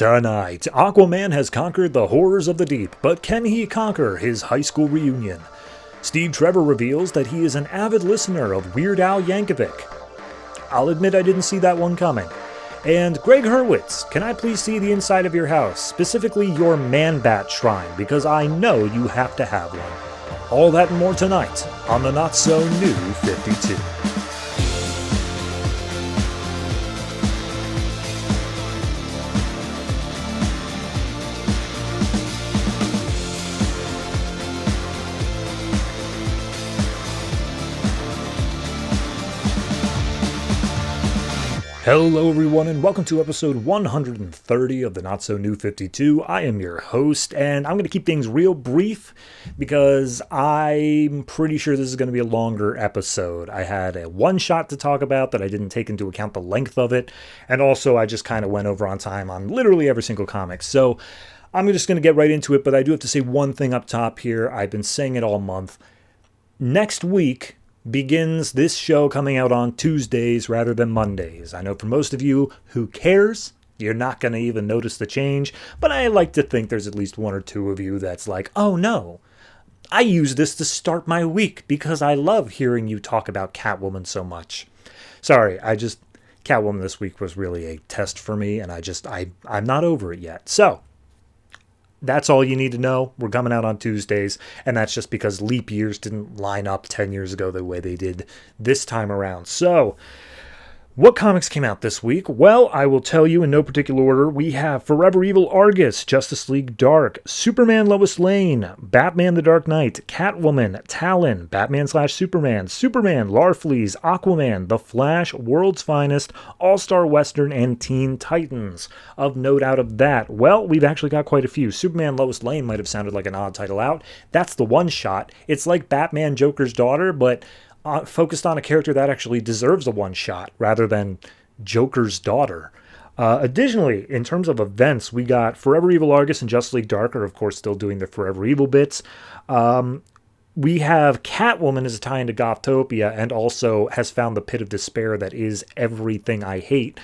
Tonight, Aquaman has conquered the horrors of the deep, but can he conquer his high school reunion? Steve Trevor reveals that he is an avid listener of Weird Al Yankovic. I'll admit I didn't see that one coming. And Gregg Hurwitz, can I please see the inside of your house, specifically your man-bat shrine, because I know you have to have one. All that and more tonight on the Not-So-New 52. Hello everyone and welcome to episode 130 of the Not So New 52. I am your host and I'm going to keep things real brief because I'm pretty sure this is going to be a longer episode. I had a one shot to talk about that I didn't take into account the length of it, and also I just kind of went over on time on literally every single comic. So I'm just going to get right into it, but I do have to say one thing up top here. I've been saying it all month. Next week begins this show coming out on Tuesdays rather than Mondays. I know for most of you, who cares? You're not going to even notice the change, but I like to think there's at least one or two of you that's like, oh no, I use this to start my week because I love hearing you talk about Catwoman so much. Sorry, Catwoman this week was really a test for me, and I'm not over it yet. So, that's all you need to know. We're coming out on Tuesdays, and that's just because leap years didn't line up 10 years ago the way they did this time around. So, what comics came out this week? Well, I will tell you in no particular order. We have Forever Evil A.R.G.U.S, Justice League Dark, Superman Lois Lane, Batman the Dark Knight, Catwoman, Talon, Batman/Superman, Superman, Larfleeze, Aquaman, The Flash, World's Finest, All-Star Western, and Teen Titans. Of note out of that, well, we've actually got quite a few. Superman Lois Lane might have sounded like an odd title out. That's the one shot. It's like Batman Joker's daughter, but focused on a character that actually deserves a one-shot rather than Joker's daughter. Additionally, in terms of events, we got Forever Evil A.R.G.U.S and Justice League Dark are, of course, still doing their Forever Evil bits. We have Catwoman as a tie into Gothtopia and also has found the pit of despair that is Everything I Hate.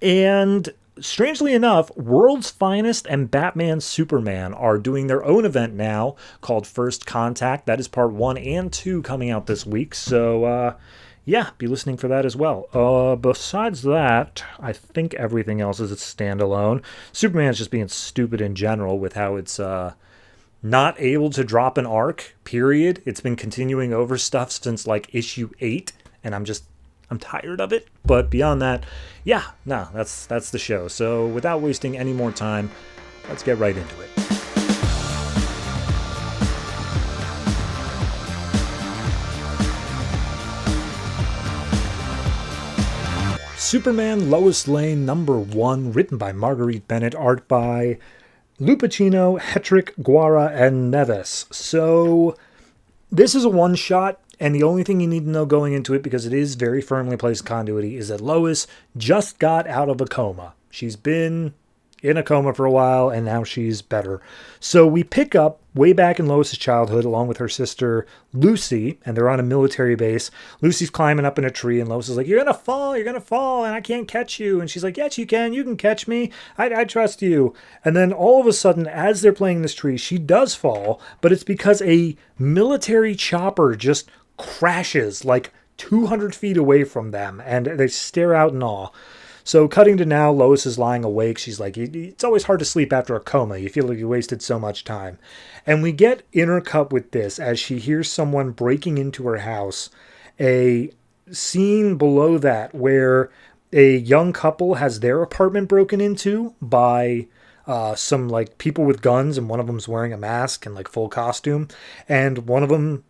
And strangely enough, World's Finest and Batman Superman are doing their own event now called First Contact. That is part 1 and 2 coming out this week. So, yeah, be listening for that as well. Besides that, I think everything else is a standalone. Superman's just being stupid in general with how it's not able to drop an arc, period. It's been continuing over stuff since like issue 8, and I'm tired of it. But beyond that, yeah, no, that's the show. So without wasting any more time, let's get right into it. Superman Lois Lane #1, written by Marguerite Bennett, art by Lupacchino, Hetrick, Guara, and Neves. So this is a one-shot. And the only thing you need to know going into it, because it is very firmly placed continuity, is that Lois just got out of a coma. She's been in a coma for a while, and now she's better. So we pick up way back in Lois's childhood, along with her sister Lucy, and they're on a military base. Lucy's climbing up in a tree, and Lois is like, you're gonna fall, and I can't catch you. And she's like, yes, you can catch me. I trust you. And then all of a sudden, as they're playing in this tree, she does fall, but it's because a military chopper just crashes like 200 feet away from them, and they stare out in awe. So cutting to now, Lois is lying awake. She's like, it's always hard to sleep after a coma. You feel like you wasted so much time. And we get intercut with this as she hears someone breaking into her house. A scene below that where a young couple has their apartment broken into by some like people with guns, and one of them's wearing a mask and like full costume. And one of them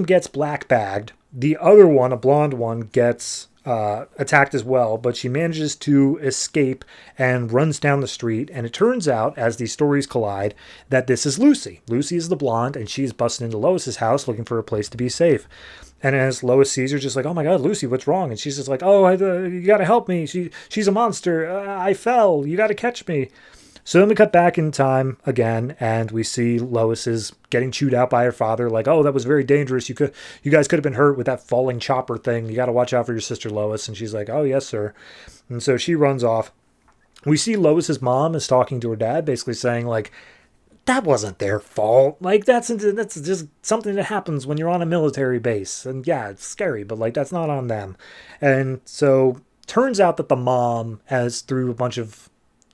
gets black bagged. The other one, a blonde one, gets attacked as well, but she manages to escape and runs down the street. And it turns out, as these stories collide, that this is Lucy. Lucy is the blonde, and she's busting into Lois's house looking for a place to be safe. And as Lois sees her, just like, oh my God, Lucy, what's wrong? And she's just like, oh, you got to help me. She's a monster. I fell. You got to catch me. So then we cut back in time again, and we see Lois is getting chewed out by her father. Like, oh, that was very dangerous. You guys could have been hurt with that falling chopper thing. You got to watch out for your sister Lois. And she's like, oh, yes, sir. And so she runs off. We see Lois's mom is talking to her dad, basically saying, like, that wasn't their fault. Like, that's just something that happens when you're on a military base. And yeah, it's scary, but like, that's not on them. And so turns out that the mom, as through a bunch of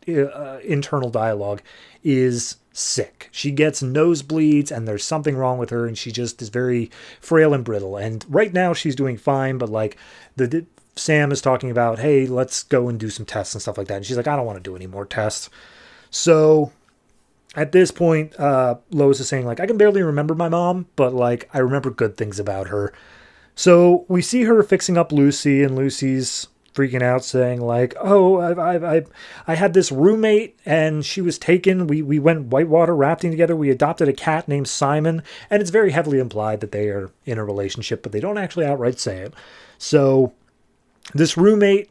internal dialogue, is sick. She gets nosebleeds and there's something wrong with her, and she just is very frail and brittle. And right now she's doing fine, but like Sam is talking about, hey, let's go and do some tests and stuff like that. And she's like, I don't want to do any more tests. So at this point, Lois is saying, like, I can barely remember my mom, but like, I remember good things about her. So we see her fixing up Lucy, and Lucy's freaking out, saying like, oh, I had this roommate and she was taken. We went whitewater rafting together. We adopted a cat named Simon, and it's very heavily implied that they are in a relationship, but they don't actually outright say it. So this roommate,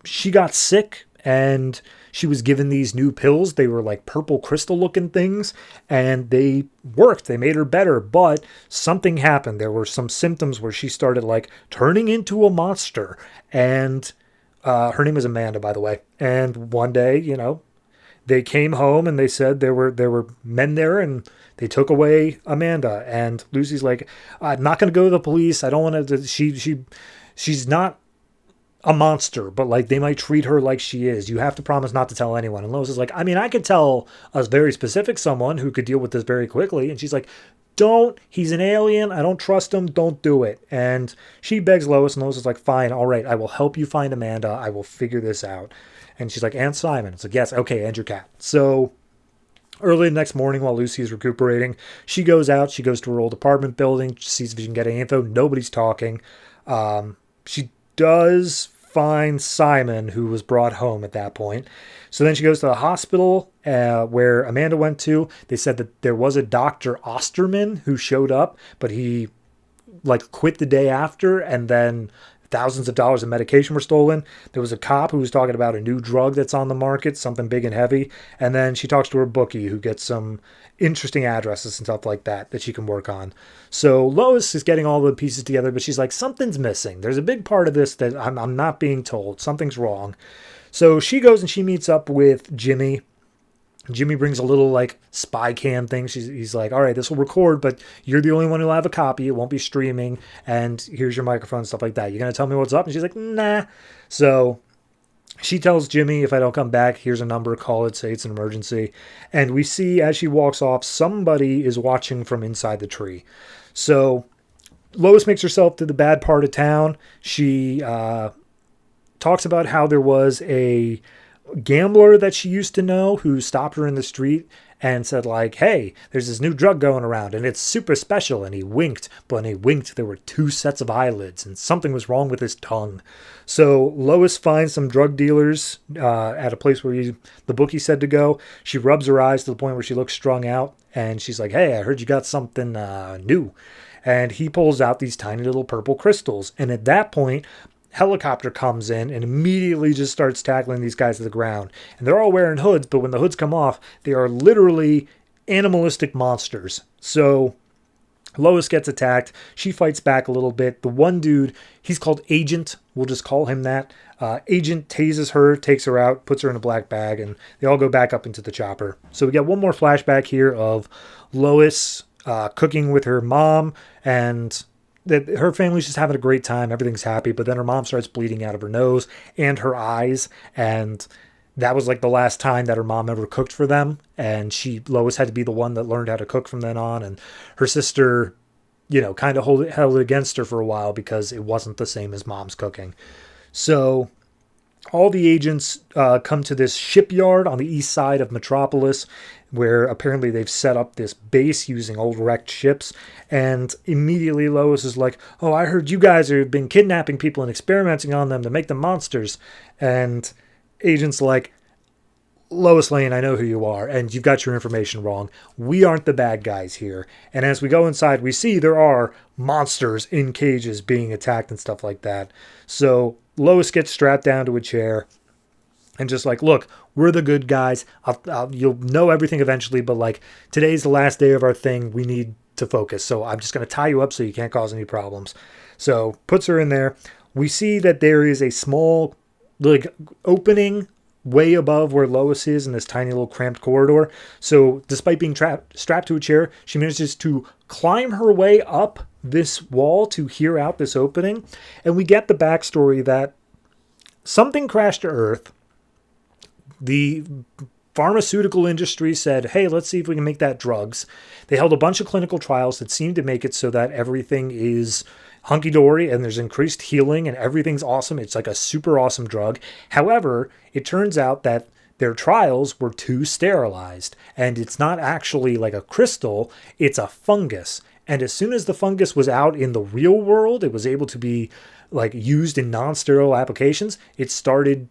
she got sick and she was given these new pills. They were like purple crystal looking things, and they worked. They made her better, but something happened. There were some symptoms where she started like turning into a monster. And her name is Amanda, by the way. And one day, you know, they came home and they said there were men there, and they took away Amanda. And Lucy's like, I'm not going to go to the police. I don't want to. She's not a monster, but like they might treat her like she is. You have to promise not to tell anyone. And Lois is like, I mean, I could tell a very specific someone who could deal with this very quickly. And she's like, don't. He's an alien. I don't trust him. Don't do it. And she begs Lois, and Lois is like, fine, all right, I will help you find Amanda. I will figure this out. And she's like, and Simon. It's like, yes, okay, and your cat. So early the next morning, while Lucy is recuperating, she goes out. She goes to her old apartment building, sees if she can get any info. Nobody's talking. She does find Simon, who was brought home at that point. So then she goes to the hospital where Amanda went to. They said that there was a Dr. Osterman who showed up, but he like quit the day after, and then thousands of dollars of medication were stolen. There was a cop who was talking about a new drug that's on the market, something big and heavy. And then she talks to her bookie, who gets some interesting addresses and stuff like that she can work on. So Lois is getting all the pieces together, but she's like, something's missing. There's a big part of this that I'm not being told. Something's wrong. So she goes and she meets up with Jimmy. Jimmy brings a little like spy cam thing. He's like, all right, this will record, but you're the only one who'll have a copy. It won't be streaming. And here's your microphone and stuff like that. You're going to tell me what's up? And she's like, nah. So she tells Jimmy, if I don't come back, here's a number, call it, say it's an emergency. And we see as she walks off, somebody is watching from inside the tree. So Lois makes herself to the bad part of town. She talks about how there was a gambler that she used to know who stopped her in the street and said like, hey, there's this new drug going around and it's super special. And he winked, but when he winked, there were 2 sets of eyelids and something was wrong with his tongue. So Lois finds some drug dealers at a place where the bookie said to go. She rubs her eyes to the point where she looks strung out, and she's like, hey, I heard you got something new. And he pulls out these tiny little purple crystals. And at that point, helicopter comes in and immediately just starts tackling these guys to the ground. And they're all wearing hoods, but when the hoods come off, they are literally animalistic monsters. So Lois gets attacked. She fights back a little bit. The one dude, he's called Agent. We'll just call him that. Agent tases her, takes her out, puts her in a black bag, and they all go back up into the chopper. So we get one more flashback here of Lois cooking with her mom, and that her family's just having a great time. Everything's happy. But then her mom starts bleeding out of her nose and her eyes. And that was like the last time that her mom ever cooked for them. And Lois had to be the one that learned how to cook from then on. And her sister, you know, kind of held it against her for a while because it wasn't the same as mom's cooking. So all the agents come to this shipyard on the east side of Metropolis, where apparently they've set up this base using old wrecked ships. And immediately Lois is like, oh, I heard you guys have been kidnapping people and experimenting on them to make them monsters. And Agent's like, Lois Lane, I know who you are, and you've got your information wrong. We aren't the bad guys here. And as we go inside, we see there are monsters in cages being attacked and stuff like that. So Lois gets strapped down to a chair and just like, look, we're the good guys. You'll know everything eventually, but like, today's the last day of our thing. We need to focus. So I'm just going to tie you up so you can't cause any problems. So puts her in there. We see that there is a small like opening way above where Lois is in this tiny little cramped corridor. So despite being strapped to a chair, she manages to climb her way up this wall to hear out this opening. And we get the backstory that something crashed to Earth. The pharmaceutical industry said, hey, let's see if we can make that drugs. They held a bunch of clinical trials that seemed to make it so that everything is hunky-dory and there's increased healing and everything's awesome. It's like a super awesome drug. However, it turns out that their trials were too sterilized, and it's not actually like a crystal, it's a fungus. And as soon as the fungus was out in the real world, it was able to be like used in non-sterile applications, it started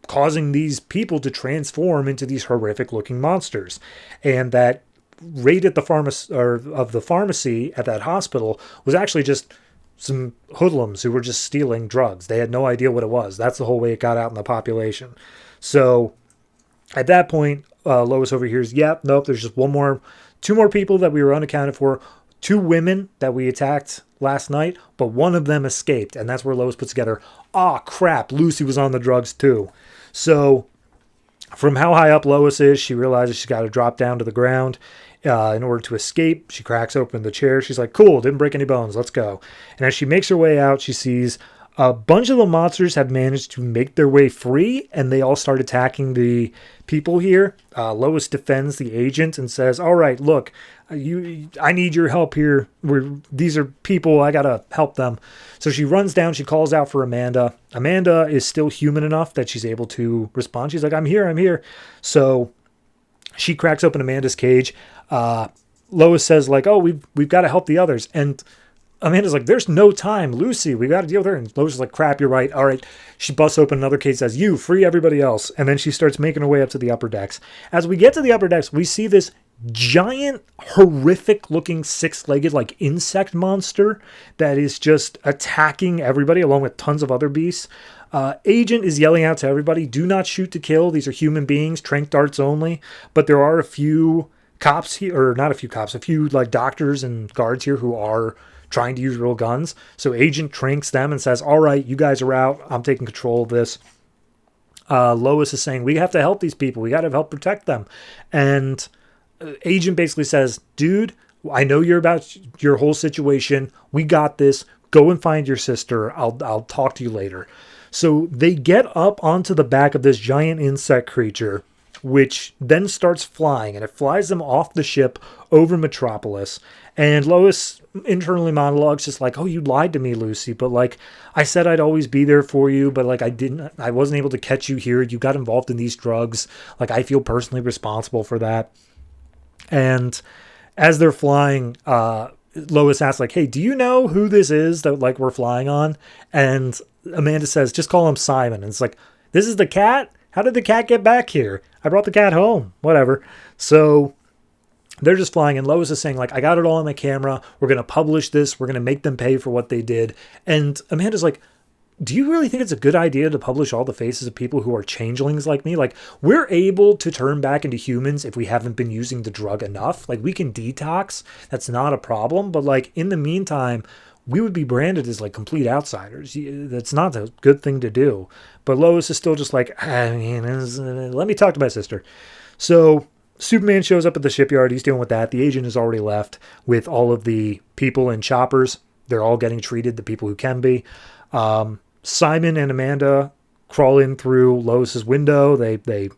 causing these people to transform into these horrific looking monsters. And that raid at the pharmacy at that hospital was actually just some hoodlums who were just stealing drugs. They had no idea what it was. That's the whole way it got out in the population. So at that point, Lois overhears, nope, there's just two more people that we were unaccounted for, 2 women that we attacked last night, but one of them escaped. And that's where Lois puts together, crap, Lucy was on the drugs too. So from how high up Lois is, she realizes she's got to drop down to the ground in order to escape. She cracks open the chair. She's like, cool, didn't break any bones. Let's go. And as she makes her way out, she sees a bunch of the monsters have managed to make their way free, and they all start attacking the people here. Lois defends the agent and says, all right, look, I need your help here. These are people, I gotta help them. So she runs down, she calls out for Amanda. Amanda is still human enough that she's able to respond. She's like, I'm here. So she cracks open Amanda's cage. Lois says like, oh, we've got to help the others. And Amanda's like, there's no time, Lucy, we got to deal with her. And Lois is like, crap, you're right. All right. She busts open another cage, says, you, free everybody else. And then she starts making her way up to the upper decks. As we get to the upper decks, we see this giant, horrific looking 6-legged like insect monster that is just attacking everybody along with tons of other beasts. Agent is yelling out to everybody, do not shoot to kill. These are human beings, tranq darts only. But there are a few cops here, or not a few cops, a few like doctors and guards here who are trying to use real guns. So Agent tranks them and says, all right, you guys are out. I'm taking control of this. Lois is saying, we have to help these people. We got to help protect them. And Agent basically says, dude, I know you're about your whole situation. We got this. Go and find your sister. I'll talk to you later. So they get up onto the back of this giant insect creature, which then starts flying, and it flies them off the ship over Metropolis. And Lois internally monologues just like, oh, you lied to me, Lucy, but like I said I'd always be there for you, but like I wasn't able to catch you here. You got involved in these drugs. Like I feel personally responsible for that. And as they're flying, Lois asks like, hey, do you know who this is that like we're flying on? And Amanda says, just call him Simon. And it's like, this is the cat? How did the cat get back here? I brought the cat home. Whatever. So they're just flying, and Lois is saying, like, I got it all on my camera. We're going to publish this. We're going to make them pay for what they did. And Amanda's like, do you really think it's a good idea to publish all the faces of people who are changelings like me? Like, we're able to turn back into humans if we haven't been using the drug enough. Like, we can detox. That's not a problem. But, like, in the meantime, we would be branded as, like, complete outsiders. That's not a good thing to do. But Lois is still just like, I mean, let me talk to my sister. So Superman shows up at the shipyard. He's dealing with that. The agent has already left with all of the people in choppers. They're all getting treated, the people who can be. Simon and Amanda crawl in through Lois's window. They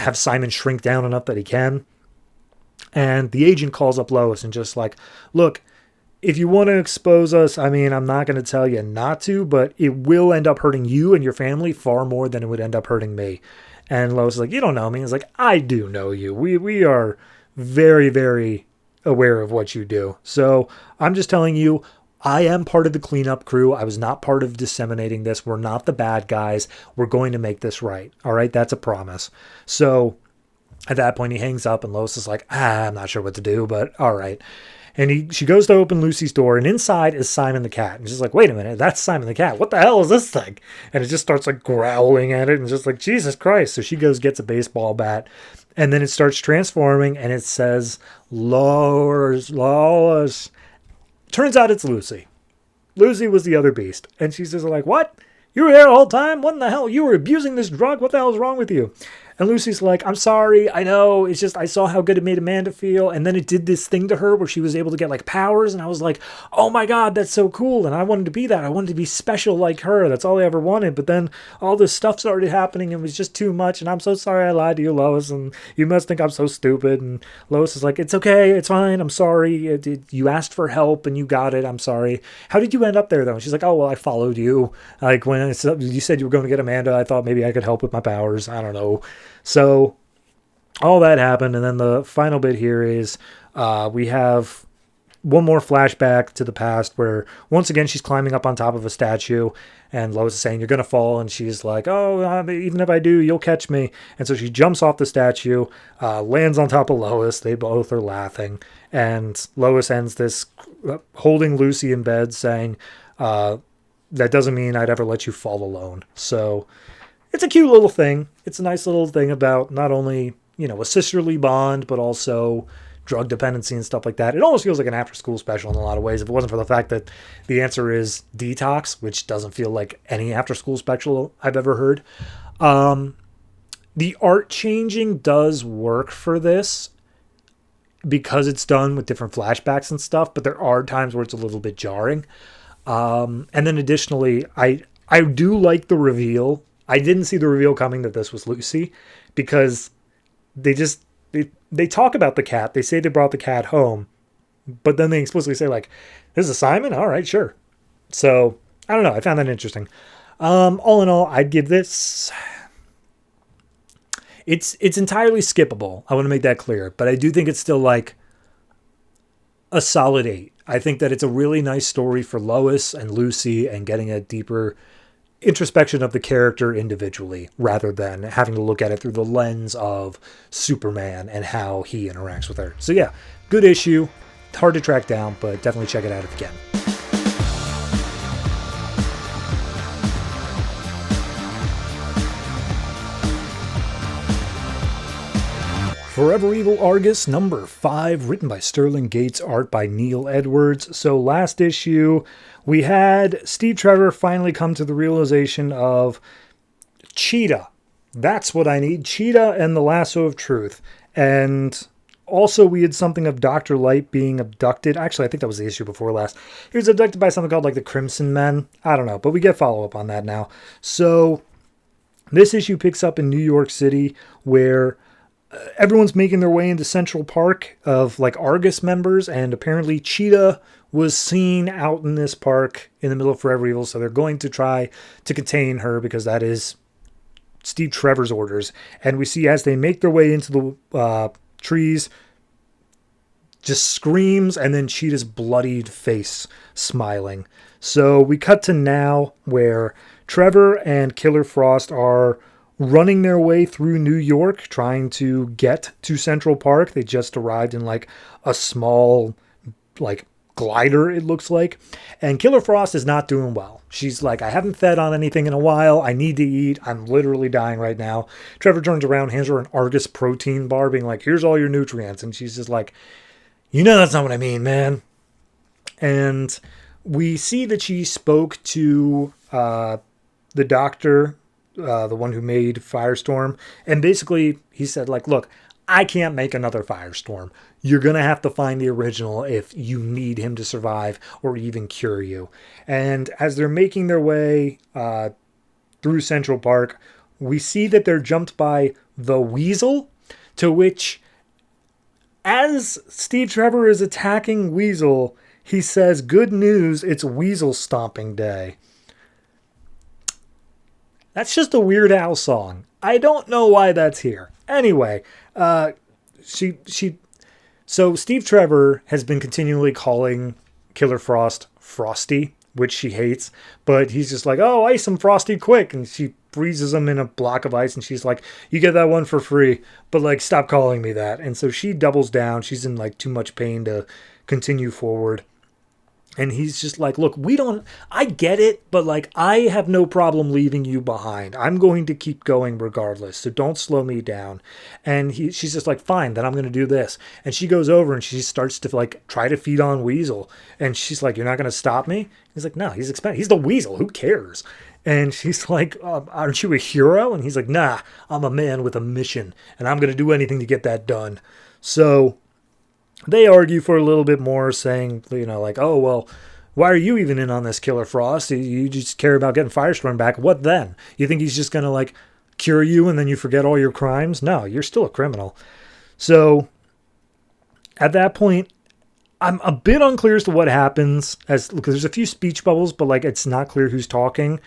have Simon shrink down enough that he can. And the agent calls up Lois and just like, look, if you want to expose us, I mean, I'm not going to tell you not to, but it will end up hurting you and your family far more than it would end up hurting me. And Lois is like, you don't know me. He's like, I do know you. We are very, very aware of what you do. So I'm just telling you, I am part of the cleanup crew. I was not part of disseminating this. We're not the bad guys. We're going to make this right. All right. That's a promise. So at that point, he hangs up and Lois is like, I'm not sure what to do, but all right. And she goes to open Lucy's door, and inside is Simon the cat. And she's like, wait a minute, that's Simon the cat. What the hell is this thing? And it just starts like growling at it and just like, Jesus Christ. So she goes, gets a baseball bat, and then it starts transforming, and it says, Lois. Turns out it's Lucy. Lucy was the other beast. And she's just like, what? You were there the whole time? What in the hell? You were abusing this drug? What the hell is wrong with you? And Lucy's like, I'm sorry. I know. It's just I saw how good it made Amanda feel. And then it did this thing to her where she was able to get like powers. And I was like, oh my God, that's so cool. And I wanted to be that. I wanted to be special like her. That's all I ever wanted. But then all this stuff started happening and it was just too much. And I'm so sorry I lied to you, Lois. And you must think I'm so stupid. And Lois is like, it's okay. It's fine. I'm sorry. You asked for help and you got it. I'm sorry. How did you end up there though? And she's like, oh, well, I followed you. Like when you said you were going to get Amanda, I thought maybe I could help with my powers. I don't know. So all that happened, and then the final bit here is we have one more flashback to the past where once again she's climbing up on top of a statue, and Lois is saying, you're going to fall, and she's like, oh, even if I do, you'll catch me. And so she jumps off the statue, lands on top of Lois. They both are laughing, and Lois ends this holding Lucy in bed saying, that doesn't mean I'd ever let you fall alone. So it's a cute little thing. It's a nice little thing about not only, a sisterly bond, but also drug dependency and stuff like that. It almost feels like an after-school special in a lot of ways. If it wasn't for the fact that the answer is detox, which doesn't feel like any after-school special I've ever heard. The art changing does work for this because it's done with different flashbacks and stuff, but there are times where it's a little bit jarring. And then additionally, I do like the reveal. I didn't see the reveal coming that this was Lucy because they talk about the cat. They say they brought the cat home, but then they explicitly say like, this is Simon? All right, sure. So I don't know. I found that interesting. All in all, I'd give this, it's entirely skippable. I want to make that clear, but I do think it's still like a solid 8. I think that it's a really nice story for Lois and Lucy and getting a deeper introspection of the character individually rather than having to look at it through the lens of Superman and how he interacts with her. So yeah, good issue. Hard to track down, but definitely check it out if you can. Forever Evil Argus number 5, written by Sterling Gates, art by Neil Edwards. So last issue, we had Steve Trevor finally come to the realization of Cheetah. That's what I need. Cheetah and the Lasso of Truth. And also we had something of Dr. Light being abducted. Actually, I think that was the issue before last. He was abducted by something called like the Crimson Men. I don't know, but we get follow-up on that now. So this issue picks up in New York City where everyone's making their way into Central Park of like A.R.G.U.S members, and apparently Cheetah was seen out in this park in the middle of Forever Evil, so they're going to try to contain her because that is Steve Trevor's orders. And we see as they make their way into the trees, just screams, and then Cheetah's bloodied face smiling. So we cut to now where Trevor and Killer Frost are running their way through New York, trying to get to Central Park. They just arrived in like a small, like, glider, it looks like. And Killer Frost is not doing well. She's like, I haven't fed on anything in a while. I need to eat. I'm literally dying right now. Trevor turns around, hands her an A.R.G.U.S protein bar, being like, here's all your nutrients. And she's just like, that's not what I mean, man. And we see that she spoke to the doctor, the one who made Firestorm, and basically he said like, look, I can't make another Firestorm. You're going to have to find the original if you need him to survive or even cure you. And as they're making their way through Central Park, we see that they're jumped by the Weasel, to which, as Steve Trevor is attacking Weasel, he says, good news, it's Weasel Stomping Day. That's just a Weird Al song. I don't know why that's here. Anyway, so Steve Trevor has been continually calling Killer Frost Frosty, which she hates, but he's just like, oh, ice him, Frosty, quick. And she freezes him in a block of ice, and she's like, you get that one for free, but like, stop calling me that. And so she doubles down. She's in like too much pain to continue forward. And he's just like, look, I get it, but like, I have no problem leaving you behind. I'm going to keep going regardless. So don't slow me down. And she's just like, fine, then I'm going to do this. And she goes over and she starts to like try to feed on Weasel. And she's like, you're not going to stop me? He's like, no, he's the Weasel. Who cares? And she's like, aren't you a hero? And he's like, nah, I'm a man with a mission, and I'm going to do anything to get that done. So they argue for a little bit more, saying, like, oh, well, why are you even in on this, Killer Frost? You just care about getting Firestorm back. What then? You think he's just going to, like, cure you and then you forget all your crimes? No, you're still a criminal. So at that point, I'm a bit unclear as to what happens, because there's a few speech bubbles, but, like, it's not clear who's talking.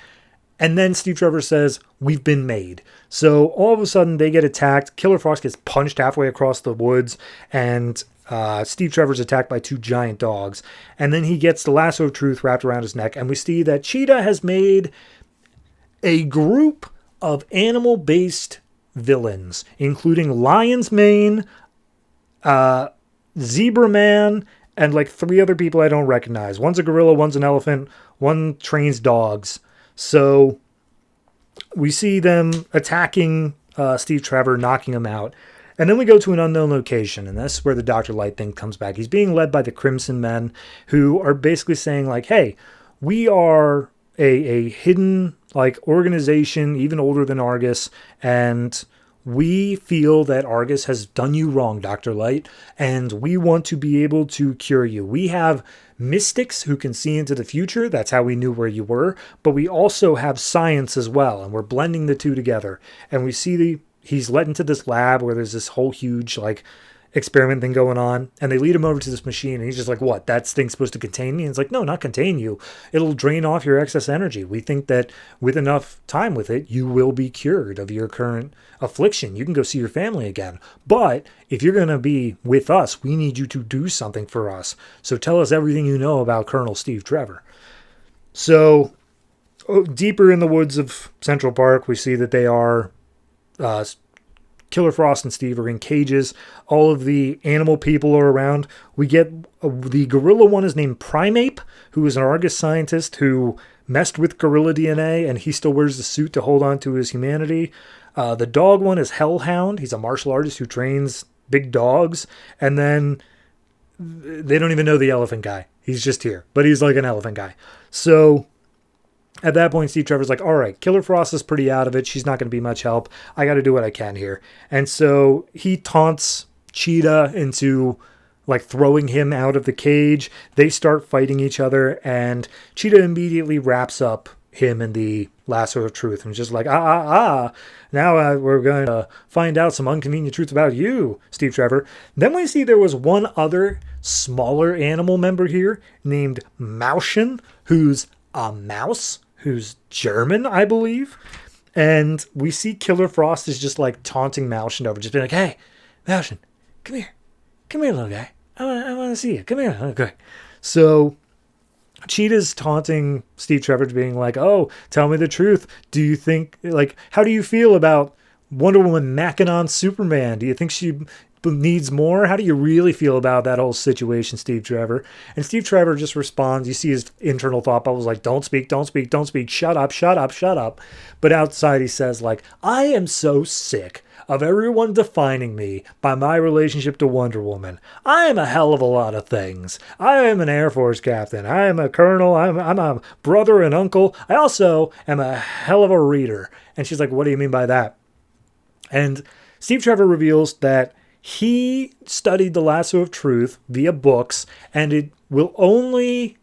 And then Steve Trevor says, we've been made. So all of a sudden they get attacked. Killer Frost gets punched halfway across the woods, and Steve Trevor's attacked by 2 giant dogs. And then he gets the lasso of truth wrapped around his neck, and we see that Cheetah has made a group of animal-based villains, including Lion's Mane, Zebra Man, and like 3 other people I don't recognize. One's a gorilla, one's an elephant, one trains dogs. So we see them attacking Steve Trevor, knocking him out. And then we go to an unknown location, and that's where the Dr. Light thing comes back. He's being led by the Crimson Men, who are basically saying, like, hey, we are a hidden, like, organization, even older than Argus, and we feel that Argus has done you wrong, Dr. Light, and we want to be able to cure you. We have mystics who can see into the future. That's how we knew where you were. But we also have science as well, and we're blending the two together. And we see he's led into this lab where there's this whole huge, like, experiment thing going on, and they lead him over to this machine, and he's just like, what, that thing's supposed to contain me? And it's like, no, not contain you. It'll drain off your excess energy. We think that with enough time with it, you will be cured of your current affliction. You can go see your family again. But if you're going to be with us, we need you to do something for us. So tell us everything you know about Colonel Steve Trevor. So deeper in the woods of Central Park, we see that they are Killer Frost and Steve are in cages. All of the animal people are around. We get the gorilla one is named Primeape, who is an Argus scientist who messed with gorilla DNA, and he still wears the suit to hold on to his humanity. The dog one is Hellhound. He's a martial artist who trains big dogs. And then they don't even know the elephant guy. He's just here, but he's like an elephant guy. So at that point, Steve Trevor's like, all right, Killer Frost is pretty out of it. She's not going to be much help. I got to do what I can here. And so he taunts Cheetah into, like, throwing him out of the cage. They start fighting each other, and Cheetah immediately wraps up him in the lasso of truth and just like, now we're going to find out some inconvenient truths about you, Steve Trevor. Then we see there was one other smaller animal member here named Mauschen, who's a mouse, who's German, I believe. And we see Killer Frost is just like taunting Mauschen over, just being like, hey, Mauschen, come here, little guy. I want to see you. Come here. Okay. So Cheetah's taunting Steve Trevor, being like, oh, tell me the truth. Do you think, like, how do you feel about Wonder Woman macking on Superman? Do you think she needs more? How do you really feel about that whole situation, Steve Trevor? And Steve Trevor just responds. You see his internal thought bubbles like, don't speak, shut up. But outside he says, like, I am so sick of everyone defining me by my relationship to Wonder Woman. I am a hell of a lot of things. I am an Air Force captain. I am a colonel. I'm a brother and uncle. I also am a hell of a reader. And she's like, what do you mean by that? And Steve Trevor reveals that he studied the lasso of truth via books, and it will only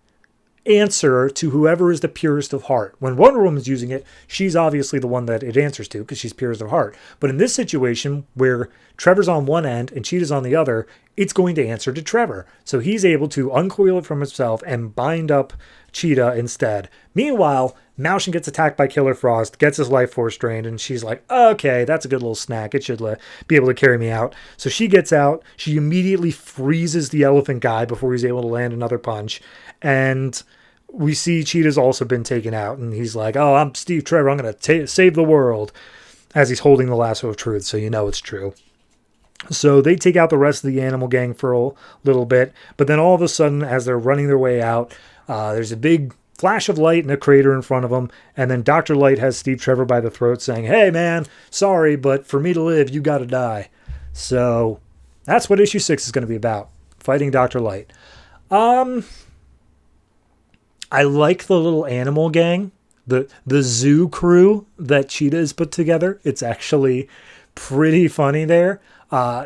answer to whoever is the purest of heart. When Wonder Woman's using it, she's obviously the one that it answers to because she's purest of heart. But in this situation, where Trevor's on one end and Cheetah's on the other, it's going to answer to Trevor. So he's able to uncoil it from himself and bind up Cheetah instead. Meanwhile, Mauschen gets attacked by Killer Frost, gets his life force drained, and she's like, okay, that's a good little snack. It should be able to carry me out. So she gets out. She immediately freezes the elephant guy before he's able to land another punch. And we see Cheetah's also been taken out, and he's like, oh, I'm Steve Trevor. I'm going to save the world, as he's holding the lasso of truth, so you know it's true. So they take out the rest of the animal gang for a little bit, but then all of a sudden, as they're running their way out, there's a big flash of light in a crater in front of them, and then Dr. Light has Steve Trevor by the throat saying, hey, man, sorry, but for me to live, you got to die. So that's what issue 6 is going to be about, fighting Dr. Light. I like the little animal gang. the zoo crew that Cheetah has put together. It's actually pretty funny there.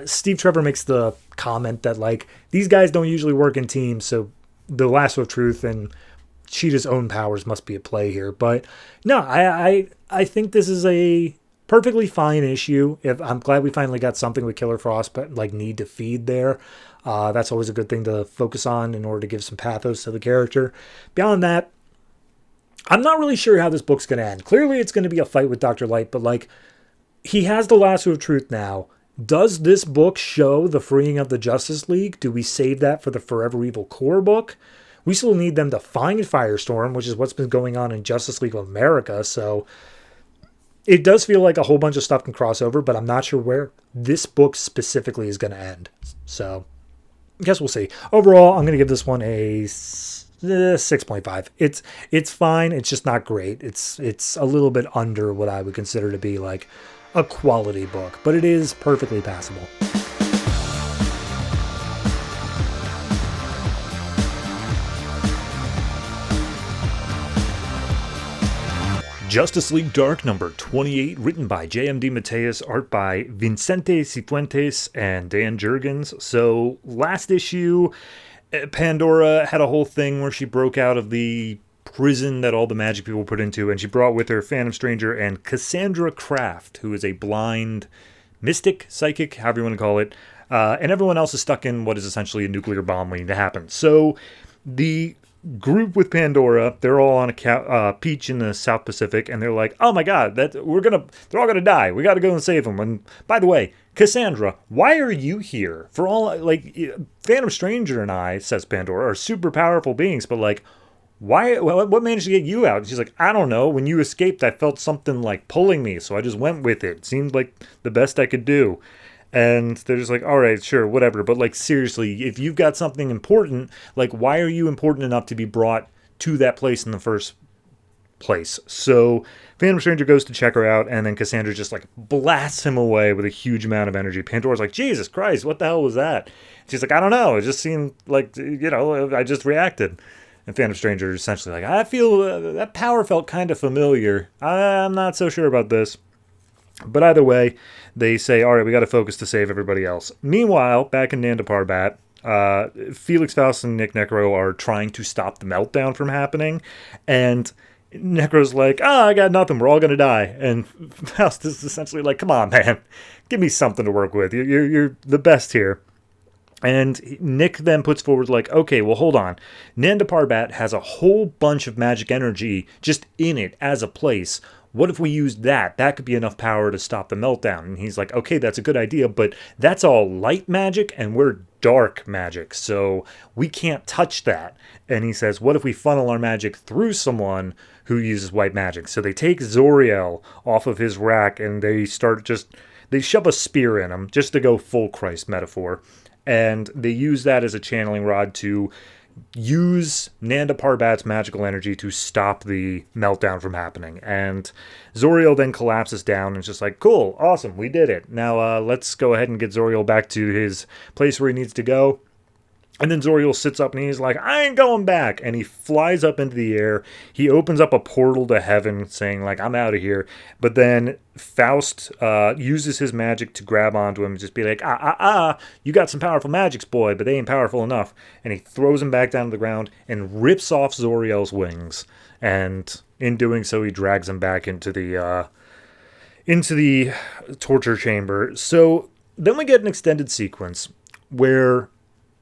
Steve Trevor makes the comment that like these guys don't usually work in teams, so the lasso of truth and Cheetah's own powers must be at play here. But no, I think this is a perfectly fine issue. I'm glad we finally got something with Killer Frost, but like need to feed there. That's always a good thing to focus on in order to give some pathos to the character. Beyond that, I'm not really sure how this book's going to end. Clearly, it's going to be a fight with Dr. Light, but like he has the lasso of truth now. Does this book show the freeing of the Justice League? Do we save that for the Forever Evil core book? We still need them to find Firestorm, which is what's been going on in Justice League of America. So it does feel like a whole bunch of stuff can cross over, but I'm not sure where this book specifically is going to end. So I guess we'll see. Overall, I'm going to give this one a 6.5. It's fine. It's just not great. It's a little bit under what I would consider to be like a quality book, but it is perfectly passable. Justice League Dark number 28, written by J.M. DeMatteis, art by Vicente Cifuentes and Dan Jurgens. So last issue, Pandora had a whole thing where she broke out of the prison that all the magic people put into, and she brought with her Phantom Stranger and Cassandra Kraft, who is a blind mystic, psychic, however you want to call it, and everyone else is stuck in what is essentially a nuclear bomb waiting to happen. So the group with Pandora, they're all on a beach in the South Pacific, and they're like, oh my god, they're all gonna die, we gotta go and save them. And by the way, Cassandra, why are you here? For all, like, Phantom Stranger and I, says Pandora, are super powerful beings, but like, why? What managed to get you out? And she's like, I don't know. When you escaped, I felt something like pulling me, so I just went with it. Seemed like the best I could do. And they're just like, all right, sure, whatever. But like, seriously, if you've got something important, like, why are you important enough to be brought to that place in the first place? So Phantom Stranger goes to check her out, and then Cassandra just like blasts him away with a huge amount of energy. Pandora's like, Jesus Christ, what the hell was that? She's like, I don't know. It just seemed like, I just reacted. And Phantom Stranger is essentially like, I feel that power felt kind of familiar. I'm not so sure about this. But either way, they say, all right, we got to focus to save everybody else. Meanwhile, back in Nanda Parbat, Felix Faust and Nick Necro are trying to stop the meltdown from happening. And Necro's like, I got nothing. We're all going to die. And Faust is essentially like, come on, man. Give me something to work with. You're the best here. And Nick then puts forward like, okay, well, hold on. Nanda Parbat has a whole bunch of magic energy just in it as a place. What if we used that? That could be enough power to stop the meltdown. And he's like, okay, that's a good idea, but that's all light magic and we're dark magic, so we can't touch that. And he says, what if we funnel our magic through someone who uses white magic? So they take Zoriel off of his rack and they shove a spear in him just to go full Christ metaphor. And they use that as a channeling rod to use Nanda Parbat's magical energy to stop the meltdown from happening. And Zoriel then collapses down and is just like, cool, awesome, we did it. Now let's go ahead and get Zoriel back to his place where he needs to go. And then Zoriel sits up and he's like, I ain't going back. And he flies up into the air. He opens up a portal to heaven saying, like, I'm out of here. But then Faust uses his magic to grab onto him and just be like, you got some powerful magics, boy, but they ain't powerful enough. And he throws him back down to the ground and rips off Zoriel's wings. And in doing so, he drags him back into the torture chamber. So then we get an extended sequence where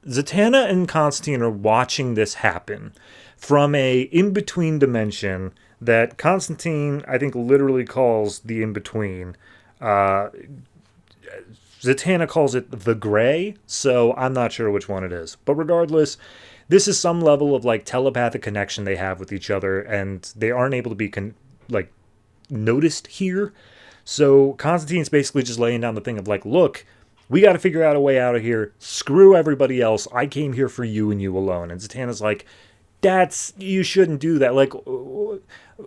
Zatanna and Constantine are watching this happen from a in-between dimension that Constantine, I think, literally calls the in-between. Zatanna calls it the gray, so I'm not sure which one it is. But regardless, this is some level of like telepathic connection they have with each other, and they aren't able to be noticed here. So Constantine's basically just laying down the thing of like, look, we got to figure out a way out of here. Screw everybody else. I came here for you and you alone. And Zatanna's like, you shouldn't do that. Like,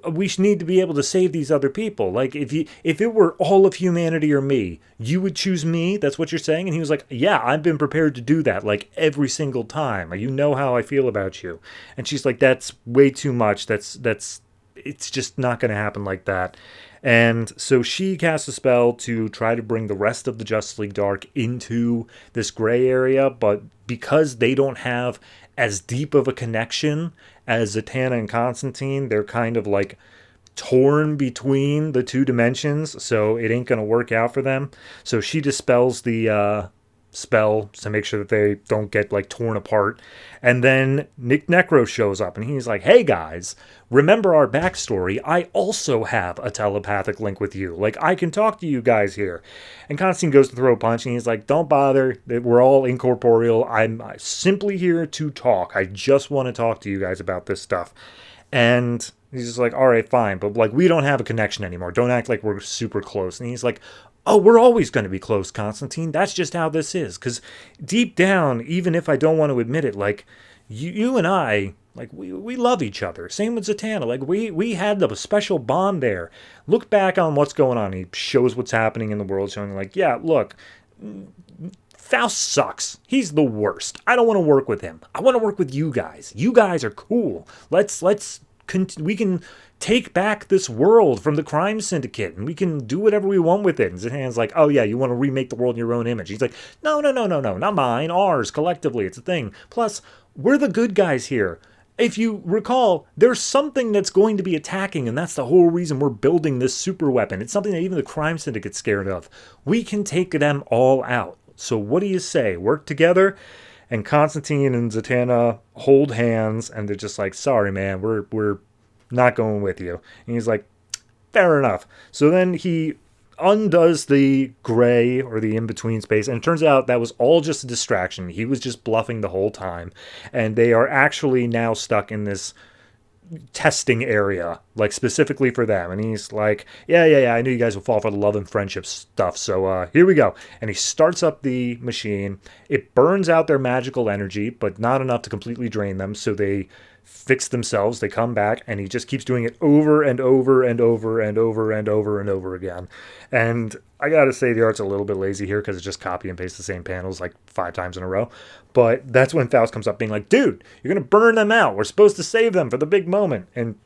we need to be able to save these other people. Like, if it were all of humanity or me, you would choose me? That's what you're saying? And he was like, yeah, I've been prepared to do that, like, every single time. You know how I feel about you. And she's like, that's way too much. it's just not going to happen like that. And so she casts a spell to try to bring the rest of the Justice League Dark into this gray area, but because they don't have as deep of a connection as Zatanna and Constantine, they're kind of like torn between the two dimensions, so it ain't going to work out for them. So she dispels the spell to make sure that they don't get like torn apart. And then Nick Necro shows up and he's like, hey guys, remember our backstory? I also have a telepathic link with you. Like, I can talk to you guys here. And Constantine goes to throw a punch and he's like, don't bother. We're all incorporeal. I'm simply here to talk. I just want to talk to you guys about this stuff. And he's just like, all right, fine. But like, we don't have a connection anymore. Don't act like we're super close. And he's like, oh, we're always going to be close, Constantine. That's just how this is. Because deep down, even if I don't want to admit it, like, you and I, like, we love each other. Same with Zatanna. Like, we had a special bond there. Look back on what's going on. He shows what's happening in the world, showing like, yeah, look, Faust sucks. He's the worst. I don't want to work with him. I want to work with you guys. You guys are cool. We can take back this world from the crime syndicate and we can do whatever we want with it. And Zatanna's like, oh yeah, you want to remake the world in your own image. He's like, no, not mine. Ours, collectively. It's a thing. Plus, we're the good guys here. If you recall, there's something that's going to be attacking, and that's the whole reason we're building this super weapon. It's something that even the crime syndicate's scared of. We can take them all out. So what do you say? Work together? And Constantine and Zatanna hold hands, and they're just like, sorry, man, we're not going with you. And he's like, fair enough. So then he undoes the gray or the in-between space, and it turns out that was all just a distraction. He was just bluffing the whole time. And they are actually now stuck in this testing area, like specifically for them. And he's like, yeah, I knew you guys would fall for the love and friendship stuff, so here we go. And he starts up the machine. It burns out their magical energy, but not enough to completely drain them, so they fix themselves. They come back, and he just keeps doing it over and over and over and over and over and over again. And I gotta say, the art's a little bit lazy here because it's just copy and paste the same panels like 5 times in a row. But that's when Faust comes up being like, dude, you're gonna burn them out. We're supposed to save them for the big moment. And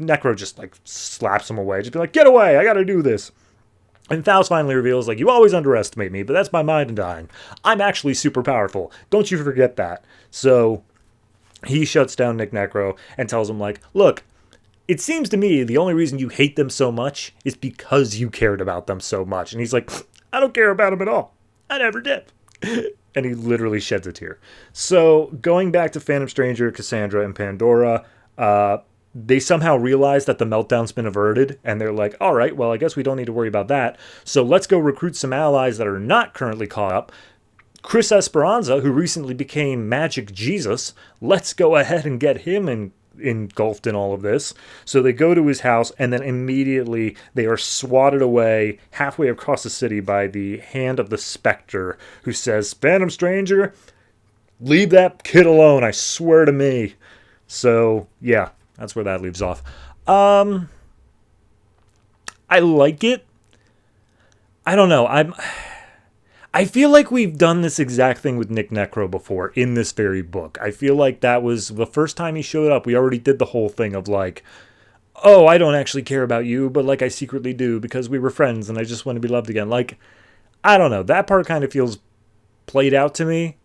Necro just like slaps him away. Just be like, get away, I gotta do this. And Faust finally reveals, like, you always underestimate me, but that's my mind dying. I'm actually super powerful. Don't you forget that. So he shuts down Nick Necro and tells him, like, look, it seems to me the only reason you hate them so much is because you cared about them so much. And he's like, I don't care about them at all. I never did. And he literally sheds a tear. So going back to Phantom Stranger, Cassandra, and Pandora, they somehow realize that the meltdown's been averted. And they're like, all right, well, I guess we don't need to worry about that. So let's go recruit some allies that are not currently caught up. Chris Esperanza, who recently became Magic Jesus, let's go ahead and get him engulfed in all of this. So they go to his house, and then immediately they are swatted away halfway across the city by the hand of the Spectre, who says, Phantom Stranger, leave that kid alone, I swear to me. So, yeah, that's where that leaves off. I like it. I don't know. I feel like we've done this exact thing with Nick Necro before in this very book. I feel like that was the first time he showed up. We already did the whole thing of like, oh, I don't actually care about you, but like I secretly do because we were friends and I just want to be loved again. Like, I don't know. That part kind of feels played out to me.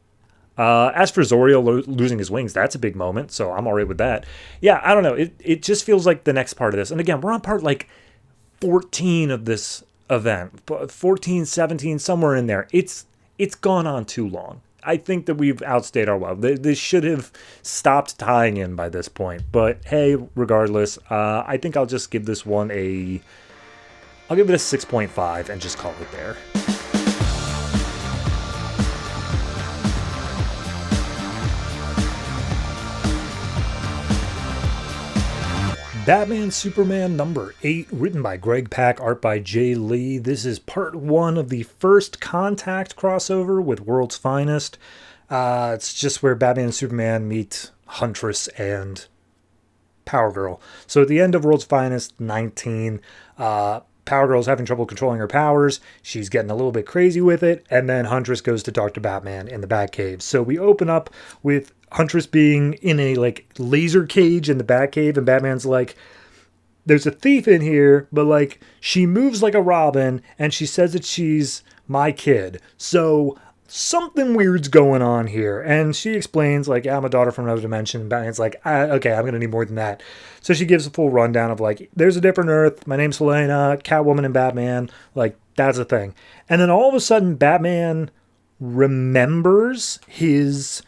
As for Zoriel losing his wings, that's a big moment, so I'm all right with that. Yeah, I don't know. It just feels like the next part of this. And again, we're on part like 14 of this event, 14, 17, somewhere in there. It's gone on too long. I think that we've outstayed our welcome. This should have stopped tying in by this point. But hey, regardless, I think I'll just give this one I'll give it a 6.5 and just call it there. Batman Superman number 8, written by Greg Pak, art by Jay Lee. This is part 1 of the first Contact crossover with World's Finest. It's just where Batman and Superman meet Huntress and Power Girl. So at the end of World's Finest 19, Power Girl's having trouble controlling her powers. She's getting a little bit crazy with it. And then Huntress goes to talk to Batman in the Batcave. So we open up with Huntress being in a like laser cage in the Batcave. And Batman's like, there's a thief in here, but like she moves like a robin and she says that she's my kid. So something weird's going on here. And she explains like, yeah, I'm a daughter from another dimension. And Batman's like, okay, I'm going to need more than that. So she gives a full rundown of like, there's a different Earth. My name's Helena, Catwoman and Batman. Like, that's a thing. And then all of a sudden, Batman remembers his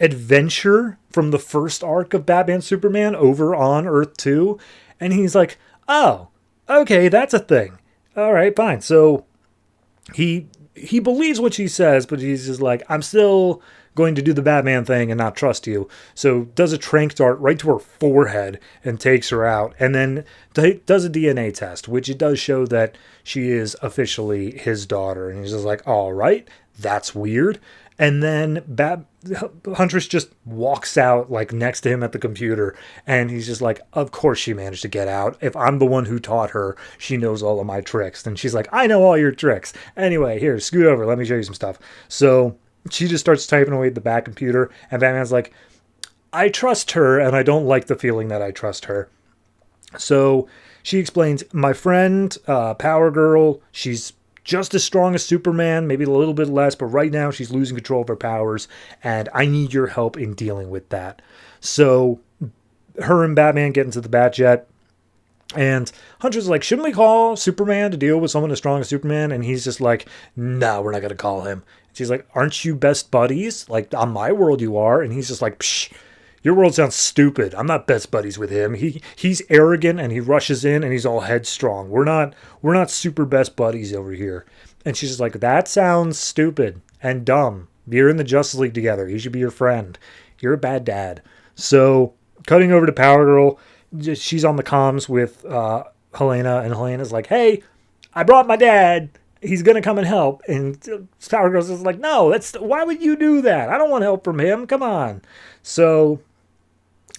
adventure from the first arc of Batman Superman over on Earth 2. And he's like, oh, okay, that's a thing. All right, fine. So he believes what she says, but he's just like, I'm still going to do the Batman thing and not trust you. So does a tranq dart right to her forehead and takes her out. And then does a DNA test, which it does show that she is officially his daughter. And he's just like, all right, that's weird. And then Huntress just walks out like next to him at the computer. And he's just like, of course she managed to get out. If I'm the one who taught her, she knows all of my tricks. And she's like, I know all your tricks. Anyway, here, scoot over. Let me show you some stuff. So she just starts typing away at the back computer. And Batman's like, I trust her. And I don't like the feeling that I trust her. So she explains, my friend, Power Girl, she's just as strong as Superman, maybe a little bit less, but right now she's losing control of her powers, and I need your help in dealing with that. So her and Batman get into the Batjet, and Huntress is like, shouldn't we call Superman to deal with someone as strong as Superman? And he's just like, no, we're not going to call him. She's like, aren't you best buddies? Like, on my world you are. And he's just like, psh, your world sounds stupid. I'm not best buddies with him. He's arrogant and he rushes in and he's all headstrong. We're not super best buddies over here. And she's just like, that sounds stupid and dumb. You're in the Justice League together. He should be your friend. You're a bad dad. So cutting over to Power Girl, she's on the comms with Helena, and Helena's like, hey, I brought my dad. He's going to come and help. And Power Girl's just like, no, why would you do that? I don't want help from him. Come on. So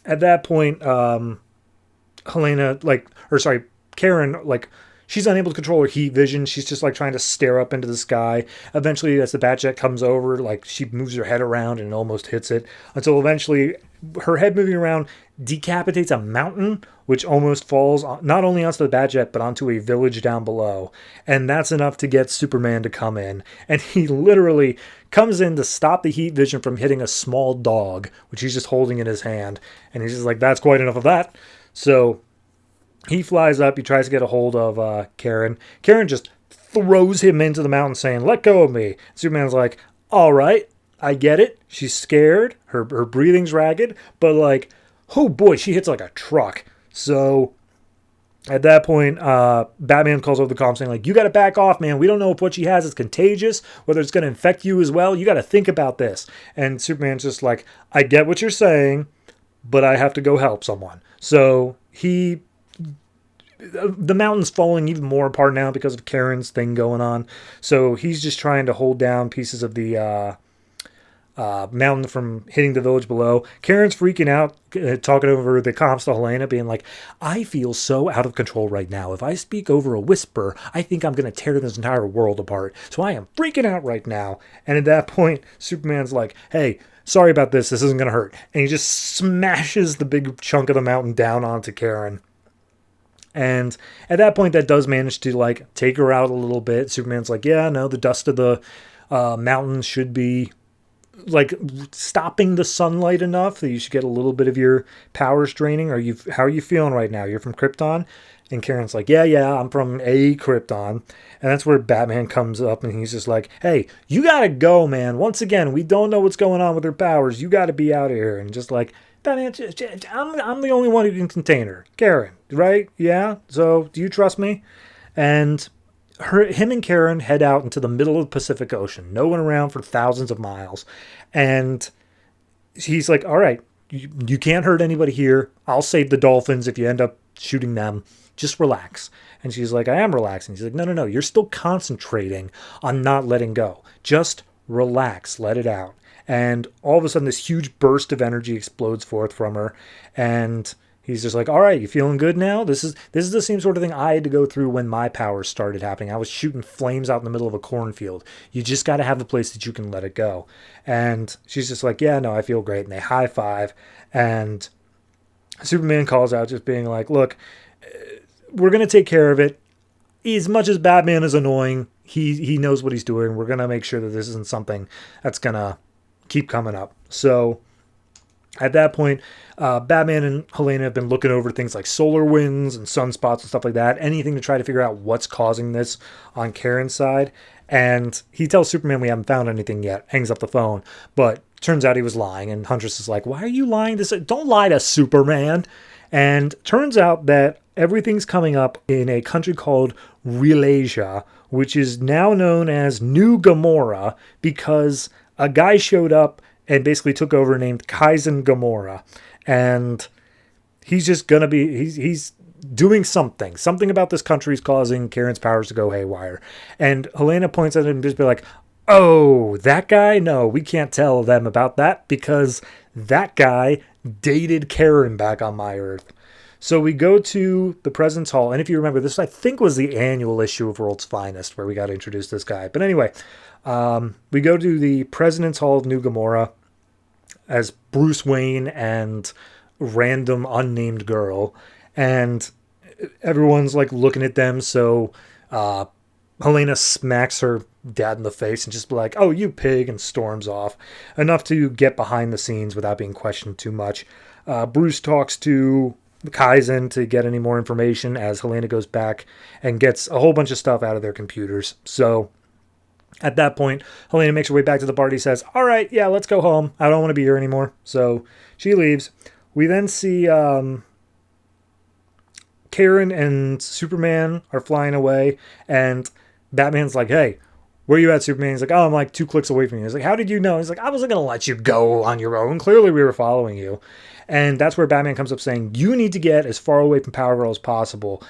at that point, Karen, like, she's unable to control her heat vision. She's just like trying to stare up into the sky. Eventually, as the Batjet comes over, like, she moves her head around and almost hits it, until eventually her head moving around decapitates a mountain, which almost falls not only onto the Batjet, but onto a village down below. And that's enough to get Superman to come in. And he literally comes in to stop the heat vision from hitting a small dog, which he's just holding in his hand. And he's just like, that's quite enough of that. So he flies up. He tries to get a hold of Karen. Karen just throws him into the mountain saying, let go of me. Superman's like, all right, I get it. She's scared. Her breathing's ragged. But like, oh boy, she hits like a truck. So at that point, Batman calls over the comm saying, like, you got to back off, man. We don't know if what she has is contagious, whether it's going to infect you as well. You got to think about this. And Superman's just like, I get what you're saying, but I have to go help someone. So the mountain's falling even more apart now because of Karen's thing going on. So he's just trying to hold down pieces of the mountain from hitting the village below. Karen's freaking out, talking over the comms to Helena, being like, I feel so out of control right now. If I speak over a whisper, I think I'm going to tear this entire world apart. So I am freaking out right now. And at that point, Superman's like, hey, sorry about this. This isn't going to hurt. And he just smashes the big chunk of the mountain down onto Karen. And at that point, that does manage to like take her out a little bit. Superman's like, yeah, no, the dust of the mountains should be like stopping the sunlight enough that you should get a little bit of your powers draining. How are you feeling right now? You're from Krypton? And Karen's like, yeah, I'm from a Krypton. And that's where Batman comes up and he's just like, hey, you gotta go, man. Once again, we don't know what's going on with her powers. You gotta be out of here. And just like, Batman, I'm the only one who can contain her. Karen, right? Yeah? So, do you trust me? And him and Karen head out into the middle of the Pacific Ocean. No one around for thousands of miles. And he's like, all right, you can't hurt anybody here. I'll save the dolphins if you end up shooting them. Just relax. And she's like, I am relaxing. She's like, no. You're still concentrating on not letting go. Just relax. Let it out. And all of a sudden, this huge burst of energy explodes forth from her. And He's just like, all right, you feeling good now? This is the same sort of thing I had to go through when my powers started happening. I was shooting flames out in the middle of a cornfield. You just got to have a place that you can let it go. And she's just like, yeah, no, I feel great. And they high five. And Superman calls out just being like, look, we're going to take care of it. As much as Batman is annoying, he knows what he's doing. We're going to make sure that this isn't something that's going to keep coming up. So at that point, Batman and Helena have been looking over things like solar winds and sunspots and stuff like that. Anything to try to figure out what's causing this on Karen's side. And he tells Superman we haven't found anything yet. Hangs up the phone. But turns out he was lying. And Huntress is like, why are you lying? Don't lie to Superman. And turns out that everything's coming up in a country called Relasia, which is now known as New Gamora, because a guy showed up and basically took over named Kaizen Gamora. And he's just going to be, he's doing something. Something about this country is causing Karen's powers to go haywire. And Helena points at him and just be like, oh, that guy? No, we can't tell them about that because that guy dated Karen back on my Earth. So we go to the President's Hall. And if you remember, this I think was the annual issue of World's Finest where we got to introduce this guy. But anyway, we go to the President's Hall of New Gamora as Bruce Wayne and random unnamed girl. And everyone's like looking at them. So Helena smacks her dad in the face and just be like, oh, you pig, and storms off. Enough to get behind the scenes without being questioned too much. Bruce talks to Kaizen to get any more information as Helena goes back and gets a whole bunch of stuff out of their computers. So at that point, Helena makes her way back to the party, says, all right, yeah, let's go home. I don't want to be here anymore. So she leaves. We then see Karen and Superman are flying away, and Batman's like, hey, where you at, Superman? He's like, oh, I'm like 2 clicks away from you. He's like, how did you know? He's like, I wasn't going to let you go on your own. Clearly we were following you. And that's where Batman comes up saying, you need to get as far away from Power Girl as possible.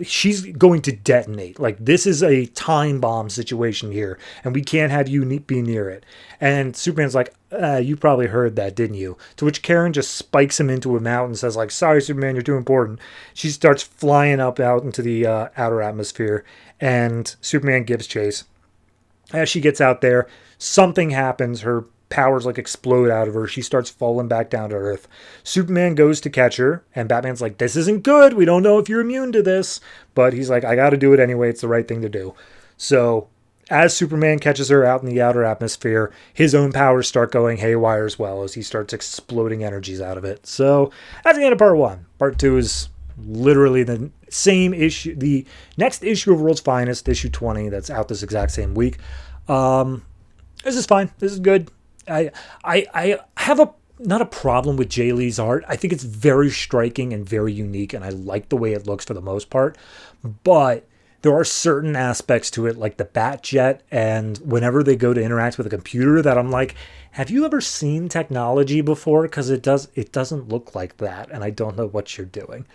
She's going to detonate. Like, this is a time bomb situation here, and we can't have you be near it. And Superman's like, you probably heard that, didn't you? To which Karen just spikes him into a mountain and says, like, sorry, Superman, you're too important. She starts flying up out into the outer atmosphere, and Superman gives chase. As she gets out there, something happens. Her powers like explode out of her. She starts falling back down to Earth. Superman goes to catch her, and Batman's like, this isn't good. We don't know if you're immune to this. But he's like, I got to do it anyway. It's the right thing to do. So as Superman catches her out in the outer atmosphere, his own powers start going haywire as well as he starts exploding energies out of it. So that's the end of part 1. Part 2 is literally the same issue. The next issue of World's Finest, issue 20, that's out this exact same week. This is fine. This is good. I have not a problem with Jay Lee's art. I think it's very striking and very unique, and I like the way it looks for the most part. But there are certain aspects to it, like the Bat Jet, and whenever they go to interact with a computer, that I'm like, have you ever seen technology before? Because it doesn't look like that, and I don't know what you're doing.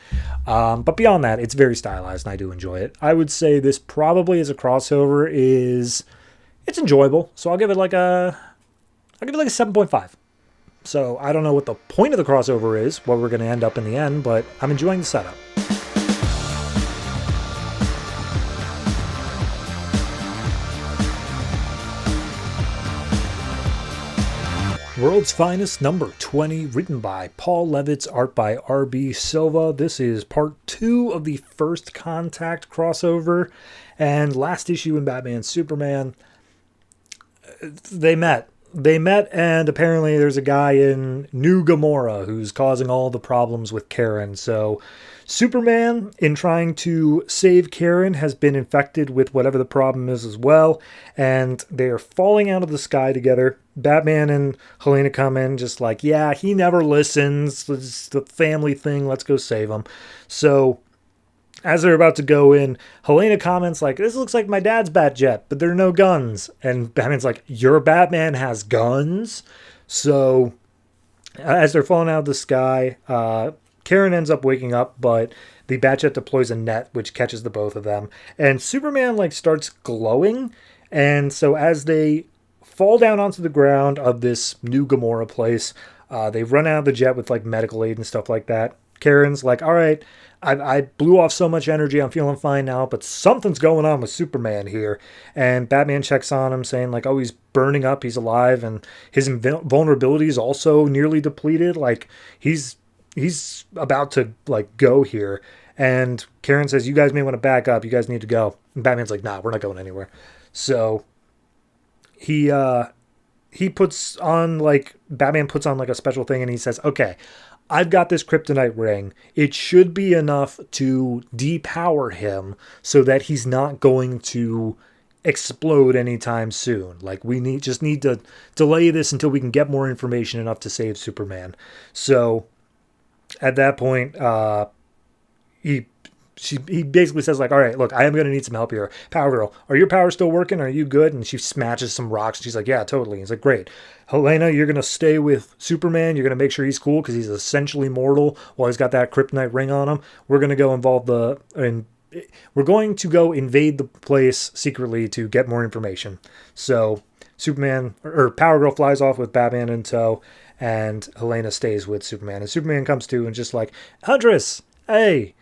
But beyond that, it's very stylized, and I do enjoy it. I would say this probably as a crossover it's enjoyable. So I'll give it like a 7.5. So I don't know what the point of the crossover is, what we're going to end up in the end, but I'm enjoying the setup. World's Finest number 20, written by Paul Levitz, art by R.B. Silva. This is part 2 of the First Contact crossover, and last issue in Batman Superman. They met, and apparently there's a guy in New Gamora who's causing all the problems with Karen. So Superman, in trying to save Karen, has been infected with whatever the problem is as well, and they are falling out of the sky together. Batman and Helena come in just like, yeah, he never listens. It's the family thing. Let's go save him. So as they're about to go in, Helena comments like, this looks like my dad's Batjet, but there are no guns. And Batman's like, your Batman has guns? So as they're falling out of the sky, Karen ends up waking up, but the Batjet deploys a net, which catches the both of them. And Superman like starts glowing. And so as they fall down onto the ground of this New Gamora place, they run out of the jet with like medical aid and stuff like that. Karen's like, all right, I blew off so much energy. I'm feeling fine now, but something's going on with Superman here. And Batman checks on him saying like, oh, he's burning up. He's alive. And his vulnerability is also nearly depleted. Like he's about to like go here. And Karen says, you guys may want to back up. You guys need to go. And Batman's like, nah, we're not going anywhere. So he puts on like, Batman puts on like a special thing and he says, okay, I've got this kryptonite ring. It should be enough to depower him so that he's not going to explode anytime soon. Like we just need to delay this until we can get more information enough to save Superman. So at that point, he basically says like, all right, look, I am going to need some help here. Power Girl, are your powers still working? Are you good? And she smashes some rocks. She's like, yeah, totally. He's like, great. Helena, you're going to stay with Superman. You're going to make sure he's cool because he's essentially mortal while he's got that kryptonite ring on him. We're going to go we're going to go invade the place secretly to get more information. So Power Girl flies off with Batman in tow, and Helena stays with Superman. And Superman comes to and just like, Huntress, hey,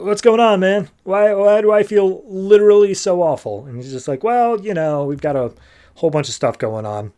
what's going on, man? Why do I feel literally so awful? And he's just like, well, we've got a whole bunch of stuff going on.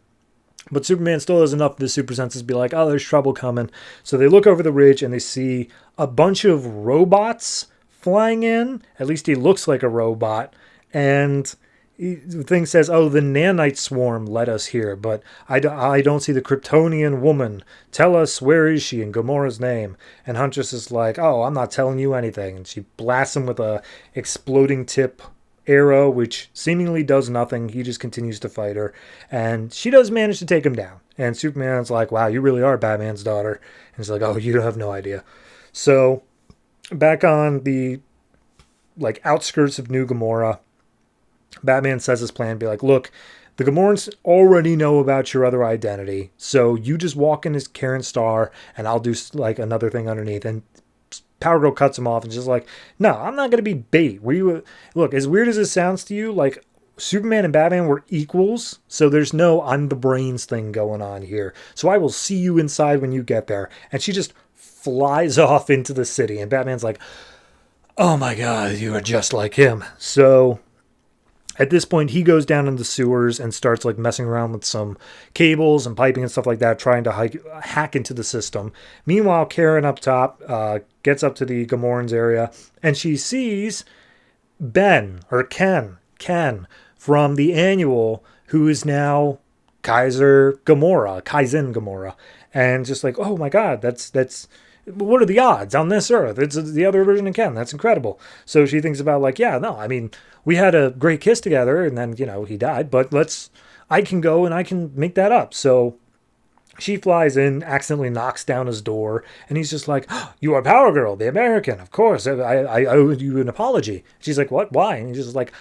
But Superman still has enough of the super senses to be like, oh, there's trouble coming. So they look over the ridge and they see a bunch of robots flying in. At least he looks like a robot. And the thing says, oh, the nanite swarm led us here. But I don't see the Kryptonian woman. Tell us, where is she in Gamora's name? And Huntress is like, oh, I'm not telling you anything. And she blasts him with a exploding tip arrow, which seemingly does nothing. He just continues to fight her. And she does manage to take him down. And Superman's like, wow, you really are Batman's daughter. And he's like, oh, you have no idea. So back on the outskirts of New Gamora, Batman says his plan, be like, look, the Gamorans already know about your other identity. So you just walk in as Karen Starr and I'll do like another thing underneath. And Power Girl cuts him off and just like, no, I'm not going to be bait. Look, as weird as it sounds to you, like Superman and Batman were equals. So there's no I'm the brains thing going on here. So I will see you inside when you get there. And she just flies off into the city. And Batman's like, oh my God, you are just like him. So at this point, he goes down in the sewers and starts like messing around with some cables and piping and stuff like that, trying to hack into the system. Meanwhile, Karen up top gets up to the Gamorans area and she sees Ken from the annual, who is now Kaizen Gamora. And just like, oh my God, that's what are the odds on this earth? It's the other version of Ken. That's incredible. So she thinks about like, yeah, no, I mean, we had a great kiss together and then, he died, but I can go and I can make that up. So she flies in, accidentally knocks down his door, and he's just like, oh, you are Power Girl, the American. Of course, I owe you an apology. She's like, what? Why? And he's just like,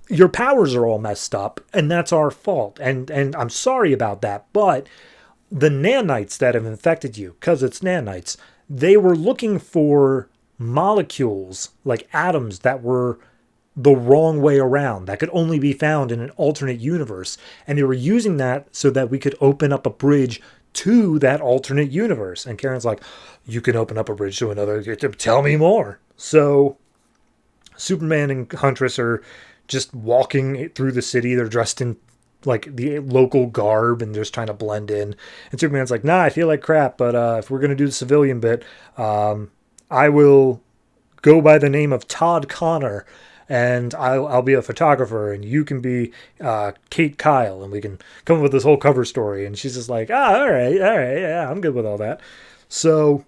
your powers are all messed up, and that's our fault. And I'm sorry about that, but the nanites that have infected you, because it's nanites, they were looking for molecules, like atoms that were the wrong way around, that could only be found in an alternate universe. And they were using that so that we could open up a bridge to that alternate universe. And Karen's like, you can open up a bridge to another. Tell me more. So Superman and Huntress are just walking through the city. They're dressed in like the local garb and just trying to blend in. And Superman's like, nah, I feel like crap, but if we're going to do the civilian bit, I will go by the name of Todd Connor, and I'll be a photographer, and you can be Kate Kyle, and we can come up with this whole cover story. And she's just like, all right, yeah, I'm good with all that. So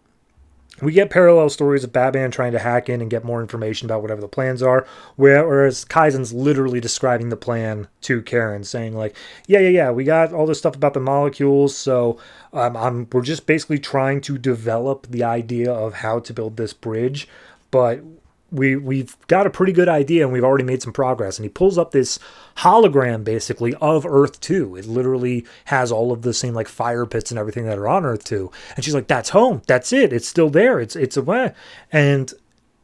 we get parallel stories of Batman trying to hack in and get more information about whatever the plans are, whereas Kaizen's literally describing the plan to Karen, saying like, yeah, we got all this stuff about the molecules, so we're just basically trying to develop the idea of how to build this bridge, but we've got a pretty good idea and we've already made some progress. And he pulls up this hologram basically of Earth 2. It literally has all of the same like fire pits and everything that are on Earth 2. And she's like, that's home. That's it. It's still there. It's away. And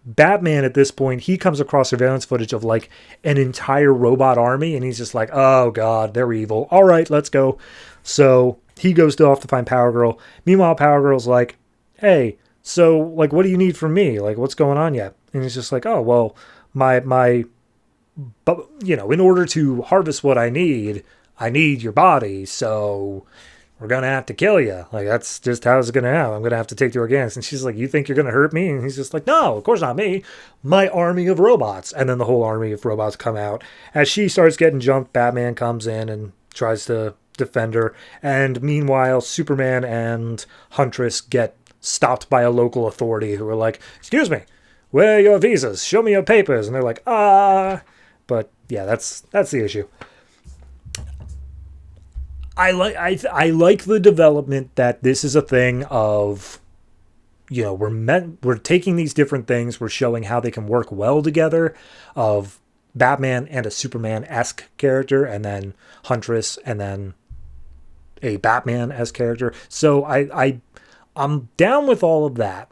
Batman at this point, he comes across surveillance footage of like an entire robot army. And he's just like, oh God, they're evil. All right, let's go. So he goes off to find Power Girl. Meanwhile, Power Girl's like, hey, So, like, what do you need from me? Like, what's going on yet? And he's just like, oh, well, but, in order to harvest what I need your body. So we're going to have to kill you. Like, that's just how it's going to happen. I'm going to have to take the organics. And she's like, you think you're going to hurt me? And he's just like, no, of course not me. My army of robots. And then the whole army of robots come out. As she starts getting jumped, Batman comes in and tries to defend her. And meanwhile, Superman and Huntress get stopped by a local authority who are like, excuse me, where are your visas? Show me your papers. And they're like, But yeah, that's the issue. I like the development that this is a thing of, we're taking these different things, we're showing how they can work well together, of Batman and a Superman-esque character, and then Huntress, and then a Batman-esque character. So I'm down with all of that.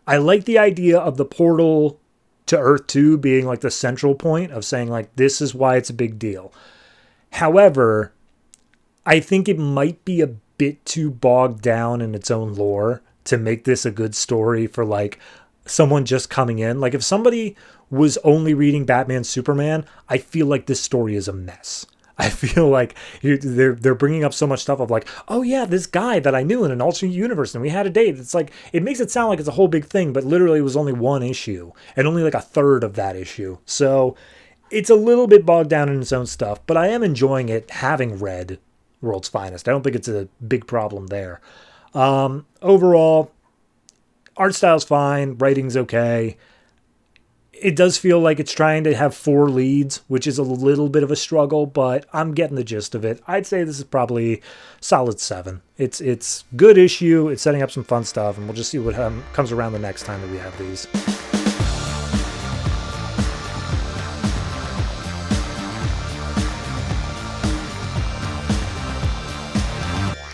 I like the idea of the portal to Earth 2 being like the central point of saying like, this is why it's a big deal. However, I think it might be a bit too bogged down in its own lore to make this a good story for like someone just coming in. Like if somebody was only reading Batman Superman, I feel like this story is a mess. I feel like they're bringing up so much stuff of like, oh yeah, this guy that I knew in an alternate universe and we had a date. It's like, it makes it sound like it's a whole big thing, but literally it was only one issue and only like a third of that issue. So it's a little bit bogged down in its own stuff, but I am enjoying it having read World's Finest. I don't think it's a big problem there. Overall, art style's fine, writing's okay. It does feel like it's trying to have 4 leads, which is a little bit of a struggle, but I'm getting the gist of it. I'd say this is probably solid 7. It's good issue. It's setting up some fun stuff, and we'll just see what comes around the next time that we have these.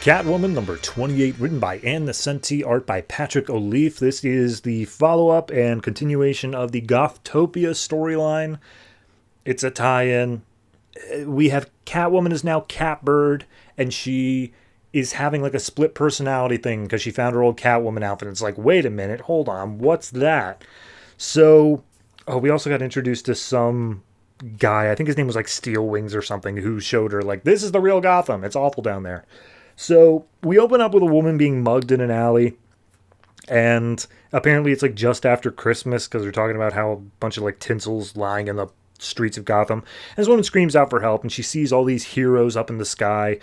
Catwoman number 28, written by Ann Nocenti, art by Patrick Olliffe. This is the follow-up and continuation of the Gothtopia storyline. It's a tie-in. We have Catwoman is now Catbird, and she is having like a split personality thing because she found her old Catwoman outfit. It's like, wait a minute, hold on, what's that? So, we also got introduced to some guy, I think his name was like Steel Wings or something, who showed her like, this is the real Gotham. It's awful down there. So we open up with a woman being mugged in an alley, and apparently it's like just after Christmas because they're talking about how a bunch of like tinsel's lying in the streets of Gotham. And this woman screams out for help, and she sees all these heroes up in the sky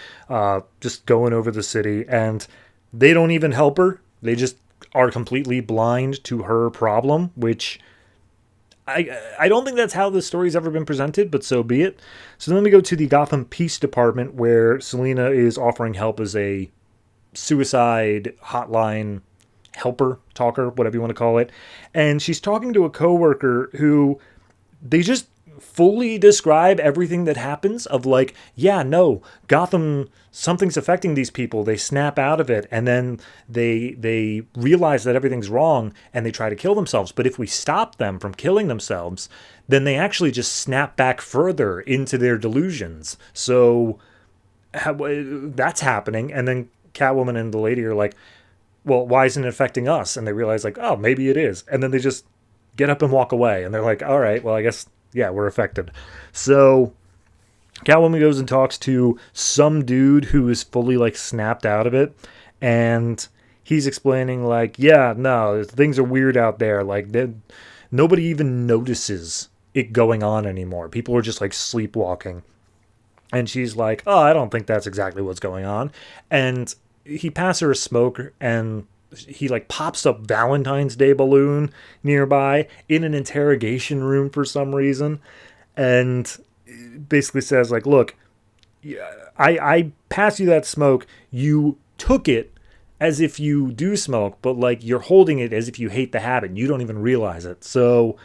just going over the city, and they don't even help her. They just are completely blind to her problem, which I don't think that's how the story's ever been presented, but so be it. So then we go to the Gotham Police Department, where Selina is offering help as a suicide hotline helper, talker, whatever you want to call it. And she's talking to a coworker who they just fully describe everything that happens of like, yeah, no, Gotham, something's affecting these people. They snap out of it, and then they realize that everything's wrong, and they try to kill themselves. But if we stop them from killing themselves, then they actually just snap back further into their delusions. So that's happening. And then Catwoman and the lady are like, well, why isn't it affecting us? And they realize like, oh, maybe it is. And then they just get up and walk away. And they're like, all right, well, I guess, yeah, we're affected. So Catwoman goes and talks to some dude who is fully like snapped out of it. And he's explaining like, yeah, no, things are weird out there. Like nobody even notices it going on anymore. People are just like sleepwalking. And she's like, oh, I don't think that's exactly what's going on. And he passes her a smoke, and he like pops up Valentine's Day balloon nearby in an interrogation room for some reason, and basically says like, look, I pass you that smoke, you took it as if you do smoke, but like you're holding it as if you hate the habit, you don't even realize it. So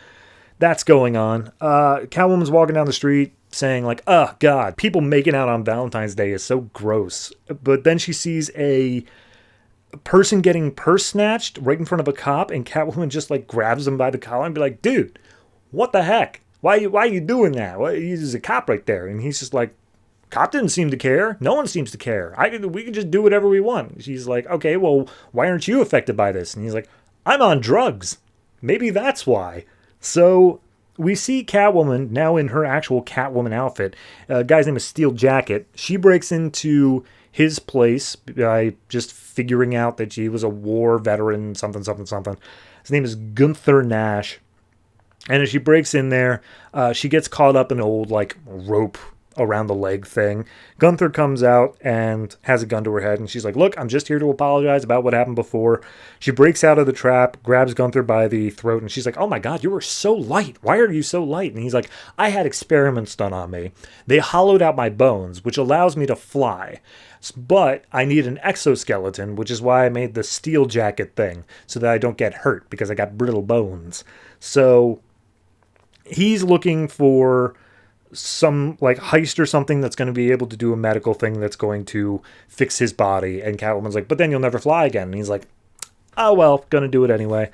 that's going on. Catwoman's walking down the street saying like, oh god, people making out on Valentine's Day is so gross. But then she sees a person getting purse snatched right in front of a cop, and Catwoman just like grabs him by the collar and be like, dude, what the heck? Why are you doing that? There's a cop right there. And he's just like, Cop didn't seem to care. No one seems to care. We can just do whatever we want. She's like, okay, well, why aren't you affected by this? And he's like, I'm on drugs. Maybe that's why. So we see Catwoman now in her actual Catwoman outfit. Guy's name is Steel Jacket. She breaks into his place by just figuring out that she was a war veteran, something, something, something. His name is Gunther Nash. And as she breaks in there, she gets caught up in an old, like, rope around the leg thing. Gunther comes out and has a gun to her head, and she's like, look, I'm just here to apologize about what happened before. She breaks out of the trap, grabs Gunther by the throat, and she's like, oh my god, you were so light. Why are you so light? And he's like, I had experiments done on me. They hollowed out my bones, which allows me to fly. But I need an exoskeleton, which is why I made the steel jacket thing, so that I don't get hurt, because I got brittle bones. So he's looking for some like heist or something that's going to be able to do a medical thing that's going to fix his body. And Catwoman's like, but then you'll never fly again. And he's like, oh, well, gonna do it anyway.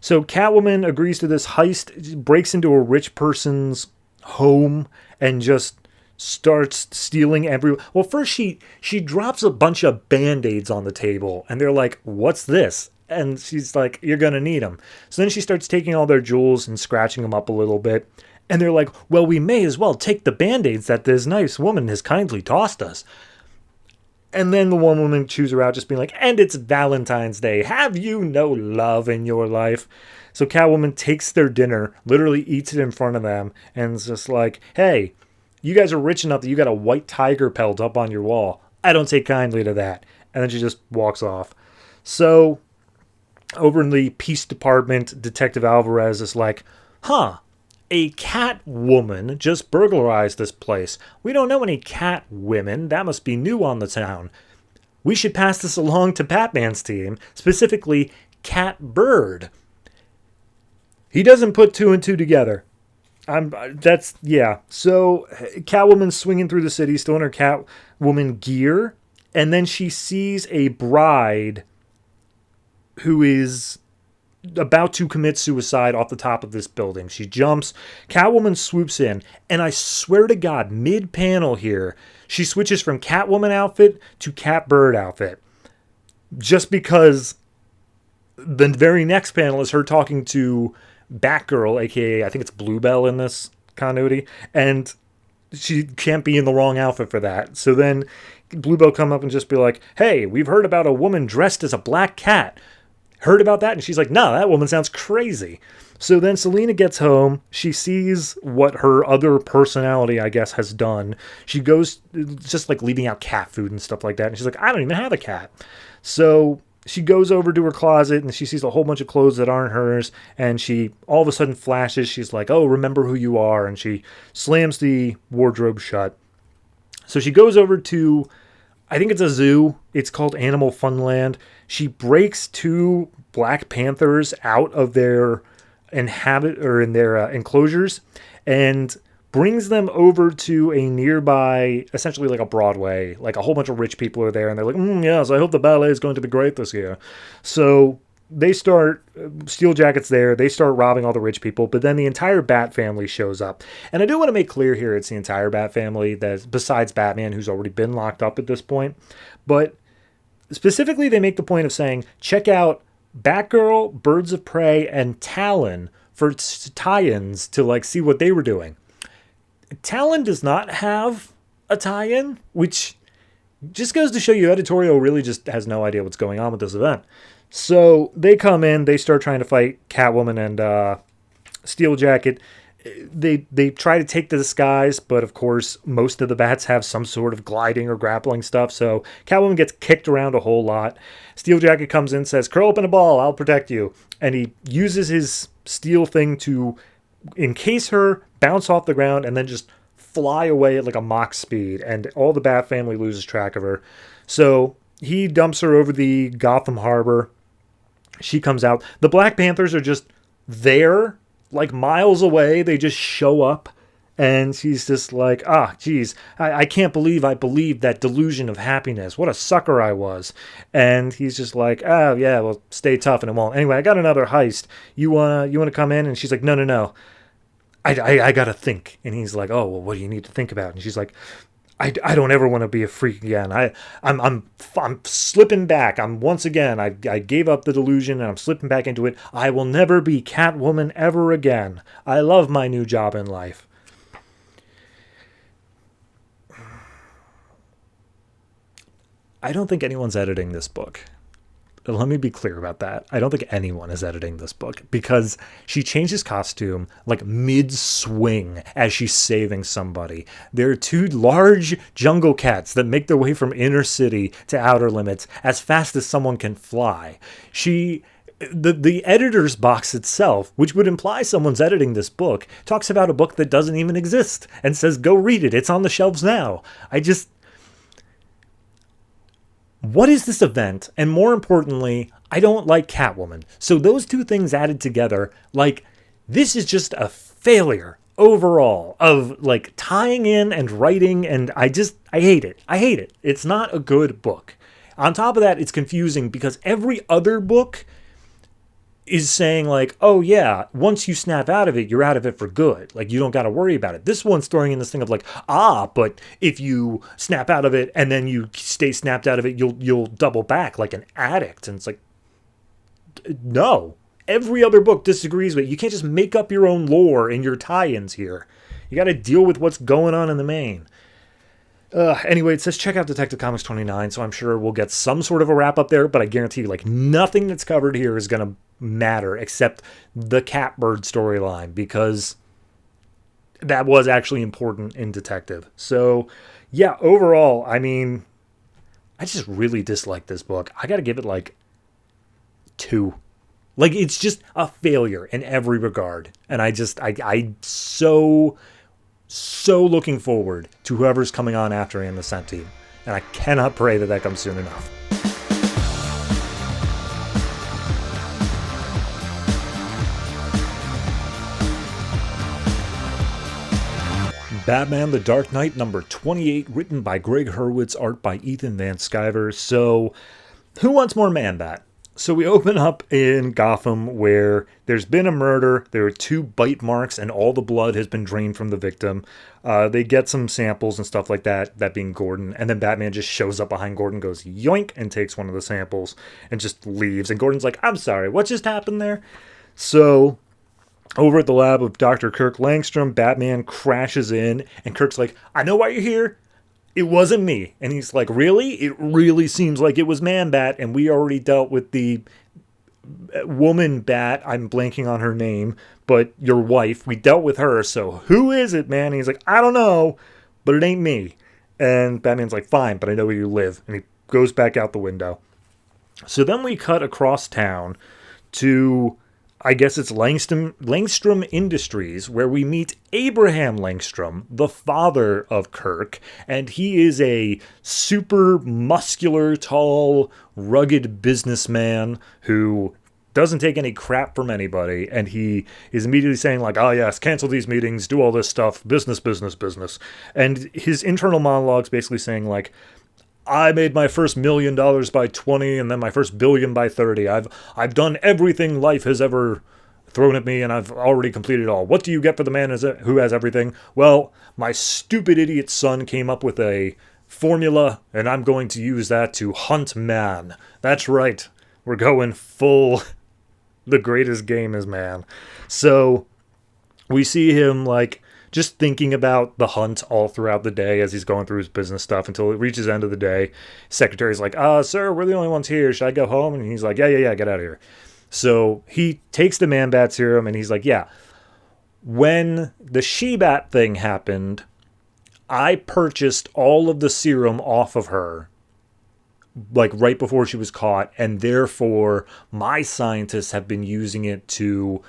So Catwoman agrees to this heist, breaks into a rich person's home and just starts stealing well, first she drops a bunch of band-aids on the table, and they're like, what's this? And she's like, you're gonna need them. So then she starts taking all their jewels and scratching them up a little bit. And they're like, well, we may as well take the band-aids that this nice woman has kindly tossed us. And then the one woman chews her out, just being like, and it's Valentine's Day. Have you no love in your life? So Catwoman takes their dinner, literally eats it in front of them, and is just like, hey, you guys are rich enough that you got a white tiger pelt up on your wall. I don't take kindly to that. And then she just walks off. So over in the Peace Department, Detective Alvarez is like, huh, a cat woman just burglarized this place. We don't know any cat women. That must be new on the town. We should pass this along to Batman's team, specifically Cat Bird. He doesn't put two and two together. So Catwoman's swinging through the city, still in her Catwoman gear, and then she sees a bride who is about to commit suicide off the top of this building. She jumps. Catwoman swoops in, and I swear to God, mid-panel here, she switches from Catwoman outfit to Catbird outfit. Just because the very next panel is her talking to Batgirl, aka I think it's Bluebell in this continuity, and she can't be in the wrong outfit for that. So then Bluebell come up and just be like, hey, we've heard about a woman dressed as a black cat. Heard about that? And she's like, no, that woman sounds crazy. So then Selena gets home. She sees what her other personality, I guess, has done. She goes just like leaving out cat food and stuff like that. And she's like, I don't even have a cat. So she goes over to her closet and she sees a whole bunch of clothes that aren't hers. And she all of a sudden flashes. She's like, oh, remember who you are. And she slams the wardrobe shut. So she goes over to, I think it's a zoo. It's called Animal Funland. She breaks two Black Panthers out of their enclosures and brings them over to a nearby, essentially like a Broadway. Like a whole bunch of rich people are there, and they're like, yes, I hope the ballet is going to be great this year. So they start, Steel Jacket's there, they start robbing all the rich people, but then the entire Bat family shows up. And I do want to make clear here, it's the entire Bat family, that besides Batman, who's already been locked up at this point. But specifically, they make the point of saying, check out Batgirl, Birds of Prey, and Talon for tie-ins to like see what they were doing. Talon does not have a tie-in, which just goes to show you editorial really just has no idea what's going on with this event. So they come in, they start trying to fight Catwoman and Steel Jacket. They try to take the disguise, but of course, most of the bats have some sort of gliding or grappling stuff, so Catwoman gets kicked around a whole lot. Steel Jacket comes in, says, curl up in a ball, I'll protect you. And he uses his steel thing to encase her, bounce off the ground, and then just fly away at like a Mach speed, and all the Bat family loses track of her. So he dumps her over the Gotham Harbor. She comes out. The Black Panthers are just there, like miles away. They just show up, and she's just like, geez, I can't believe I believed that delusion of happiness. What a sucker I was. And he's just like, yeah, well, stay tough and it won't. Anyway, I got another heist. You wanna come in? And she's like, no. I gotta think. And he's like, oh, well, what do you need to think about? And she's like, I don't ever want to be a freak again. I'm slipping back. I'm once again, I gave up the delusion and I'm slipping back into it. I will never be Catwoman ever again. I love my new job in life. I don't think anyone's editing this book. Let me be clear about that. I don't think anyone is editing this book because she changes costume like mid-swing as she's saving somebody. There are two large jungle cats that make their way from inner city to outer limits as fast as someone can fly. The editor's box itself, which would imply someone's editing this book, talks about a book that doesn't even exist and says, go read it. It's on the shelves now. What is this event? And more importantly, I don't like Catwoman. So those two things added together, like, this is just a failure overall of, like, tying in and writing, and I hate it. I hate it. It's not a good book. On top of that, it's confusing because every other book is saying, like, oh yeah, once you snap out of it, you're out of it for good. Like, you don't got to worry about it. This one's throwing in this thing of like, but if you snap out of it and then you stay snapped out of it, you'll double back like an addict. And it's like, no. Every other book disagrees with it. You can't just make up your own lore in your tie-ins here. You got to deal with what's going on in the main. Anyway, it says check out Detective Comics 29, so I'm sure we'll get some sort of a wrap up there, but I guarantee you, like, nothing that's covered here is going to matter except the Catbird storyline, because that was actually important in Detective. So, yeah, overall, I mean, I just really dislike this book. I got to give it, like, 2. Like, it's just a failure in every regard. And I'm so looking forward to whoever's coming on after in the Nocenti, and I cannot pray that comes soon enough. Batman The Dark Knight number 28, written by Gregg Hurwitz, art by Ethan Van Sciver. So, who wants more Man-Bat? So we open up in Gotham where there's been a murder, there are 2 bite marks, and all the blood has been drained from the victim. They get some samples and stuff like that, that being Gordon, and then Batman just shows up behind Gordon, goes yoink, and takes one of the samples, and just leaves. And Gordon's like, I'm sorry, what just happened there? So, over at the lab of Dr. Kirk Langstrom, Batman crashes in, and Kirk's like, I know why you're here. It wasn't me. And he's like, really? It really seems like it was Man-Bat, and we already dealt with the woman bat. I'm blanking on her name, but your wife. We dealt with her, so who is it, man? And he's like, I don't know, but it ain't me. And Batman's like, fine, but I know where you live. And he goes back out the window. So then we cut across town to, I guess it's Langstrom Industries, where we meet Abraham Langstrom, the father of Kirk, and he is a super muscular, tall, rugged businessman who doesn't take any crap from anybody, and he is immediately saying, like, oh yes, cancel these meetings, do all this stuff, business, business, business. And his internal monologue's basically saying, like, I made my first $1 million by 20 and then my first billion by 30. I've done everything life has ever thrown at me, and I've already completed it all. What do you get for the man who has everything? Well, my stupid idiot son came up with a formula, and I'm going to use that to hunt man. That's right. We're going full. The greatest game is man. So we see him, like, just thinking about the hunt all throughout the day as he's going through his business stuff until it reaches the end of the day. Secretary's like, sir, we're the only ones here. Should I go home? And he's like, yeah, get out of here. So he takes the Man-Bat serum, and he's like, yeah, when the She-Bat thing happened, I purchased all of the serum off of her, like right before she was caught, and therefore my scientists have been using it to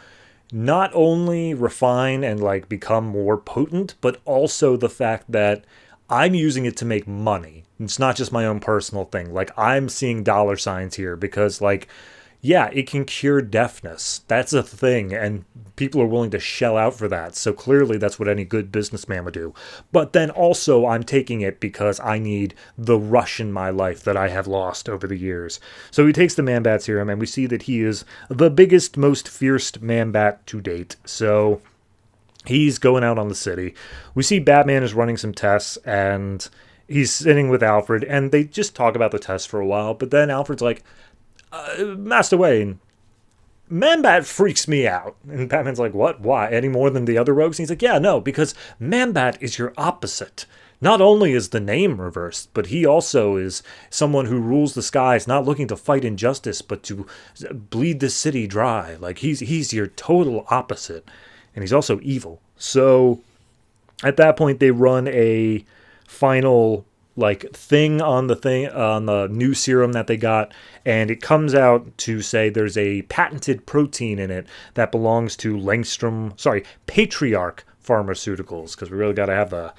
not only refine and, like, become more potent, but also the fact that I'm using it to make money. It's not just my own personal thing. Like, I'm seeing dollar signs here because, like, yeah, it can cure deafness. That's a thing, and people are willing to shell out for that. So clearly that's what any good businessman would do. But then also I'm taking it because I need the rush in my life that I have lost over the years. So he takes the Man-Bat serum, and we see that he is the biggest, most fierce Man-Bat to date. So He's going out on the city. We see Batman is running some tests, and he's sitting with Alfred, and they just talk about the tests for a while, but then Alfred's like, Master Wayne, Man-Bat freaks me out. And Batman's like, what? Why? Any more than the other rogues? And he's like, yeah, no, because Man-Bat is your opposite. Not only is the name reversed, but he also is someone who rules the skies, not looking to fight injustice, but to bleed the city dry. Like, he's your total opposite. And he's also evil. So, at that point, they run a final thing on the new serum that they got, and it comes out to say there's a patented protein in it that belongs to Patriarch Pharmaceuticals, because we really got to have the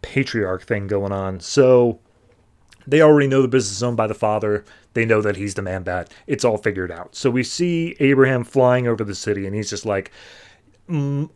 Patriarch thing going on. So they already know the business is owned by the father. They know that he's the Man-Bat. It's all figured out. So we see Abraham flying over the city, and he's just like,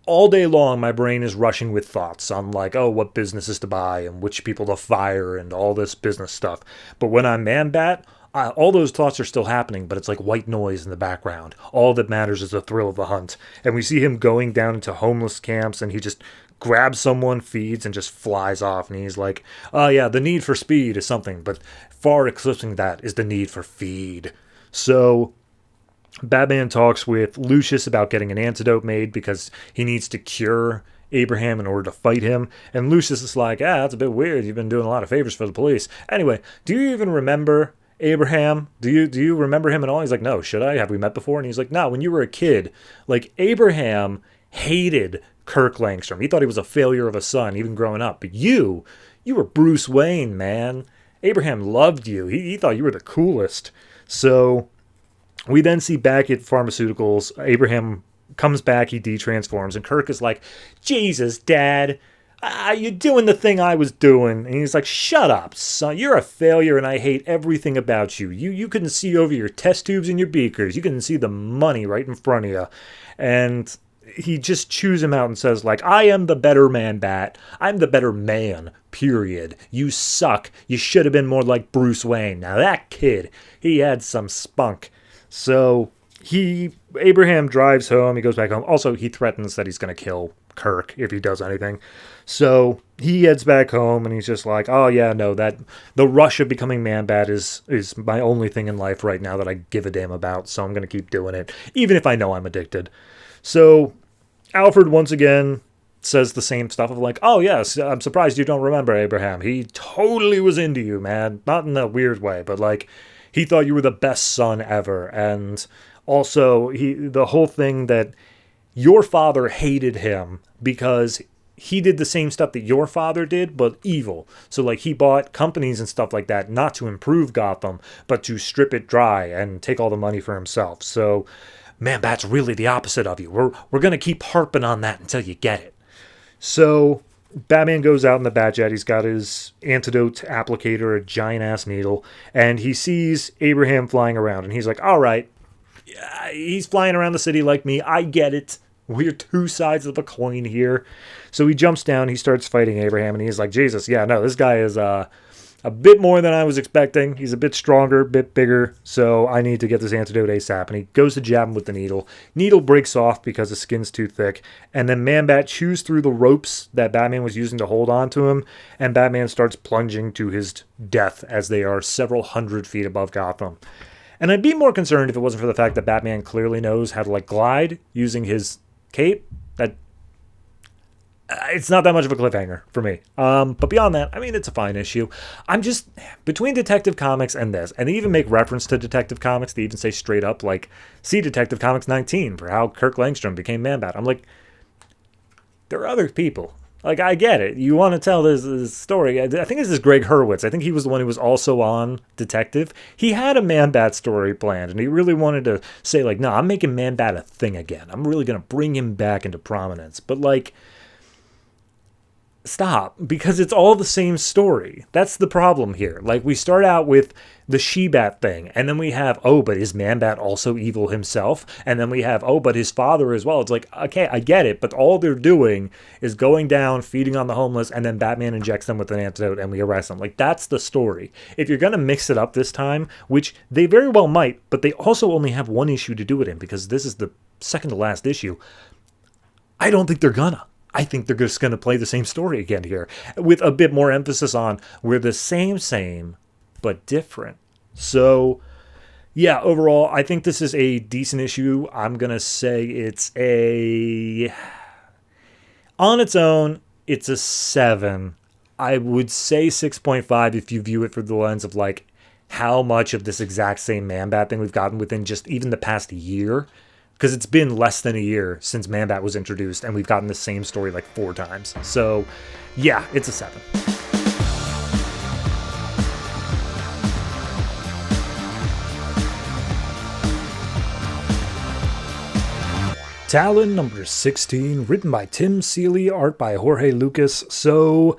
all day long, my brain is rushing with thoughts on what businesses to buy and which people to fire and all this business stuff. But when I'm Man-Bat, all those thoughts are still happening, but it's like white noise in the background. All that matters is the thrill of the hunt. And we see him going down into homeless camps, and he just grabs someone, feeds, and just flies off. And he's like, oh yeah, the need for speed is something, but far eclipsing that is the need for feed. So Batman talks with Lucius about getting an antidote made because he needs to cure Abraham in order to fight him. And Lucius is like, that's a bit weird. You've been doing a lot of favors for the police. Anyway, do you even remember Abraham? Do you remember him at all? He's like, no, should I? Have we met before? And he's like, no, when you were a kid, Abraham hated Kirk Langstrom. He thought he was a failure of a son, even growing up. But you were Bruce Wayne, man. Abraham loved you. He thought you were the coolest. So we then see back at pharmaceuticals, Abraham comes back, he de-transforms, and Kirk is like, Jesus, Dad, you're doing the thing I was doing. And he's like, shut up, son, you're a failure, and I hate everything about you. You couldn't see over your test tubes and your beakers. You couldn't see the money right in front of you. And he just chews him out and says, I am the better Man-Bat. I'm the better man, period. You suck. You should have been more like Bruce Wayne. Now that kid, he had some spunk. So Abraham drives home. He goes back home. Also, he threatens that he's going to kill Kirk if he does anything. So he heads back home, and he's just like, oh yeah, no, that the rush of becoming Man-Bat is my only thing in life right now that I give a damn about. So I'm going to keep doing it, even if I know I'm addicted. So Alfred once again says the same stuff of oh yes, I'm surprised you don't remember Abraham. He totally was into you, man. Not in a weird way, but he thought you were the best son ever. And also, the whole thing that your father hated him because he did the same stuff that your father did, but evil. So, he bought companies and stuff like that, not to improve Gotham, but to strip it dry and take all the money for himself. So, Man-Bat's really the opposite of you. We're going to keep harping on that until you get it. So Batman goes out in the Batjet. He's got his antidote applicator, a giant-ass needle, and he sees Abraham flying around, and he's like, all right, he's flying around the city like me. I get it. We're two sides of a coin here. So he jumps down. He starts fighting Abraham, and he's like, Jesus, yeah, no, this guy is a bit more than I was expecting. He's a bit stronger, a bit bigger, so I need to get this antidote ASAP. And he goes to jab him with the needle. Needle breaks off because the skin's too thick. And then Man-Bat chews through the ropes that Batman was using to hold on to him, and Batman starts plunging to his death as they are several hundred feet above Gotham. And I'd be more concerned if it wasn't for the fact that Batman clearly knows how to glide using his cape. It's not that much of a cliffhanger for me. But beyond that, I mean, it's a fine issue. I'm just, between Detective Comics and this, and they even make reference to Detective Comics. They even say straight up, see Detective Comics 19 for how Kirk Langstrom became Man-Bat. I'm like, there are other people. I get it. You want to tell this story. I think this is Gregg Hurwitz. I think he was the one who was also on Detective. He had a Man-Bat story planned, and he really wanted to say, no, I'm making Man-Bat a thing again. I'm really going to bring him back into prominence. But, stop, because it's all the same story. That's the problem here. We start out with the She-Bat thing, and then we have, but is Man-Bat also evil himself? And then we have, but his father as well. It's okay, I get it, but all they're doing is going down, feeding on the homeless, and then Batman injects them with an antidote, and we arrest them. That's the story. If you're going to mix it up this time, which they very well might, but they also only have one issue to do it in, because this is the second to last issue, I don't think they're gonna. I think they're just going to play the same story again here with a bit more emphasis on we're the same, but different. So, yeah, overall, I think this is a decent issue. I'm going to say on its own, it's a 7. I would say 6.5 if you view it through the lens of like how much of this exact same Man-Bat thing we've gotten within just even the past year. Because it's been less than a year since Man-Bat was introduced, and we've gotten the same story like 4 times. So, yeah, it's a 7. Talon number 16, written by Tim Seeley, art by Jorge Lucas. So,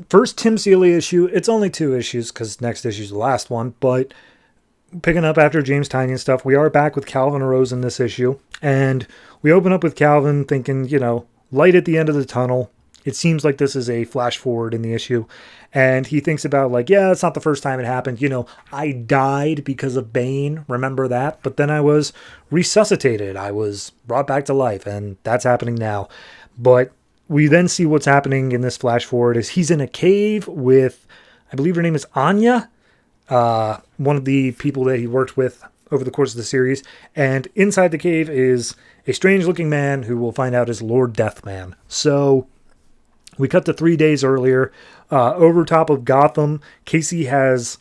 first Tim Seeley issue. It's only 2 issues because next issue is the last one, but picking up after James Tynion stuff, we are back with Calvin Rose in this issue, and we open up with Calvin thinking, light at the end of the tunnel. It seems like this is a flash forward in the issue, and he thinks about it's not the first time it happened. I died because of Bane, remember that? But then I was resuscitated. I was brought back to life, and that's happening now. But we then see what's happening in this flash forward is he's in a cave with, I believe her name is Anya, one of the people that he worked with over the course of the series. And inside the cave is a strange-looking man who we'll find out is Lord Deathman. So we cut to 3 days earlier. Over top of Gotham, Casey has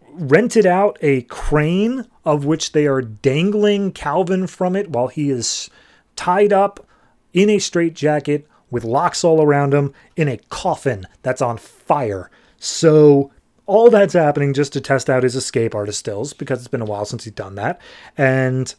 rented out a crane of which they are dangling Calvin from it while he is tied up in a straitjacket with locks all around him in a coffin that's on fire. So all that's happening just to test out his escape artist stills, because it's been a while since he's done that. And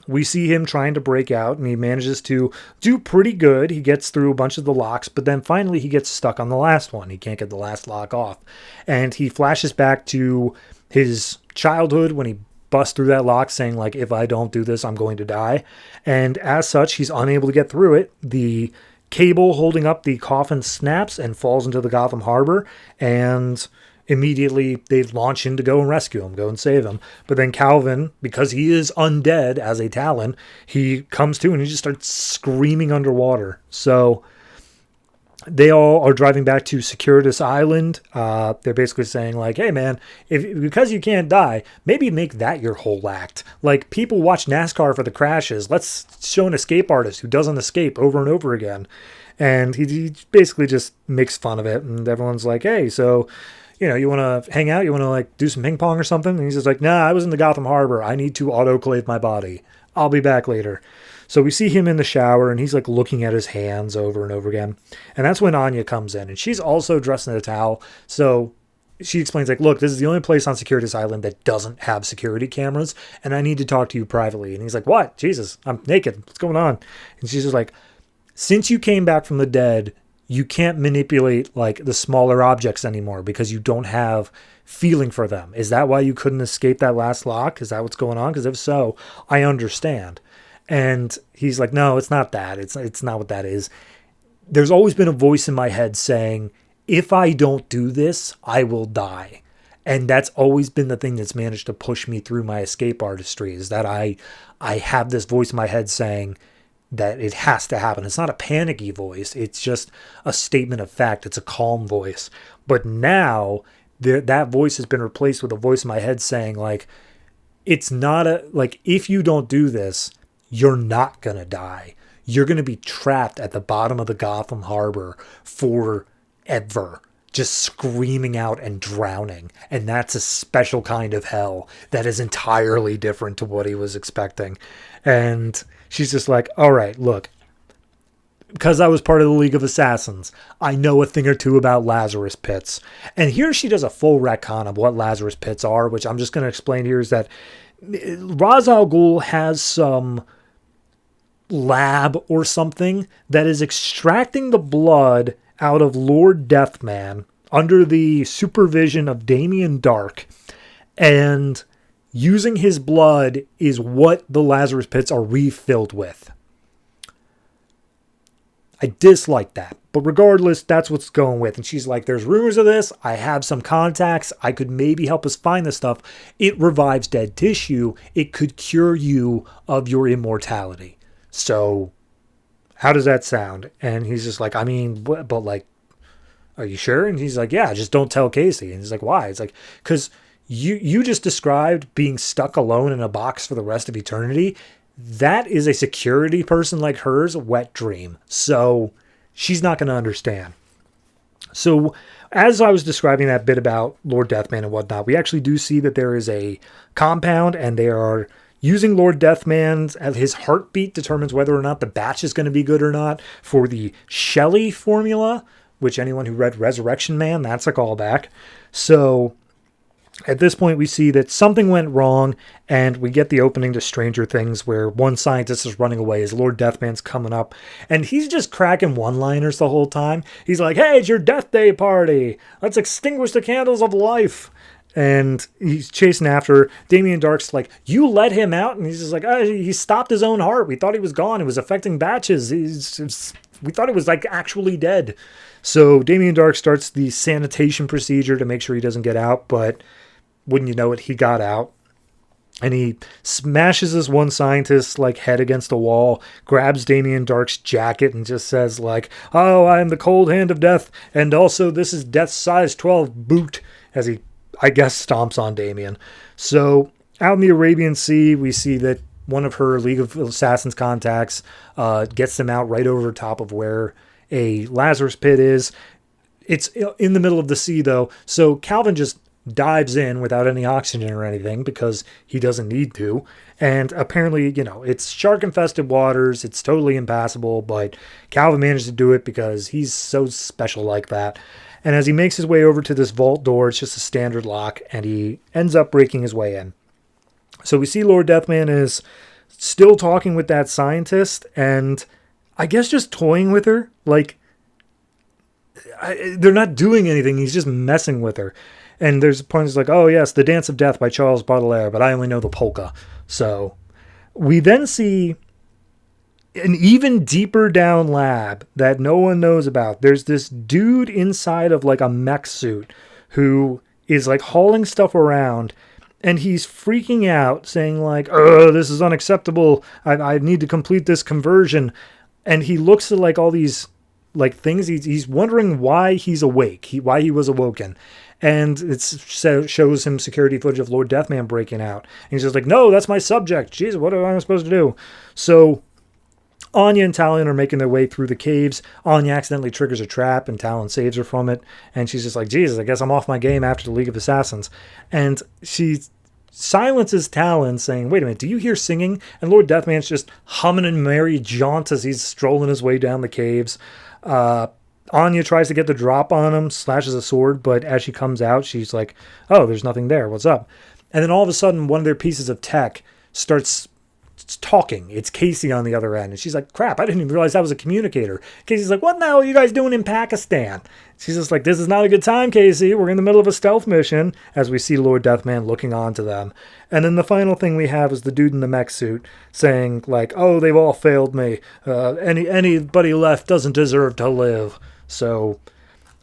we see him trying to break out, and he manages to do pretty good. He gets through a bunch of the locks, but then finally he gets stuck on the last one. He can't get the last lock off. And he flashes back to his childhood when he busts through that lock saying, if I don't do this, I'm going to die. And as such, he's unable to get through it. The cable holding up the coffin snaps and falls into the Gotham Harbor, and immediately they launch in to go and rescue him, go and save him. But then Calvin, because he is undead as a Talon, he comes to and he just starts screaming underwater. So they all are driving back to Securitas Island. They're basically saying hey man, because you can't die, maybe make that your whole act. People watch NASCAR for the crashes. Let's show an escape artist who doesn't escape over and over again. And he basically just makes fun of it. And everyone's like, hey, so you want to hang out? You want to do some ping pong or something? And he's just like, nah, I was in the Gotham Harbor. I need to autoclave my body. I'll be back later. So we see him in the shower, and he's looking at his hands over and over again. And that's when Anya comes in, and she's also dressed in a towel. So she explains look, this is the only place on Securitas Island that doesn't have security cameras, and I need to talk to you privately. And he's like, what? Jesus, I'm naked. What's going on? And she's just like, since you came back from the dead, you can't manipulate the smaller objects anymore because you don't have feeling for them. Is that why you couldn't escape that last lock? Is that what's going on? Because if so, I understand. And he's like, no, it's not that. It's not what that is. There's always been a voice in my head saying, if I don't do this, I will die. And that's always been the thing that's managed to push me through my escape artistry, is that I have this voice in my head saying that it has to happen. It's not a panicky voice. It's just a statement of fact. It's a calm voice. But now that voice has been replaced with a voice in my head saying it's not if you don't do this, you're not going to die. You're going to be trapped at the bottom of the Gotham Harbor forever, just screaming out and drowning. And that's a special kind of hell that is entirely different to what he was expecting. And she's just like, all right, look, because I was part of the League of Assassins, I know a thing or two about Lazarus pits. And here she does a full retcon of what Lazarus pits are, which I'm just going to explain here, is that Ra's al Ghul has some lab or something that is extracting the blood out of Lord Deathman under the supervision of Damien Dark, and using his blood is what the Lazarus pits are refilled with. I dislike that. But regardless, that's what's going with. And she's like, there's rumors of this. I have some contacts. I could maybe help us find this stuff. It revives dead tissue. It could cure you of your immortality. So how does that sound? And he's just like, I mean, but like, are you sure? And he's like, yeah, just don't tell Casey. And he's like, why? It's like, because you just described being stuck alone in a box for the rest of eternity. That is a security person like her's wet dream. So she's not going to understand. So as I was describing that bit about Lord Deathman and whatnot, we actually do see that there is a compound, and they are using Lord Deathman's, his heartbeat determines whether or not the batch is going to be good or not, for the Shelley formula, which anyone who read Resurrection Man, that's a callback. So at this point, we see that something went wrong, and we get the opening to Stranger Things where one scientist is running away as Lord Deathman's coming up, and he's just cracking one-liners the whole time. He's like, hey, it's your death day party. Let's extinguish the candles of life. And he's chasing after Damien Dark's like, you let him out? And he's just like, oh, he stopped his own heart. We thought he was gone. It was affecting batches. We thought he was like actually dead. So Damien Dark starts the sanitation procedure to make sure he doesn't get out, but wouldn't you know it, he got out. And he smashes this one scientist's like head against the wall, grabs Damien Dark's jacket and just says like, oh, I am the cold hand of death, and also this is death's size 12 boot, as he, I guess, stomps on Damien. So out in the Arabian Sea, we see that one of her League of Assassins contacts gets them out right over top of where a Lazarus pit is. It's in the middle of the sea, though, so Calvin just dives in without any oxygen or anything because he doesn't need to. And apparently, it's shark-infested waters. It's totally impassable, but Calvin managed to do it because he's so special like that. And as he makes his way over to this vault door, it's just a standard lock, and he ends up breaking his way in. So we see Lord Deathman is still talking with that scientist, and I guess just toying with her. Like, they're not doing anything. He's just messing with her. And there's a point, it's like, oh yes, The Dance of Death by Charles Baudelaire, but I only know the polka. So we then see an even deeper down lab that no one knows about. There's this dude inside of like a mech suit who is like hauling stuff around, and he's freaking out saying like, oh, this is unacceptable. I need to complete this conversion. And he looks at like all these like things. He's wondering why he's awake, why he was awoken. And it shows him security footage of Lord Deathman breaking out. And he's just like, no, that's my subject. Jeez, what am I supposed to do? So Anya and Talon are making their way through the caves. Anya accidentally triggers a trap, and Talon saves her from it. And she's just like, Jesus, I guess I'm off my game after the League of Assassins. And she silences Talon, saying, wait a minute, do you hear singing? And Lord Deathman's just humming a merry jaunt as he's strolling his way down the caves. Anya tries to get the drop on him, slashes a sword, but as she comes out, she's like, oh, there's nothing there. What's up? And then all of a sudden, one of their pieces of tech starts talking. It's Casey on the other end. And she's like, crap, I didn't even realize that was a communicator. Casey's like, what the hell are you guys doing in Pakistan? She's just like, this is not a good time, Casey. We're in the middle of a stealth mission, as we see Lord Deathman looking on to them. And then the final thing we have is the dude in the mech suit saying like, oh, they've all failed me. Anybody left doesn't deserve to live. So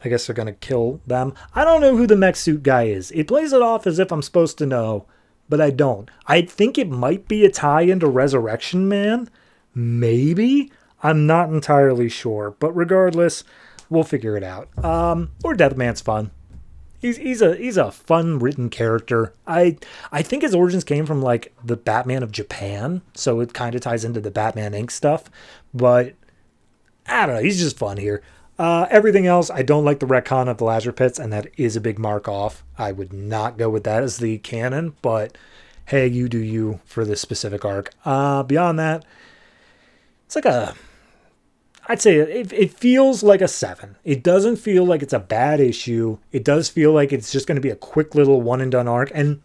I guess they're going to kill them. I don't know who the mech suit guy is. It plays it off as if I'm supposed to know, but I don't. I think it might be a tie into Resurrection Man. Maybe. I'm not entirely sure. But regardless, we'll figure it out. Or Deathman's fun. He's a fun written character. I think his origins came from like the Batman of Japan, so it kind of ties into the Batman Inc. stuff. But I don't know. He's just fun here. Everything else, I don't like the retcon of the Lazarus Pits, and that is a big mark off. I would not go with that as the canon, but hey, you do you for this specific arc. Beyond that, it's like I'd say it feels like a 7. It doesn't feel like it's a bad issue. It does feel like it's just going to be a quick little one and done arc. And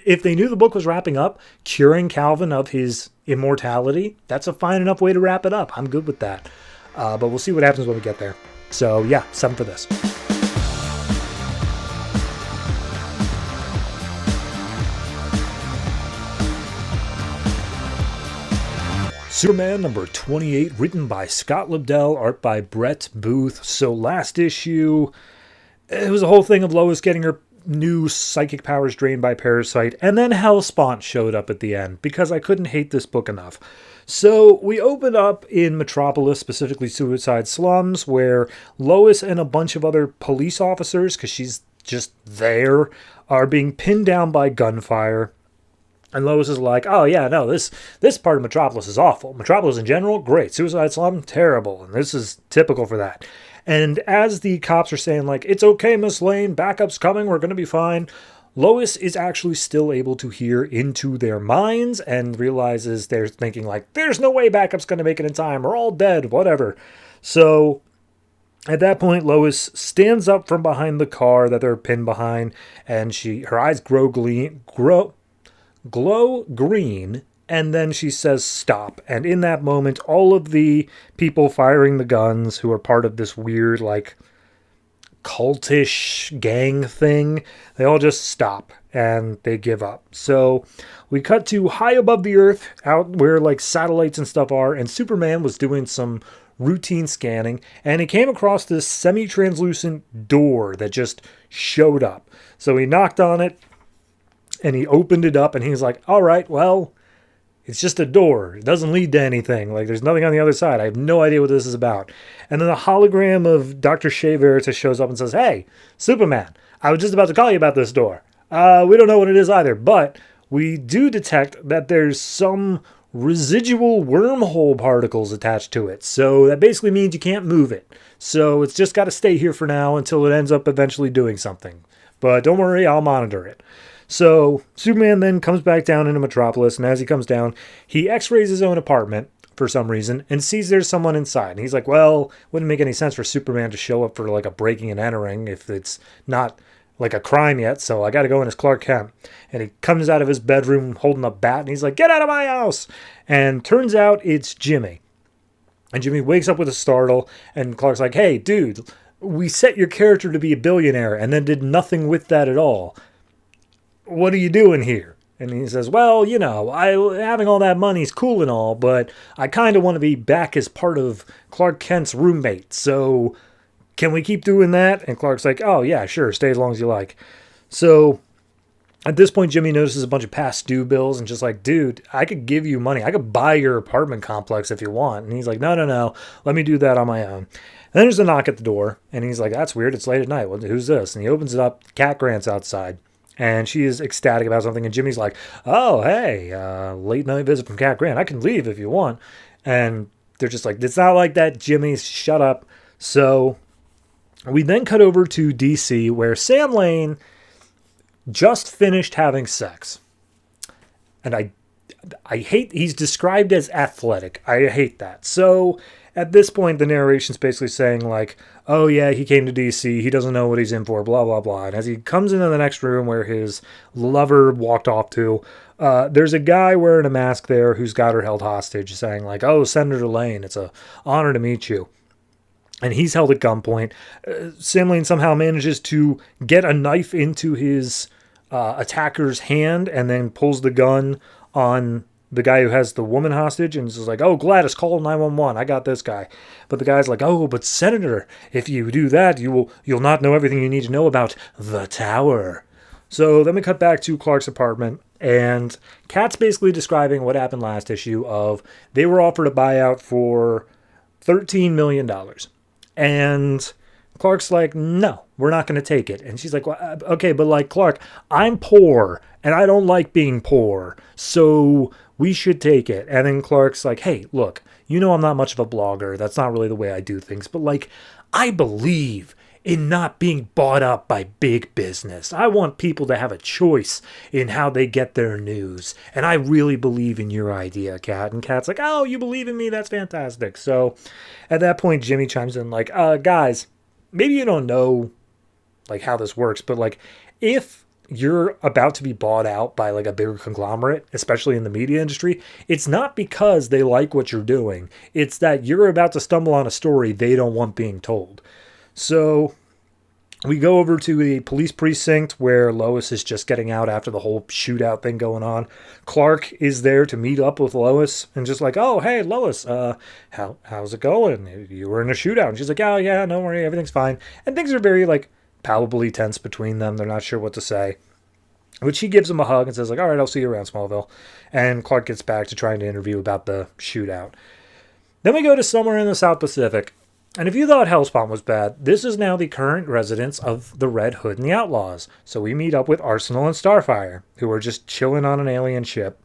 if they knew the book was wrapping up, curing Calvin of his immortality, that's a fine enough way to wrap it up. I'm good with that. But we'll see what happens when we get there. So yeah, 7 for this. Superman number 28, written by Scott Lobdell, art by Brett Booth. So last issue, it was a whole thing of Lois getting her new psychic powers drained by Parasite, and then Hellspawn showed up at the end because I couldn't hate this book enough. So we open up in Metropolis, specifically Suicide Slums, where Lois and a bunch of other police officers, because she's just there, are being pinned down by gunfire. And Lois is like, oh yeah, no, this part of Metropolis is awful. Metropolis in general, great. Suicide Slum, terrible. And this is typical for that. And as the cops are saying, like, it's okay, Miss Lane, backup's coming, we're going to be fine, Lois is actually still able to hear into their minds and realizes they're thinking, like, there's no way backup's going to make it in time. We're all dead, whatever. So at that point, Lois stands up from behind the car that they're pinned behind, and her eyes glow green, and then she says stop. And in that moment, all of the people firing the guns who are part of this weird, like, cultish gang thing, they all just stop and they give up. So we cut to high above the earth, out where like satellites and stuff are, and Superman was doing some routine scanning, and he came across this semi-translucent door that just showed up. So he knocked on it and he opened it up, and he's like, all right, well, it's just a door. It doesn't lead to anything. Like, there's nothing on the other side. I have no idea what this is about. And then the hologram of Dr. Sciver shows up and says, hey, Superman, I was just about to call you about this door. We don't know what it is either, but we do detect that there's some residual wormhole particles attached to it. So that basically means you can't move it. So it's just got to stay here for now until it ends up eventually doing something. But don't worry, I'll monitor it. So Superman then comes back down into Metropolis, and as he comes down, he x-rays his own apartment for some reason and sees there's someone inside. And he's like, well, wouldn't make any sense for Superman to show up for like a breaking and entering if it's not like a crime yet, so I got to go in as Clark Kent. And he comes out of his bedroom holding a bat, and he's like, get out of my house! And turns out it's Jimmy. And Jimmy wakes up with a startle, and Clark's like, hey, dude, we set your character to be a billionaire and then did nothing with that at all. What are you doing here? And he says, well, you know, having all that money is cool and all, but I kind of want to be back as part of Clark Kent's roommate. So can we keep doing that? And Clark's like, oh, yeah, sure. Stay as long as you like. So at this point, Jimmy notices a bunch of past due bills and just like, dude, I could give you money. I could buy your apartment complex if you want. And he's like, no. Let me do that on my own. And then there's a knock at the door. And he's like, that's weird. It's late at night. Well, who's this? And he opens it up. Cat Grant's outside. And she is ecstatic about something. And Jimmy's like, oh, hey, late night visit from Cat Grant. I can leave if you want. And they're just like, it's not like that, Jimmy. Shut up. So we then cut over to DC, where Sam Lane just finished having sex. And I hate, he's described as athletic. I hate that. So at this point, the narration's basically saying like, oh yeah, he came to DC, he doesn't know what he's in for, blah, blah, blah. And as he comes into the next room where his lover walked off to, there's a guy wearing a mask there who's got her held hostage, saying like, oh, Senator Lane, it's an honor to meet you. And he's held at gunpoint. Sam Lane somehow manages to get a knife into his attacker's hand and then pulls the gun on the guy who has the woman hostage and is like, oh, Gladys, call 911. I got this guy. But the guy's like, oh, but Senator, if you do that, you'll not know everything you need to know about the tower. So then we cut back to Clark's apartment, and Kat's basically describing what happened last issue of they were offered a buyout for $13 million. And Clark's like, no, we're not going to take it. And she's like, well, okay, but like, Clark, I'm poor and I don't like being poor, so we should take it. And then Clark's like, hey, look, you know I'm not much of a blogger. That's not really the way I do things. But like, I believe in not being bought up by big business. I want people to have a choice in how they get their news. And I really believe in your idea, Kat. And Kat's like, oh, you believe in me? That's fantastic. So at that point, Jimmy chimes in like, guys, maybe you don't know like how this works, but like if you're about to be bought out by like a bigger conglomerate, especially in the media industry, it's not because they like what you're doing. It's that you're about to stumble on a story they don't want being told. So we go over to the police precinct where Lois is just getting out after the whole shootout thing going on. Clark is there to meet up with Lois and just like, oh, hey, Lois, how's it going? You were in a shootout. And she's like, oh, yeah, don't worry, everything's fine. And things are very like palpably tense between them. They're not sure what to say. But she gives him a hug and says, like, all right, I'll see you around Smallville. And Clark gets back to trying to interview about the shootout. Then we go to somewhere in the South Pacific. And if you thought Hellspawn was bad, this is now the current residence of the Red Hood and the Outlaws. So we meet up with Arsenal and Starfire, who are just chilling on an alien ship.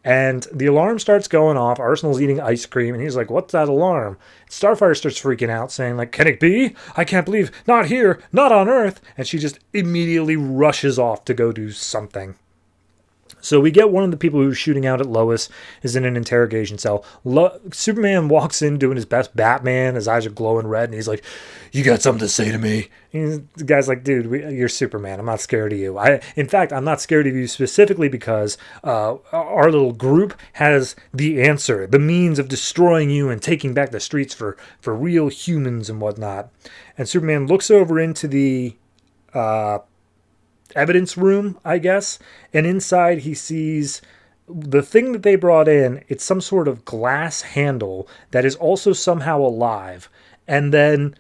And the alarm starts going off. Arsenal's eating ice cream, and he's like, what's that alarm? Starfire starts freaking out, saying, like, can it be? I can't believe, not here, not on Earth. And she just immediately rushes off to go do something. So we get one of the people who's shooting out at Lois is in an interrogation cell. Superman walks in doing his best Batman. His eyes are glowing red, and he's like, you got something to say to me? And the guy's like, dude, you're Superman. I'm not scared of you. In fact, I'm not scared of you specifically because our little group has the answer, the means of destroying you and taking back the streets for real humans and whatnot. And Superman looks over into the evidence room, I guess, and inside he sees the thing that they brought in. It's some sort of glass handle that is also somehow alive, and then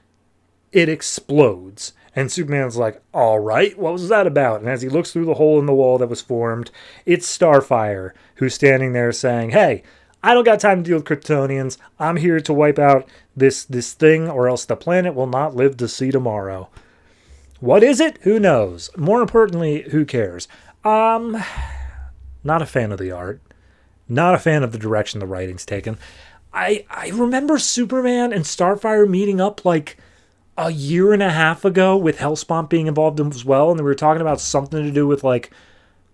it explodes, and Superman's like, all right, what was that about? And as he looks through the hole in the wall that was formed, it's Starfire, who's standing there saying, hey, I don't got time to deal with Kryptonians. I'm here to wipe out this thing, or else the planet will not live to see tomorrow. What is it? Who knows? More importantly, who cares? Not a fan of the art. Not a fan of the direction the writing's taken. I remember Superman and Starfire meeting up like a year and a half ago with Hellspawn being involved as well, and we were talking about something to do with like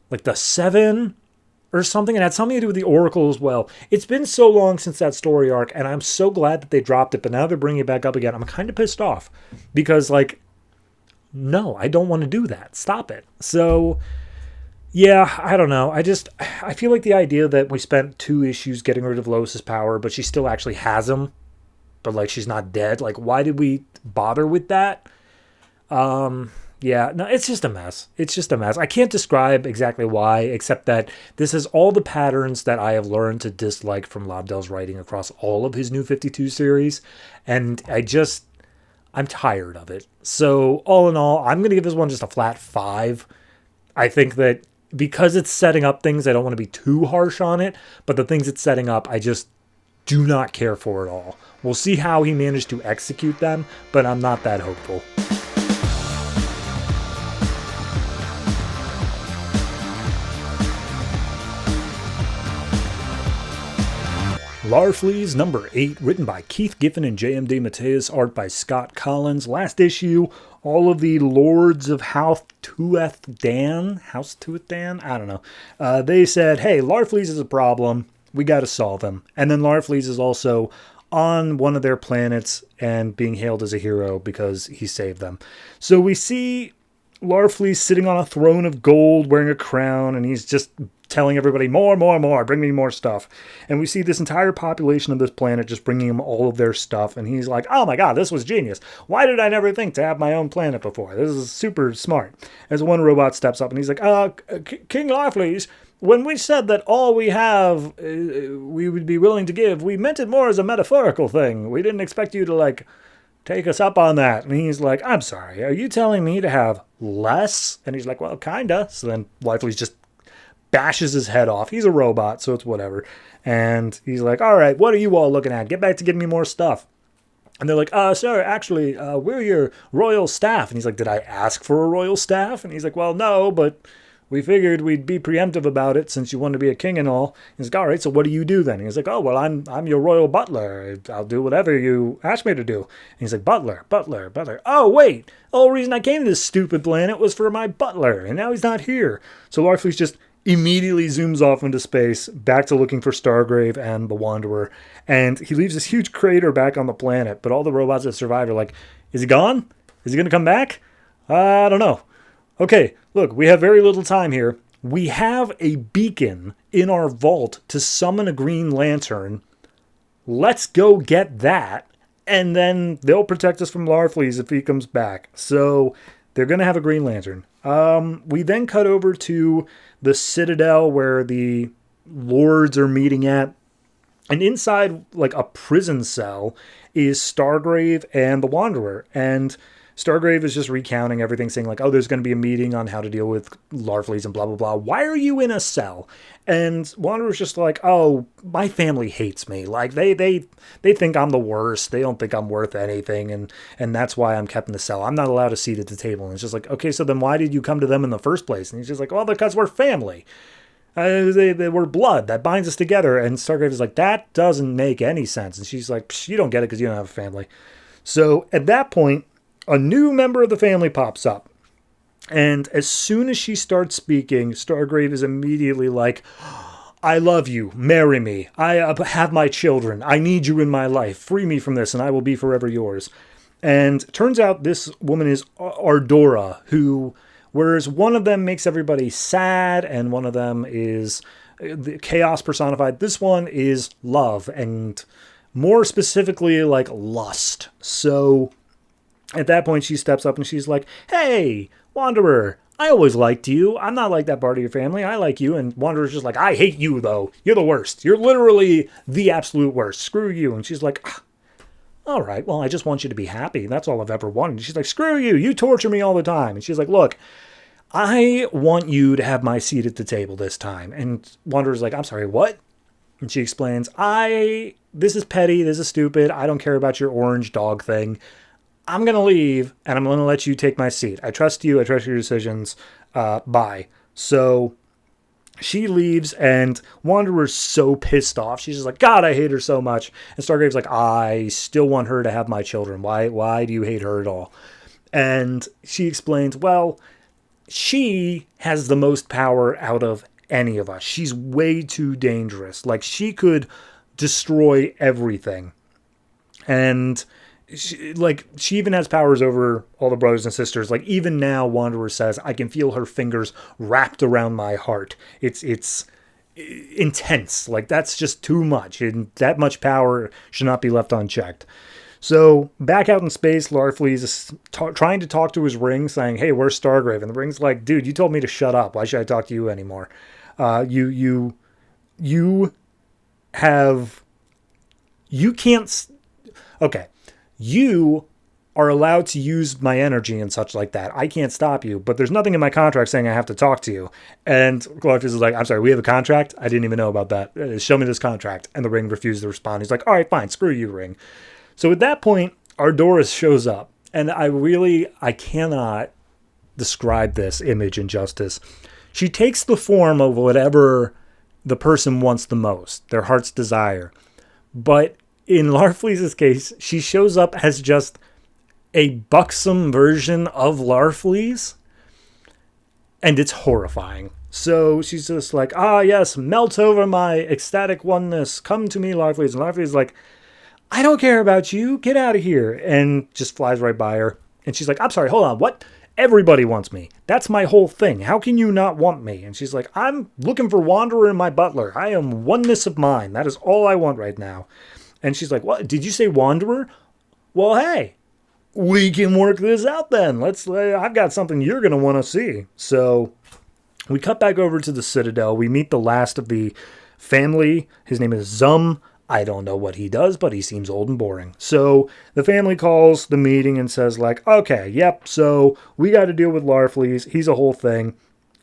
the Seven or something, and it had something to do with the Oracle as well. It's been so long since that story arc, and I'm so glad that they dropped it, but now they're bringing it back up again. I'm kind of pissed off because, like, no, I don't want to do that. Stop it. So, yeah, I don't know. I feel like the idea that we spent 2 issues getting rid of Lois's power, but she still actually has him, but, like, she's not dead. Like, why did we bother with that? Yeah, no, it's just a mess. It's just a mess. I can't describe exactly why, except that this is all the patterns that I have learned to dislike from Lobdell's writing across all of his New 52 series, and I'm tired of it. So, all in all, I'm going to give this one just a flat 5. I think that because it's setting up things, I don't want to be too harsh on it, but the things it's setting up, I just do not care for at all. We'll see how he managed to execute them, but I'm not that hopeful. Larfleeze number 8, written by Keith Giffen and J.M. DeMatteis, art by Scott Kolins. Last issue, all of the Lords of House Tuath Dan, I don't know. They said, hey, Larfleeze is a problem. We got to solve him. And then Larfleeze is also on one of their planets and being hailed as a hero because he saved them. So we see Larfleeze sitting on a throne of gold wearing a crown, and he's just telling everybody, more, bring me more stuff. And we see this entire population of this planet just bringing him all of their stuff, and he's like, oh my god, this was genius. Why did I never think to have my own planet before? This is super smart. As one robot steps up, and he's like, King Larfleeze, when we said that all we have we would be willing to give, we meant it more as a metaphorical thing. We didn't expect you to, like, take us up on that. And he's like, I'm sorry, are you telling me to have less? And he's like, well, kinda. So then Larfleeze just bashes his head off. He's a robot, so it's whatever. And he's like, all right, what are you all looking at? Get back to giving me more stuff. And they're like, sir, actually, we're your royal staff. And he's like, did I ask for a royal staff? And he's like, well, no, but we figured we'd be preemptive about it since you want to be a king and all. He's like, all right, so what do you do then? And he's like, oh, well, I'm your royal butler. I'll do whatever you ask me to do. And he's like, butler. Oh, wait. The whole reason I came to this stupid planet was for my butler, and now he's not here. So Larfleeze just immediately zooms off into space, back to looking for Stargrave and the Wanderer, and he leaves this huge crater back on the planet, but all the robots that survived are like, is he gone? Is he going to come back? I don't know. Okay, look, we have very little time here. We have a beacon in our vault to summon a Green Lantern. Let's go get that, and then they'll protect us from Larfleeze if he comes back. So they're going to have a Green Lantern. We then cut over to the Citadel where the lords are meeting at. And inside, like, a prison cell is Stargrave and the Wanderer. And Stargrave is just recounting everything, saying like, oh, there's going to be a meeting on how to deal with Larfleeze and blah, blah, blah. Why are you in a cell? And Wanderer's just like, oh, my family hates me. Like, they think I'm the worst. They don't think I'm worth anything. And that's why I'm kept in the cell. I'm not allowed a seat at the table. And it's just like, okay, so then why did you come to them in the first place? And he's just like, well, because we're family. They were blood that binds us together. And Stargrave is like, that doesn't make any sense. And she's like, you don't get it because you don't have a family. So at that point, a new member of the family pops up. And as soon as she starts speaking, Stargrave is immediately like, I love you. Marry me. I have my children. I need you in my life. Free me from this and I will be forever yours. And turns out this woman is Ardora, who, whereas one of them makes everybody sad and one of them is the chaos personified, this one is love and more specifically like lust. So at that point, she steps up and she's like, hey, Wanderer, I always liked you. I'm not like that part of your family. I like you. And Wanderer's just like, I hate you, though. You're the worst. You're literally the absolute worst. Screw you. And she's like, all right, well, I just want you to be happy. That's all I've ever wanted. And she's like, screw you. You torture me all the time. And she's like, look, I want you to have my seat at the table this time. And Wanderer's like, I'm sorry, what? And she explains, this is petty. This is stupid. I don't care about your orange dog thing. I'm going to leave, and I'm going to let you take my seat. I trust you. I trust your decisions. Bye. So she leaves, and Wanderer's so pissed off. She's just like, God, I hate her so much. And Stargrave's like, I still want her to have my children. Why do you hate her at all? And she explains, well, she has the most power out of any of us. She's way too dangerous. Like, she could destroy everything. And she even has powers over all the brothers and sisters. Like, even now, Wanderer says, I can feel her fingers wrapped around my heart. It's intense. Like, that's just too much. And that much power should not be left unchecked. So, back out in space, Larfleeze is trying to talk to his ring, saying, hey, where's Stargrave? And the ring's like, dude, you told me to shut up. Why should I talk to you anymore? You can't... Okay. You are allowed to use my energy and such like that. I can't stop you, but there's nothing in my contract saying I have to talk to you. And Larfleeze is like, I'm sorry, we have a contract? I didn't even know about that. Show me this contract. And the ring refused to respond. He's like, all right, fine, screw you, ring. So at that point, Ardora shows up. And I cannot describe this image in justice. She takes the form of whatever the person wants the most, their heart's desire. But in Larfleeze's case, she shows up as just a buxom version of Larfleeze, and it's horrifying. So she's just like, yes, melt over my ecstatic oneness. Come to me, Larfleeze. And Larfleeze is like, I don't care about you. Get out of here. And just flies right by her. And she's like, I'm sorry, hold on. What? Everybody wants me. That's my whole thing. How can you not want me? And she's like, I'm looking for Wanderer and my butler. I am oneness of mind. That is all I want right now. And she's like, what? Did you say Wanderer? Well, hey, we can work this out then. I've got something you're going to want to see. So we cut back over to the Citadel. We meet the last of the family. His name is Zum. I don't know what he does, but he seems old and boring. So the family calls the meeting and says like, okay, yep, so we got to deal with Larfleeze. He's a whole thing.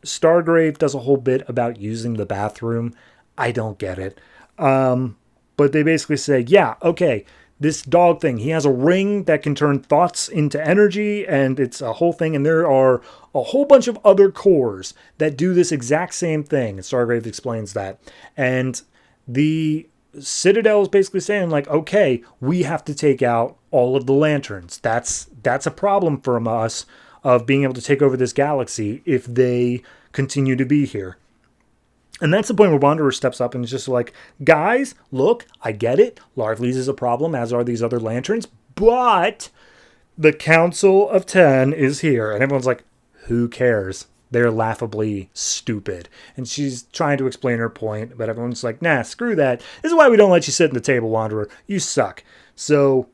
Stargrave does a whole bit about using the bathroom. I don't get it. But they basically say, yeah, okay, this dog thing, he has a ring that can turn thoughts into energy, and it's a whole thing, and there are a whole bunch of other cores that do this exact same thing. And Stargrave explains that. And the Citadel is basically saying, like, okay, we have to take out all of the lanterns. That's a problem for us of being able to take over this galaxy if they continue to be here. And that's the point where Wanderer steps up and is just like, guys, look, I get it. Larfleeze is a problem, as are these other lanterns. But the Council of 10 is here. And everyone's like, who cares? They're laughably stupid. And she's trying to explain her point, but everyone's like, nah, screw that. This is why we don't let you sit at the table, Wanderer. You suck. So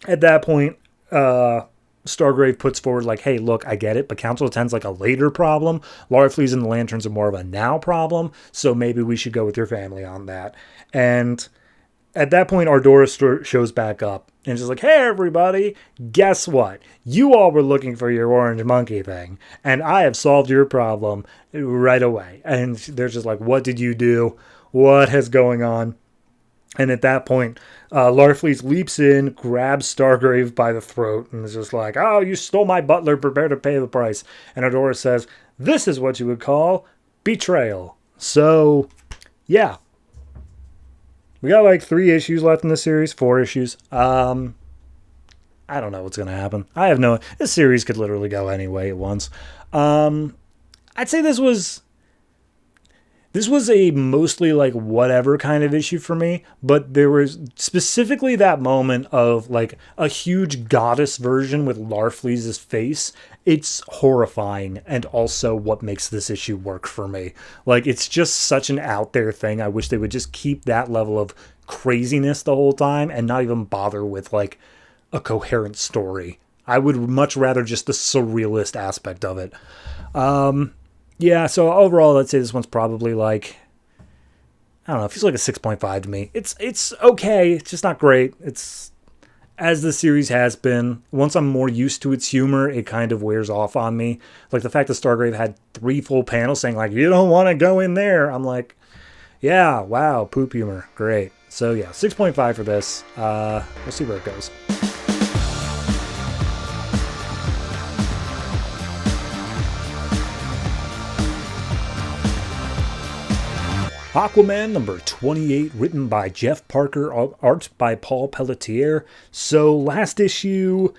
at that point, Stargrave puts forward like, hey, look, I get it, but Council of 10's like a later problem. Larfleeze and the Lanterns are more of a now problem, so maybe we should go with your family on that. And at that point, Ardora shows back up, And she's like, hey, everybody, guess what? You all were looking for your orange monkey thing, and I have solved your problem right away. And they're just like, what did you do? What is going on? And at that point, Larfleeze leaps in, grabs Stargrave by the throat, and is just like, oh, you stole my butler, prepare to pay the price. And Adora says, this is what you would call betrayal. So, yeah. We got like 3 issues left in the series, 4 issues. I don't know what's going to happen. I have no... This series could literally go any way at once. I'd say this was a mostly like whatever kind of issue for me, but there was specifically that moment of like a huge goddess version with Larfleeze's face. It's horrifying, and also what makes this issue work for me. Like, it's just such an out there thing. I wish they would just keep that level of craziness the whole time and not even bother with like a coherent story. I would much rather just the surrealist aspect of it. Yeah, so overall, I'd say this one's probably like, I don't know, it feels like a 6.5 to me. It's okay, it's just not great. It's, as the series has been, once I'm more used to its humor, it kind of wears off on me. Like the fact that Stargrave had 3 full panels saying like, you don't want to go in there. I'm like, yeah, wow, poop humor, great. So yeah, 6.5 for this. We'll see where it goes. Aquaman number 28, written by Jeff Parker, art by Paul Pelletier. So last issue,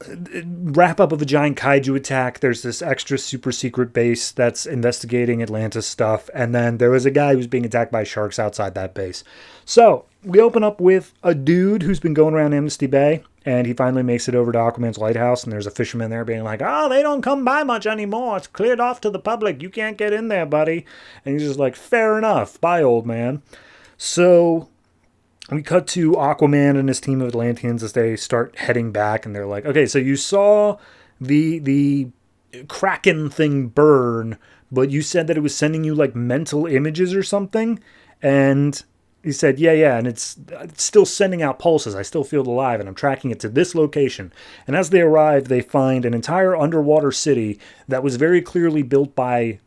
wrap up of a giant kaiju attack. There's this extra super secret base that's investigating Atlantis stuff. And then there was a guy who's being attacked by sharks outside that base. So we open up with a dude who's been going around Amnesty Bay. And he finally makes it over to Aquaman's lighthouse, and there's a fisherman there being like, oh, they don't come by much anymore. It's cleared off to the public. You can't get in there, buddy. And he's just like, fair enough. Bye, old man. So we cut to Aquaman and his team of Atlanteans as they start heading back, and they're like, okay, so you saw the Kraken thing burn, but you said that it was sending you like mental images or something, and... He said, yeah, and it's still sending out pulses. I still feel it alive, and I'm tracking it to this location. And as they arrive, they find an entire underwater city that was very clearly built by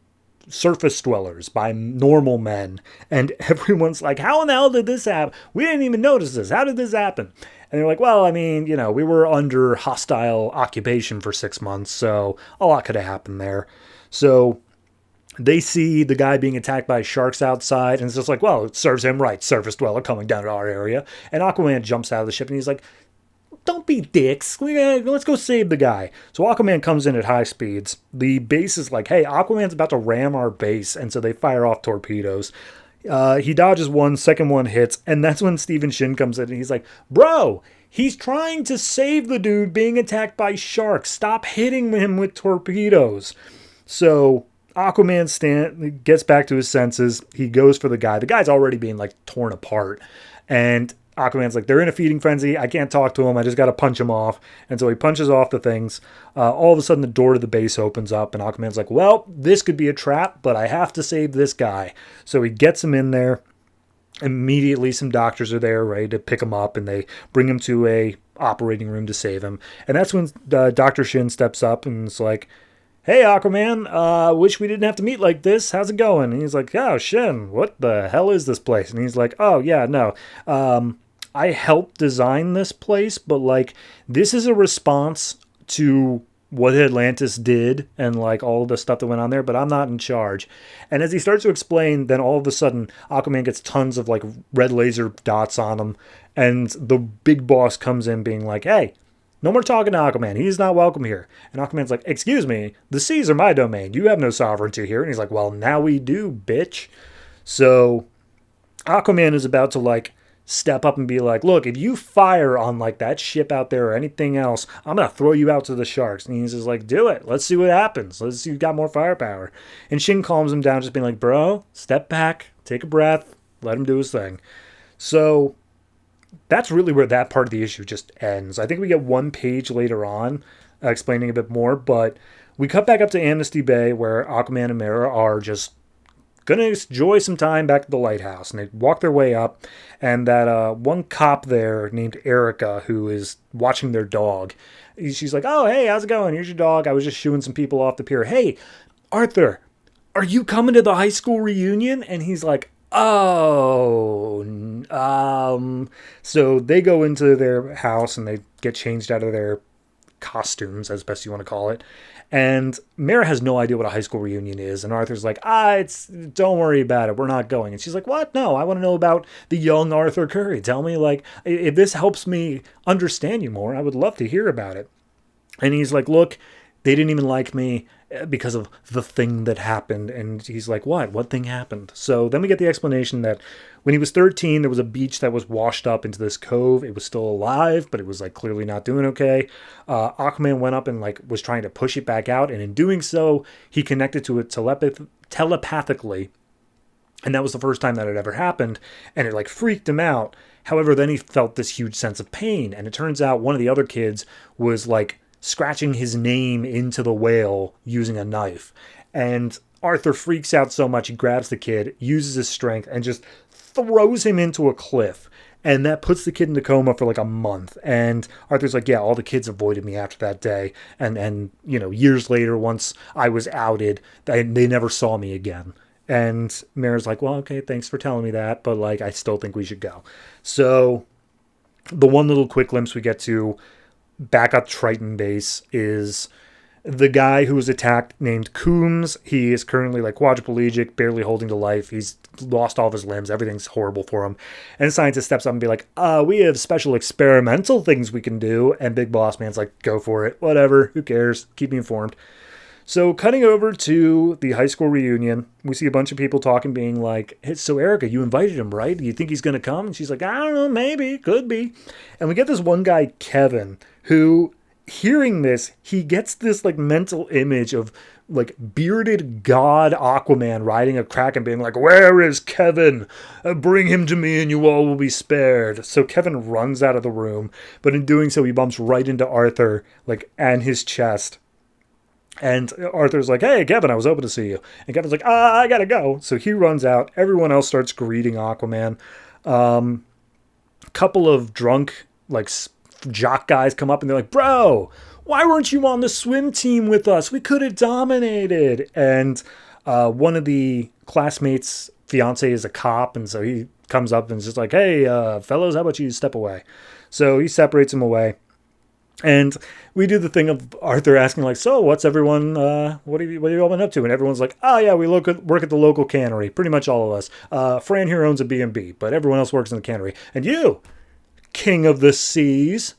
surface dwellers, by normal men. And everyone's like, how in the hell did this happen? We didn't even notice this. How did this happen? And they're like, well, I mean, you know, we were under hostile occupation for 6 months, so a lot could have happened there. So... they see the guy being attacked by sharks outside, and it's just like, well, it serves him right, surface dweller coming down to our area. And Aquaman jumps out of the ship, and he's like, don't be dicks. Let's go save the guy. So Aquaman comes in at high speeds. The base is like, hey, Aquaman's about to ram our base, and so they fire off torpedoes. He dodges one, second one hits, and that's when Stephen Shin comes in, and he's like, bro, he's trying to save the dude being attacked by sharks. Stop hitting him with torpedoes. So... Aquaman gets back to his senses. He goes for the guy. The guy's already being like torn apart. And Aquaman's like, they're in a feeding frenzy. I can't talk to him. I just got to punch him off. And so he punches off the things. All of a sudden, the door to the base opens up. And Aquaman's like, well, this could be a trap, but I have to save this guy. So he gets him in there. Immediately, some doctors are there ready to pick him up. And they bring him to a operating room to save him. And that's when Dr. Shin steps up and is like, hey, Aquaman, wish we didn't have to meet like this. How's it going? And he's like, oh, Shin, what the hell is this place? And he's like, oh, yeah, no. I helped design this place, but, like, this is a response to what Atlantis did and, like, all the stuff that went on there, but I'm not in charge. And as he starts to explain, then all of a sudden, Aquaman gets tons of, like, red laser dots on him, and the big boss comes in being like, hey, no more talking to Aquaman. He's not welcome here. And Aquaman's like, excuse me, the seas are my domain. You have no sovereignty here. And he's like, well, now we do, bitch. So Aquaman is about to, like, step up and be like, look, if you fire on, like, that ship out there or anything else, I'm going to throw you out to the sharks. And he's just like, do it. Let's see what happens. Let's see who's got more firepower. And Shin calms him down, just being like, bro, step back, take a breath, let him do his thing. So... that's really where that part of the issue just ends. I think we get one page later on explaining a bit more, but we cut back up to Amnesty Bay where Aquaman and Mera are just gonna enjoy some time back at the lighthouse. And they walk their way up, and that one cop there named Erica, who is watching their dog, she's like, oh, hey, how's it going? Here's your dog. I was just shooing some people off the pier. Hey, Arthur, are you coming to the high school reunion? And he's like, oh, so they go into their house and they get changed out of their costumes, as best you want to call it. And Mara has no idea what a high school reunion is. And Arthur's like, don't worry about it. We're not going. And she's like, what? No, I want to know about the young Arthur Curry. Tell me, like, if this helps me understand you more, I would love to hear about it. And he's like, look, they didn't even like me because of the thing that happened. And he's like, what thing happened? So then we get the explanation that when he was 13, there was a beach that was washed up into this cove. It was still alive, but it was like clearly not doing okay. Aquaman went up and like was trying to push it back out, and in doing so, he connected to it telepathically. And that was the first time that had ever happened, and it like freaked him out. However, then he felt this huge sense of pain, and it turns out one of the other kids was like scratching his name into the whale using a knife. And Arthur freaks out so much, he grabs the kid, uses his strength, and just throws him into a cliff. And that puts the kid in a coma for like a month. And Arthur's like, yeah, all the kids avoided me after that day. And you know, years later, once I was outed, they never saw me again. And Mara's like, well, okay, thanks for telling me that, but like, I still think we should go. So the one little quick glimpse we get to back at Triton base is the guy who was attacked named Coombs. He is currently like quadriplegic, barely holding to life. He's lost all of his limbs. Everything's horrible for him. And the scientist steps up and be like, we have special experimental things we can do. And Big Boss Man's like, go for it. Whatever. Who cares? Keep me informed. So cutting over to the high school reunion, we see a bunch of people talking, being like, hey, so Erica, you invited him, right? Do you think he's going to come? And she's like, I don't know, maybe, could be. And we get this one guy, Kevin, who, hearing this, he gets this like mental image of like bearded god Aquaman riding a kraken being like, where is Kevin? Bring him to me and you all will be spared. So Kevin runs out of the room, but in doing so, he bumps right into Arthur, like, and his chest. And Arthur's like, hey, Kevin, I was hoping to see you. And Kevin's like, I gotta go. So he runs out. Everyone else starts greeting Aquaman. Couple of drunk, like, jock guys come up and they're like, bro, why weren't you on the swim team with us? We could have dominated. And one of the classmates' fiance is a cop. And so he comes up and is just like, hey, fellas, how about you step away? So he separates them away. And we do the thing of Arthur asking, like, so what's everyone, what have you all been up to? And everyone's like, oh, yeah, we work at the local cannery. Pretty much all of us. Fran here owns a B&B, but everyone else works in the cannery. And you, king of the seas,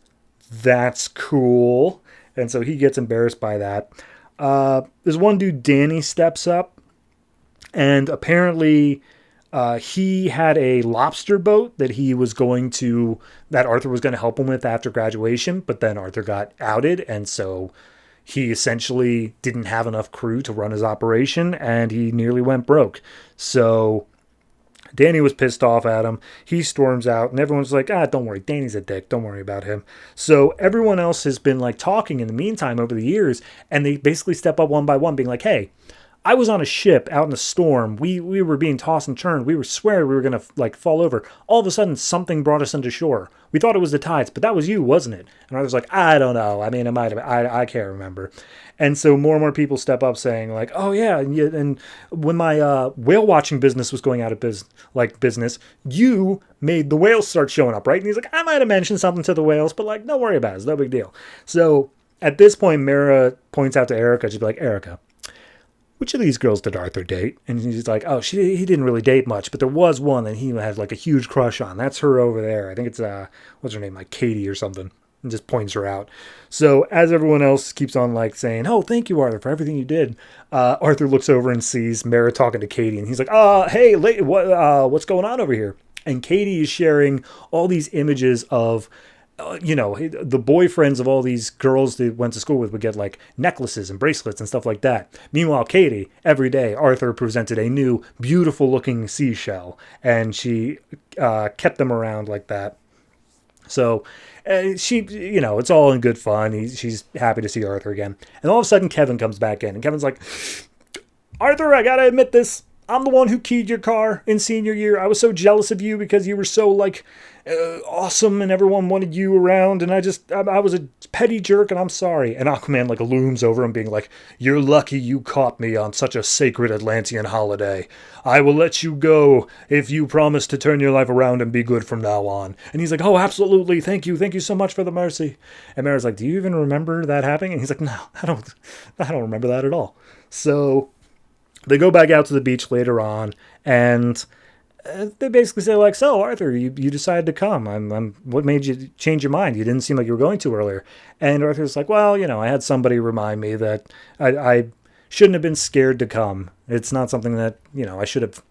that's cool. And so he gets embarrassed by that. There's one dude, Danny, steps up. And apparently he had a lobster boat that Arthur was going to help him with after graduation, but then Arthur got outed, and so he essentially didn't have enough crew to run his operation, and he nearly went broke. So Danny was pissed off at him. He storms out, and everyone's like, don't worry, Danny's a dick. Don't worry about him. So everyone else has been like talking in the meantime over the years, and they basically step up one by one, being like, hey, I was on a ship out in a storm. We were being tossed and churned. We were swearing we were going to like fall over. All of a sudden, something brought us into shore. We thought it was the tides, but that was you, wasn't it? And I was like, I don't know. I mean, it might have. I can't remember. And so more and more people step up saying like, oh yeah, and when my whale watching business was going out of business, you made the whales start showing up, right? And he's like, I might have mentioned something to the whales, but like, don't worry about it. It's no big deal. So at this point, Mara points out to Erica, she'd be like, Erica, which of these girls did Arthur date? And he's like, oh, he didn't really date much, but there was one that he had like a huge crush on. That's her over there. I think it's, what's her name? Like Katie or something. And just points her out. So as everyone else keeps on like saying, oh, thank you, Arthur, for everything you did. Arthur looks over and sees Mara talking to Katie. And he's like, hey, what's going on over here? And Katie is sharing all these images of, the boyfriends of all these girls they went to school with would get like necklaces and bracelets and stuff like that. Meanwhile, Katie, every day, Arthur presented a new, beautiful looking seashell, and she kept them around like that. So she, it's all in good fun. She's happy to see Arthur again. And all of a sudden, Kevin comes back in, and Kevin's like, Arthur, I gotta admit this. I'm the one who keyed your car in senior year. I was so jealous of you because you were so, like, awesome and everyone wanted you around. And I was a petty jerk and I'm sorry. And Aquaman, like, looms over him being like, you're lucky you caught me on such a sacred Atlantean holiday. I will let you go if you promise to turn your life around and be good from now on. And he's like, oh, absolutely. Thank you. Thank you so much for the mercy. And Mara's like, do you even remember that happening? And he's like, no, I don't remember that at all. So they go back out to the beach later on, and they basically say, like, so, Arthur, you decided to come. What made you change your mind? You didn't seem like you were going to earlier. And Arthur's like, well, I had somebody remind me that I shouldn't have been scared to come. It's not something that, I should have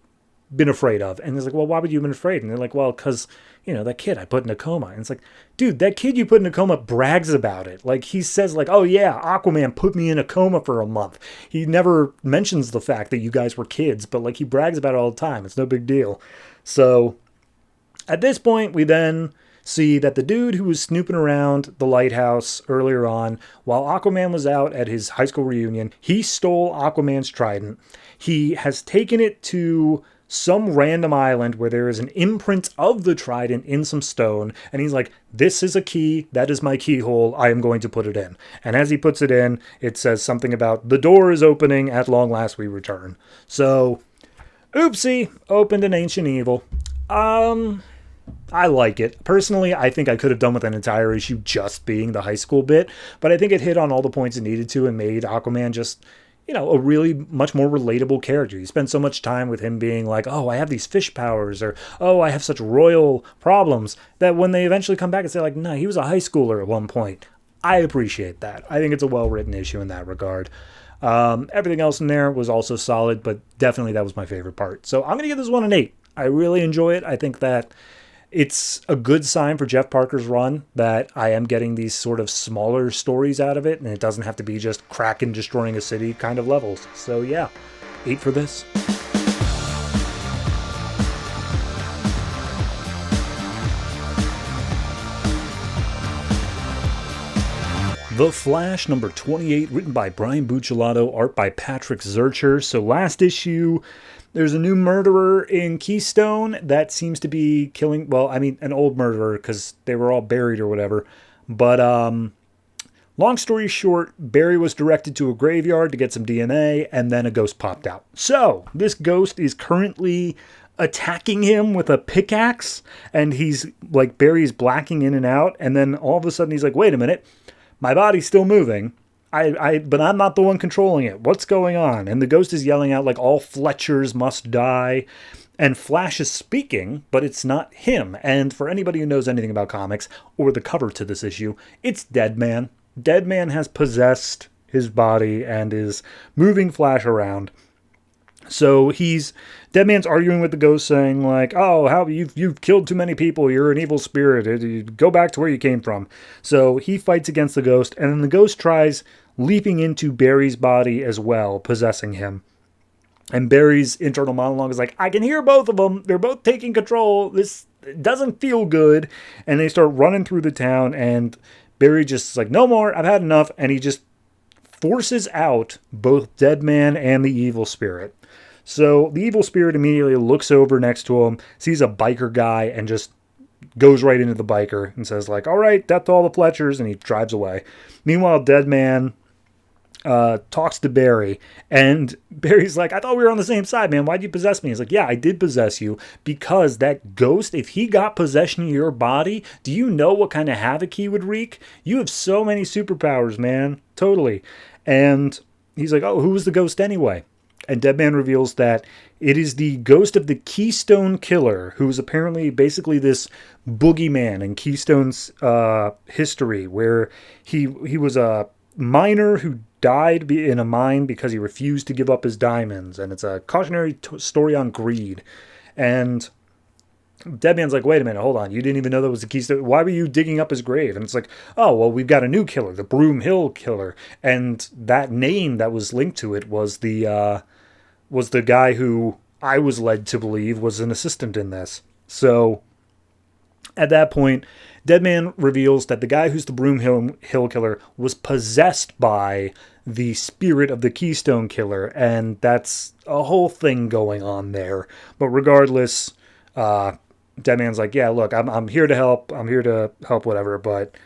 been afraid of. And he's like, well, why would you have been afraid? And they're like, well, because, that kid I put in a coma. And it's like, dude, that kid you put in a coma brags about it. Like, he says, like, oh yeah, Aquaman put me in a coma for a month. He never mentions the fact that you guys were kids, but, like, he brags about it all the time. It's no big deal. So at this point, we then see that the dude who was snooping around the lighthouse earlier on, while Aquaman was out at his high school reunion, he stole Aquaman's trident. He has taken it to some random island where there is an imprint of the trident in some stone, and he's like, this is a key, that is my keyhole, I am going to put it in. And as he puts it in, it says something about, the door is opening, at long last we return. So, oopsie, opened an ancient evil. I like it. Personally, I think I could have done with an entire issue just being the high school bit, but I think it hit on all the points it needed to and made Aquaman just, a really much more relatable character. You spend so much time with him being like, oh, I have these fish powers, or, oh, I have such royal problems, that when they eventually come back and say, like, no, he was a high schooler at one point. I appreciate that. I think it's a well-written issue in that regard. Everything else in there was also solid, but definitely that was my favorite part. So I'm going to give this one an 8. I really enjoy it. I think that it's a good sign for Jeff Parker's run that I am getting these sort of smaller stories out of it, and it doesn't have to be just Kraken destroying a city kind of levels. So yeah, 8 for this. The Flash, number 28, written by Brian Buccellato, art by Patrick Zurcher. So last issue, there's a new murderer in Keystone that seems to be killing, well, I mean, an old murderer because they were all buried or whatever. But long story short, Barry was directed to a graveyard to get some DNA, and then a ghost popped out. So this ghost is currently attacking him with a pickaxe, and he's like, Barry's blacking in and out, and then all of a sudden he's like, wait a minute, my body's still moving. But I'm not the one controlling it. What's going on? And the ghost is yelling out like, all Fletchers must die. And Flash is speaking, but it's not him. And for anybody who knows anything about comics, or the cover to this issue, it's Deadman. Deadman has possessed his body and is moving Flash around. So Deadman's arguing with the ghost, saying like, oh, how you've killed too many people, you're an evil spirit, you go back to where you came from. So he fights against the ghost, and then the ghost tries leaping into Barry's body as well, possessing him. And Barry's internal monologue is like, I can hear both of them, they're both taking control, this doesn't feel good. And they start running through the town, and Barry just is like, no more, I've had enough, and he just forces out both Deadman and the evil spirit. So the evil spirit immediately looks over next to him, sees a biker guy, and just goes right into the biker and says like, all right, death to all the Fletchers, and he drives away. Meanwhile, Deadman talks to Barry, and Barry's like, I thought we were on the same side, man. Why'd you possess me? He's like, yeah, I did possess you because that ghost, if he got possession of your body, do you know what kind of havoc he would wreak? You have so many superpowers, man. Totally. And he's like, oh, who was the ghost anyway? And Deadman reveals that it is the ghost of the Keystone Killer, who is apparently basically this boogeyman in Keystone's history, where he was a miner who died in a mine because he refused to give up his diamonds. And it's a cautionary story on greed. And Deadman's like, wait a minute, hold on. You didn't even know that was the Keystone. Why were you digging up his grave? And it's like, oh, well, we've got a new killer, the Broom Hill Killer. And that name that was linked to it was the guy who I was led to believe was an assistant in this. So at that point, Deadman reveals that the guy who's the Broom Hill Killer was possessed by the spirit of the Keystone Killer, and that's a whole thing going on there. But regardless, Deadman's like, yeah, look, I'm here to help. I'm here to help, whatever. But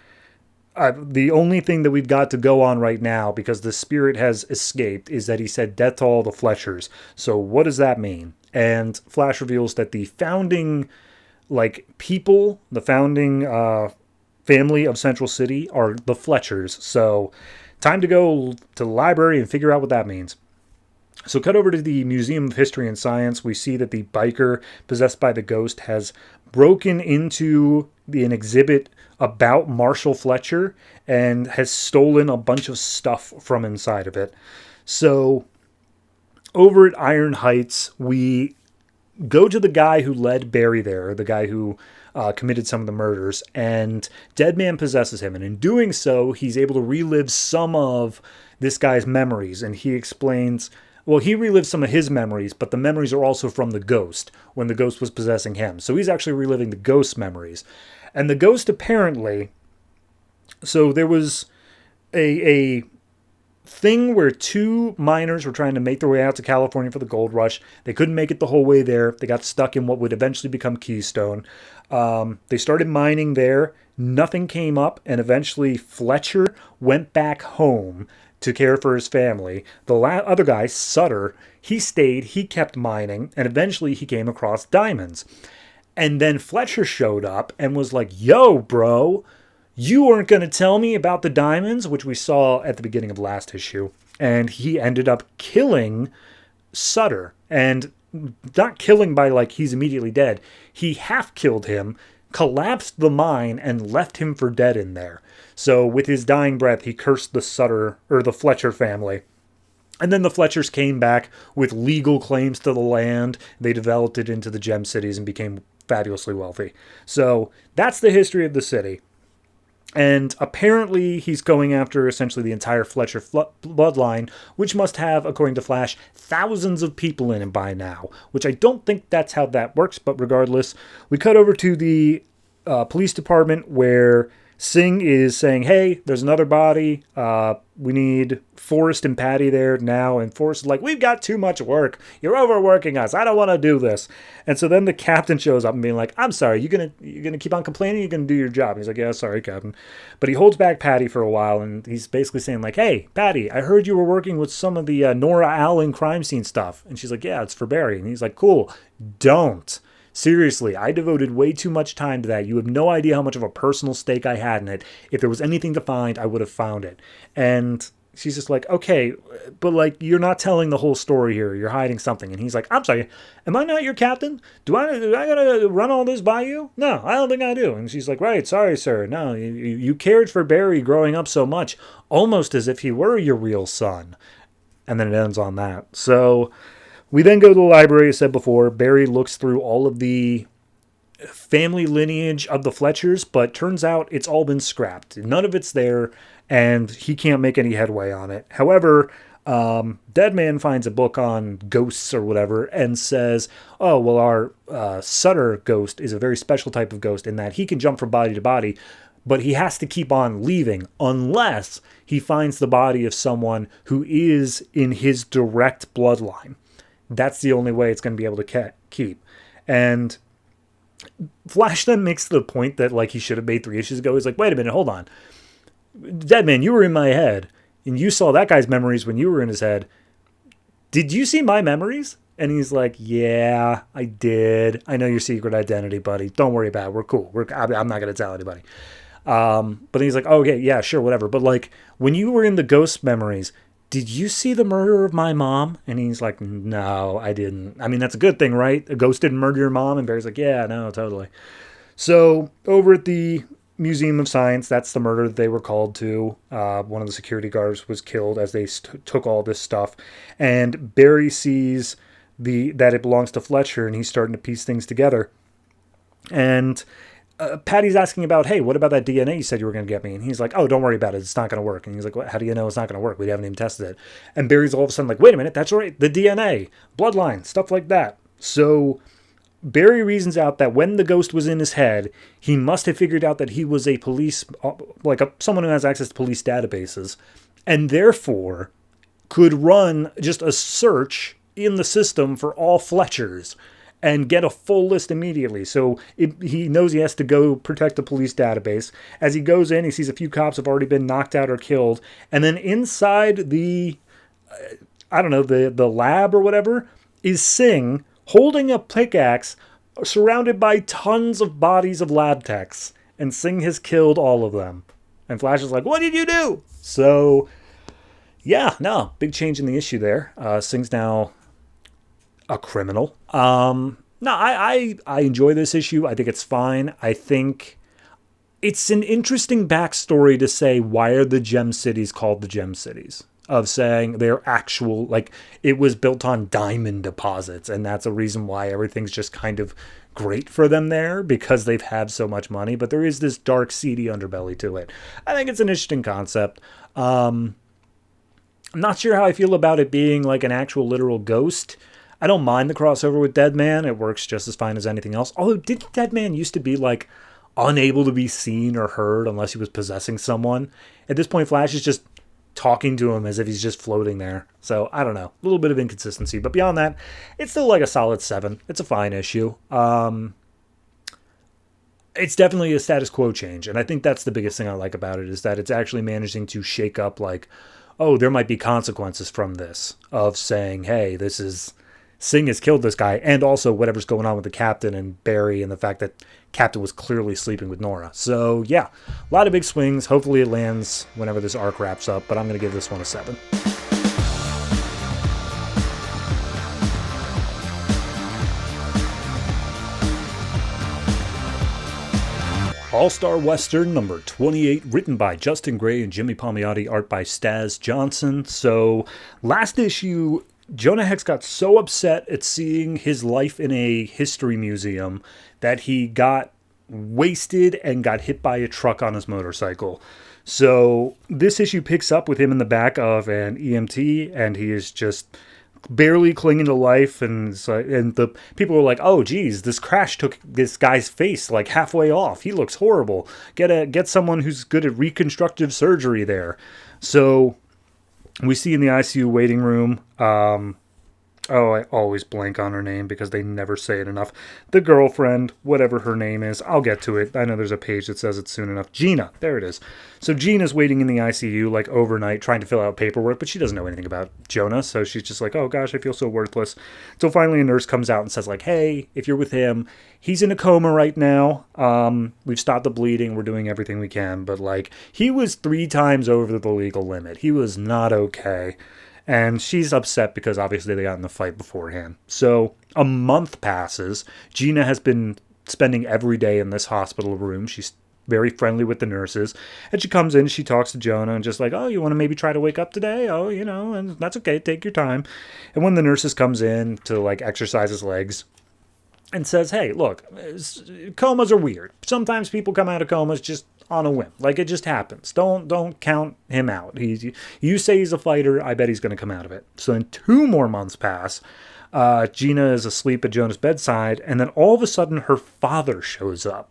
the only thing that we've got to go on right now, because the spirit has escaped, is that he said death to all the Fletchers. So what does that mean? And Flash reveals that the founding, people, the founding family of Central City are the Fletchers. So time to go to the library and figure out what that means. So cut over to the Museum of History and Science. We see that the biker possessed by the ghost has broken into an exhibit about Marshall Fletcher and has stolen a bunch of stuff from inside of it. So over at Iron Heights, we go to the guy who led Barry there, the guy who committed some of the murders, and Deadman possesses him. And in doing so, he's able to relive some of this guy's memories. And he explains, well, he relives some of his memories, but the memories are also from the ghost, when the ghost was possessing him. So he's actually reliving the ghost's memories. And the ghost apparently, so there was a thing where two miners were trying to make their way out to California for the gold rush. They couldn't make it the whole way there. They got stuck in what would eventually become Keystone. They started mining there. Nothing came up, and eventually Fletcher went back home to care for his family. The other guy, Sutter, he stayed, he kept mining, and eventually he came across diamonds. And then Fletcher showed up and was like, yo, bro, you weren't going to tell me about the diamonds, which we saw at the beginning of last issue. And he ended up killing Sutter. And not killing by he's immediately dead. He half killed him, collapsed the mine, and left him for dead in there. So with his dying breath, he cursed the Fletcher family. And then the Fletchers came back with legal claims to the land. They developed it into the Gem Cities and became fabulously wealthy. So that's the history of the city. And apparently he's going after essentially the entire Fletcher bloodline, which must have, according to Flash, thousands of people in it by now, which I don't think that's how that works. But regardless, we cut over to the police department where Singh is saying, hey, there's another body. We need Forrest and Patty there now. And Forrest is like, we've got too much work. You're overworking us. I don't want to do this. And so then the captain shows up and being like, I'm sorry, you're gonna keep on complaining? You're going to do your job. And he's like, yeah, sorry, Captain. But he holds back Patty for a while. And he's basically saying like, hey, Patty, I heard you were working with some of the Nora Allen crime scene stuff. And she's like, yeah, it's for Barry. And he's like, cool, don't. Seriously, I devoted way too much time to that. You have no idea how much of a personal stake I had in it. If there was anything to find, I would have found it. And she's just like, okay, but you're not telling the whole story here. You're hiding something. And he's like, I'm sorry, am I not your captain? Do I gotta run all this by you? No, I don't think I do. And she's like, right, sorry, sir. No, you cared for Barry growing up so much, almost as if he were your real son. And then it ends on that. So we then go to the library, as said before. Barry looks through all of the family lineage of the Fletchers, but turns out it's all been scrapped. None of it's there, and he can't make any headway on it. However, Deadman finds a book on ghosts or whatever and says, oh, well, our Sutter ghost is a very special type of ghost in that he can jump from body to body, but he has to keep on leaving unless he finds the body of someone who is in his direct bloodline. That's the only way it's going to be able to keep. And Flash then makes the point that he should have made 3 issues ago. He's like, wait a minute, hold on. Deadman, you were in my head, and you saw that guy's memories when you were in his head. Did you see my memories? And he's like, yeah, I did. I know your secret identity, buddy. Don't worry about it. We're cool. I'm not going to tell anybody. But he's like, okay, yeah, sure, whatever. But when you were in the ghost memories, did you see the murder of my mom? And he's like, no, I didn't. I mean, that's a good thing, right? A ghost didn't murder your mom. And Barry's like, yeah, no, totally. So over at the Museum of Science, that's the murder that they were called to. One of the security guards was killed as they took all this stuff. And Barry sees that it belongs to Fletcher, and he's starting to piece things together. And Patty's asking about, hey, what about that DNA you said you were going to get me? And he's like, oh, don't worry about it. It's not going to work. And he's like, how do you know it's not going to work? We haven't even tested it. And Barry's all of a sudden like, wait a minute, that's right. The DNA, bloodline, stuff like that. So Barry reasons out that when the ghost was in his head, he must have figured out that he was a police, someone who has access to police databases. and therefore could run just a search in the system for all Fletchers and get a full list immediately. So he knows he has to go protect the police database. As he goes in, he sees a few cops have already been knocked out or killed. And then inside the, the lab or whatever, is Singh holding a pickaxe surrounded by tons of bodies of lab techs. And Singh has killed all of them. And Flash is like, what did you do? So, yeah, no, big change in the issue there. Singh's now a criminal. I enjoy this issue. I think it's fine. I think it's an interesting backstory to say, why are the gem cities called the gem cities? Of saying they're actual, like, it was built on diamond deposits, and that's a reason why everything's just kind of great for them there, because they've had so much money. But there is this dark, seedy underbelly to it. I think it's an interesting concept. I'm not sure how I feel about it being like an actual literal ghost. I don't mind the crossover with Deadman. It works just as fine as anything else. Although, didn't Deadman used to be like unable to be seen or heard unless he was possessing someone? At this point, Flash is just talking to him as if he's just floating there. So, I don't know. A little bit of inconsistency. But beyond that, it's still like a solid 7. It's a fine issue. It's definitely a status quo change. And I think that's the biggest thing I like about it, is that it's actually managing to shake up, like, oh, there might be consequences from this. Of saying, hey, this is... Singh has killed this guy, and also whatever's going on with the captain and Barry, and the fact that Captain was clearly sleeping with Nora. So, yeah, a lot of big swings. Hopefully it lands whenever this arc wraps up, but I'm going to give this one a 7. All-Star Western number 28, written by Justin Gray and Jimmy Palmiotti, art by Staz Johnson. So, last issue, Jonah Hex got so upset at seeing his life in a history museum that he got wasted and got hit by a truck on his motorcycle. So this issue picks up with him in the back of an EMT, and he is just barely clinging to life, and the people were like, oh geez, this crash took this guy's face like halfway off. He looks horrible. Get someone who's good at reconstructive surgery there. So we see in the ICU waiting room, I always blank on her name because they never say it enough. The girlfriend, whatever her name is, I'll get to it. I know there's a page that says it soon enough. Gina, there it is. So Gina's waiting in the ICU like overnight trying to fill out paperwork, but she doesn't know anything about Jonah, so she's just like, oh gosh, I feel so worthless. So finally a nurse comes out and says like, hey, if you're with him, he's in a coma right now. We've stopped the bleeding. We're doing everything we can, but like he was 3 times over the legal limit. He was not okay. And she's upset because obviously they got in a fight beforehand. So a month passes. Gina has been spending every day in this hospital room. She's very friendly with the nurses. And she comes in, she talks to Jonah and just like, oh, you want to maybe try to wake up today? Oh, and that's okay. Take your time. And when the nurses comes in to like exercise his legs and says, hey, look, comas are weird. Sometimes people come out of comas just on a whim. Like, it just happens. Don't count him out. You say he's a fighter, I bet he's going to come out of it. So then 2 more months pass. Gina is asleep at Jonah's bedside, and then all of a sudden her father shows up.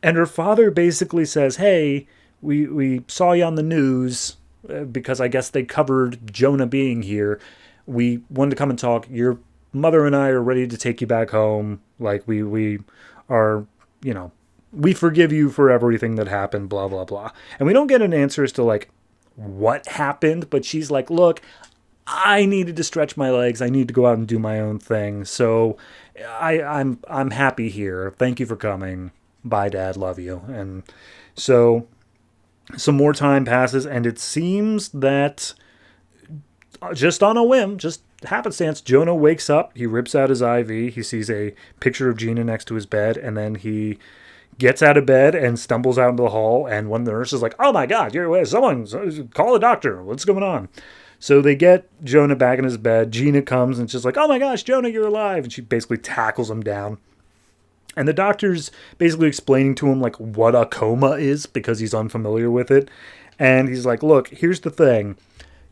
And her father basically says, hey, we saw you on the news because I guess they covered Jonah being here. We wanted to come and talk. Your mother and I are ready to take you back home. Like, we are, we forgive you for everything that happened, blah, blah, blah. And we don't get an answer as to, like, what happened, but she's like, look, I needed to stretch my legs. I need to go out and do my own thing. So I'm happy here. Thank you for coming. Bye, Dad. Love you. And so some more time passes, and it seems that just on a whim, just happenstance, Jonah wakes up. He rips out his IV. He sees a picture of Gina next to his bed, and then he gets out of bed and stumbles out into the hall, and one of the nurses is like, oh my God, someone call a doctor. What's going on? So they get Jonah back in his bed. Gina comes and she's like, oh my gosh, Jonah, you're alive. And she basically tackles him down. And the doctor's basically explaining to him like what a coma is because he's unfamiliar with it. And he's like, look, here's the thing.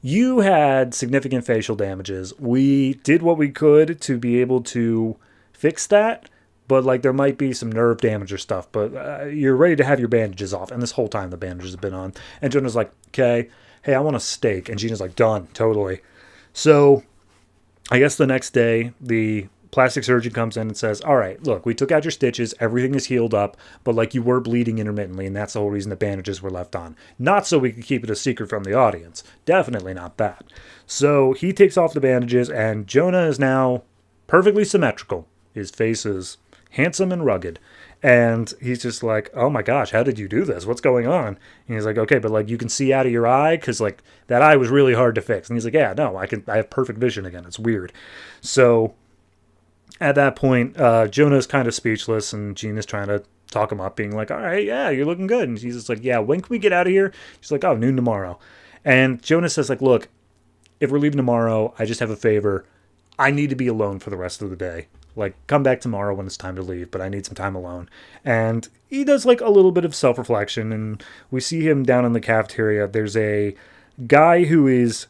You had significant facial damages. We did what we could to be able to fix that. But, like, there might be some nerve damage or stuff. But you're ready to have your bandages off. And this whole time the bandages have been on. And Jonah's like, okay, hey, I want a steak. And Gina's like, done, totally. So I guess the next day, the plastic surgeon comes in and says, all right, look, we took out your stitches. Everything is healed up. But like, you were bleeding intermittently. And that's the whole reason the bandages were left on. Not so we could keep it a secret from the audience. Definitely not that. So he takes off the bandages, and Jonah is now perfectly symmetrical. His face is handsome and rugged. And he's just like, oh my gosh, how did you do this? What's going on? And he's like, okay, but like, you can see out of your eye? Because like, that eye was really hard to fix. And he's like, yeah, no, I have perfect vision again. It's weird. So at that point, Jonah's kind of speechless, and Gina's trying to talk him up, being like, all right, yeah, you're looking good. And he's just like, yeah, when can we get out of here? She's like, oh, noon tomorrow. And Jonah says like, look, if we're leaving tomorrow, I just have a favor. I need to be alone for the rest of the day. Like, come back tomorrow when it's time to leave, but I need some time alone. And he does, like, a little bit of self-reflection, and we see him down in the cafeteria. There's a guy who is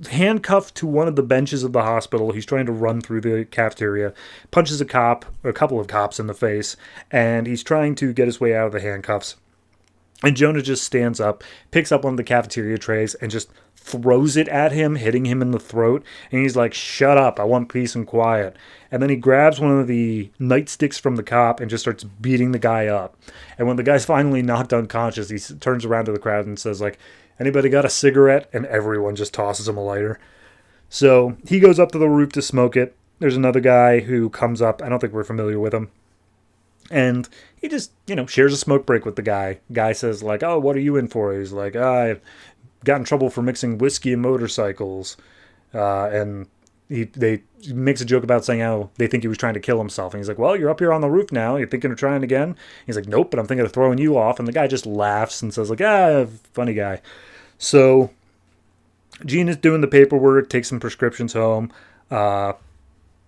handcuffed to one of the benches of the hospital. He's trying to run through the cafeteria, punches a couple of cops in the face, and he's trying to get his way out of the handcuffs. And Jonah just stands up, picks up one of the cafeteria trays, and just throws it at him, hitting him in the throat. And he's like, shut up, I want peace and quiet. And then he grabs one of the nightsticks from the cop and just starts beating the guy up. And when the guy's finally knocked unconscious, he turns around to the crowd and says, like, anybody got a cigarette? And everyone just tosses him a lighter. So he goes up to the roof to smoke it. There's another guy who comes up. I don't think we're familiar with him. And he just, shares a smoke break with the guy. Guy says, like, oh, what are you in for? He's like, I got in trouble for mixing whiskey and motorcycles. And they makes a joke about saying how they think he was trying to kill himself. And he's like, well, you're up here on the roof now. You're thinking of trying again? He's like, nope, but I'm thinking of throwing you off. And the guy just laughs and says, like, funny guy. So Gina's doing the paperwork, takes some prescriptions home.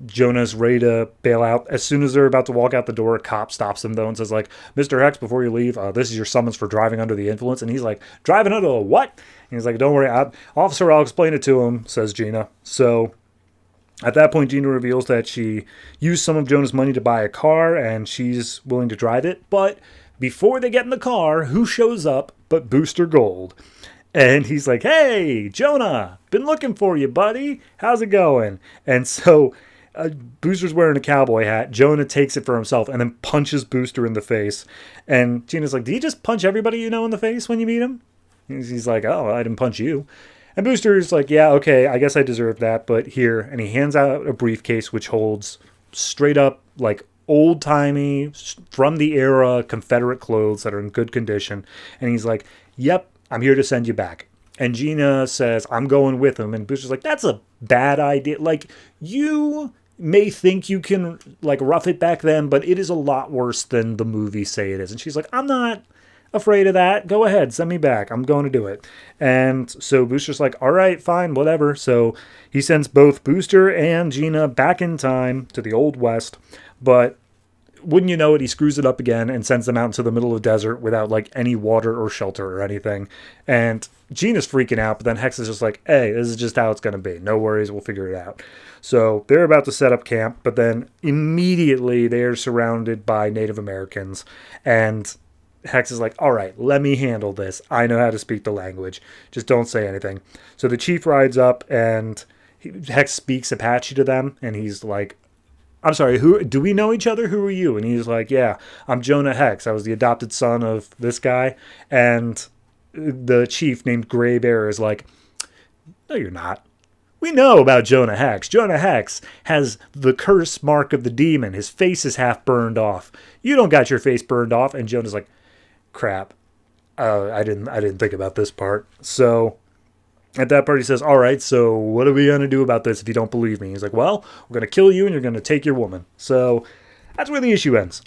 Jonah's ready to bail out. As soon as they're about to walk out the door, a cop stops him, though, and says, like, Mr. Hex, before you leave, this is your summons for driving under the influence. And he's like, driving under the what? And he's like, don't worry, officer, I'll explain it to him, says Gina. So at that point, Gina reveals that she used some of Jonah's money to buy a car, and she's willing to drive it. But before they get in the car, who shows up but Booster Gold? And he's like, hey, Jonah, been looking for you, buddy. How's it going? And so Booster's wearing a cowboy hat. Jonah takes it for himself and then punches Booster in the face. And Gina's like, do you just punch everybody you know in the face when you meet him? He's like, oh, I didn't punch you. And Booster's like, yeah, okay, I guess I deserve that, but here. And he hands out a briefcase which holds straight up, like, old-timey, from the era, Confederate clothes that are in good condition. And he's like, yep, I'm here to send you back. And Gina says, I'm going with him. And Booster's like, that's a bad idea. Like, you may think you can, like, rough it back then, but it is a lot worse than the movies say it is. And she's like, I'm not afraid of that. Go ahead, send me back. I'm going to do it. And so Booster's like, all right, fine, whatever. So he sends both Booster and Gina back in time to the Old West. But wouldn't you know it, he screws it up again and sends them out into the middle of the desert without, like, any water or shelter or anything. And Gina's freaking out, but then Hex is just like, hey, this is just how it's going to be. No worries, we'll figure it out. So they're about to set up camp, but then immediately they are surrounded by Native Americans. And Hex is like, all right, let me handle this. I know how to speak the language. Just don't say anything. So the chief rides up, and Hex speaks Apache to them, and he's like, I'm sorry, who do we know each other? Who are you? And he's like, yeah, I'm Jonah Hex. I was the adopted son of this guy. And the chief, named Gray Bear, is like, no, you're not. We know about Jonah Hex. Jonah Hex has the curse mark of the demon. His face is half burned off. You don't got your face burned off. And Jonah's like, crap. I didn't think about this part. So at that part, he says, all right, so what are we going to do about this if you don't believe me? He's like, well, we're going to kill you and you're going to take your woman. So that's where the issue ends.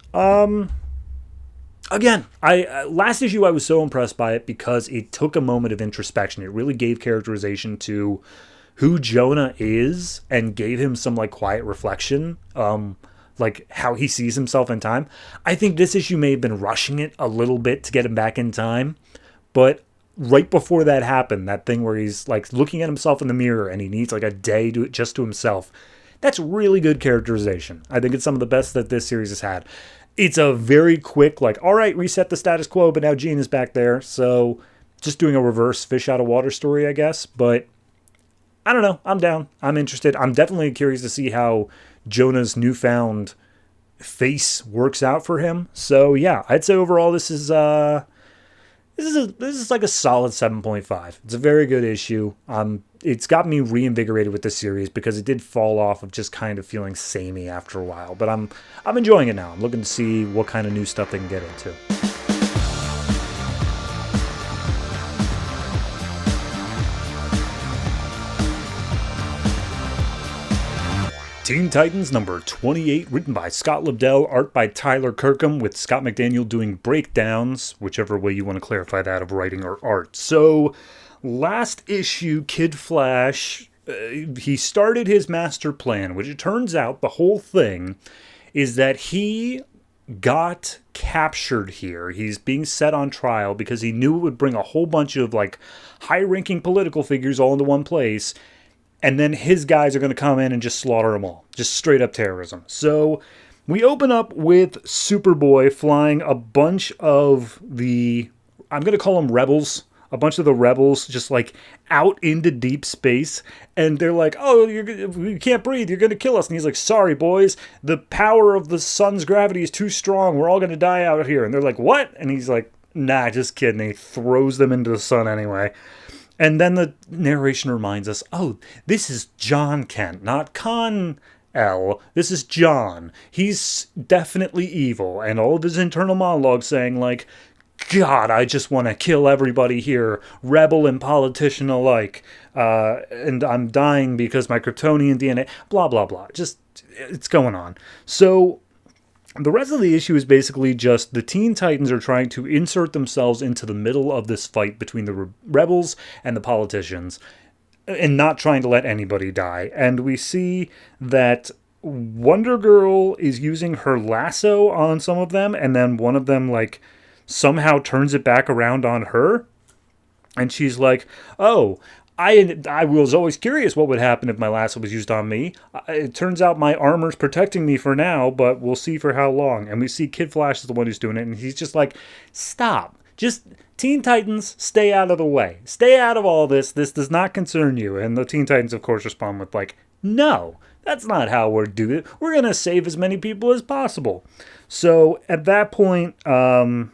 Again, last issue I was so impressed by it because it took a moment of introspection. It really gave characterization to who Jonah is and gave him some, like, quiet reflection, like how he sees himself in time. I think this issue may have been rushing it a little bit to get him back in time, but right before that happened, that thing where he's, like, looking at himself in the mirror and he needs, like, a day just to himself, that's really good characterization. I think it's some of the best that this series has had. It's a very quick, like, all right, reset the status quo, but now Gene is back there, so just doing a reverse fish out of water story, I guess. But I don't know. I'm down. I'm interested. I'm definitely curious to see how Jonah's newfound face works out for him. So yeah, I'd say overall this is like a solid 7.5. It's a very good issue. It's got me reinvigorated with the series because it did fall off of just kind of feeling samey after a while. But I'm enjoying it now. I'm looking to see what kind of new stuff they can get into. Teen Titans number 28, written by Scott Lobdell, art by Tyler Kirkham, with Scott McDaniel doing breakdowns, whichever way you want to clarify that of writing or art. So, last issue, Kid Flash, he started his master plan, which it turns out the whole thing is that he got captured here. He's being set on trial because he knew it would bring a whole bunch of like high-ranking political figures all into one place. And then his guys are going to come in and just slaughter them all. Just straight up terrorism. So we open up with Superboy flying a bunch of the, I'm going to call them rebels. A bunch of the rebels just like out into deep space. And they're like, oh, you can't breathe. You're going to kill us. And he's like, sorry, boys. The power of the sun's gravity is too strong. We're all going to die out here. And they're like, what? And he's like, nah, just kidding. And he throws them into the sun anyway. And then the narration reminds us, oh, this is John Kent, not Con-El. This is John. He's definitely evil. And all of his internal monologue saying, like, God, I just want to kill everybody here, rebel and politician alike. And I'm dying because my Kryptonian DNA, blah, blah, blah. Just, it's going on. So the rest of the issue is basically just the Teen Titans are trying to insert themselves into the middle of this fight between the rebels and the politicians and not trying to let anybody die. And we see that Wonder Girl is using her lasso on some of them, and then one of them like somehow turns it back around on her. And she's like, oh, I was always curious what would happen if my lasso was used on me. It turns out my armor's protecting me for now, but we'll see for how long. And we see Kid Flash is the one who's doing it, and he's just like, stop. Just, Teen Titans, stay out of the way. Stay out of all this. This does not concern you. And the Teen Titans, of course, respond with like, no, that's not how we're doing it. We're going to save as many people as possible. So at that point, what's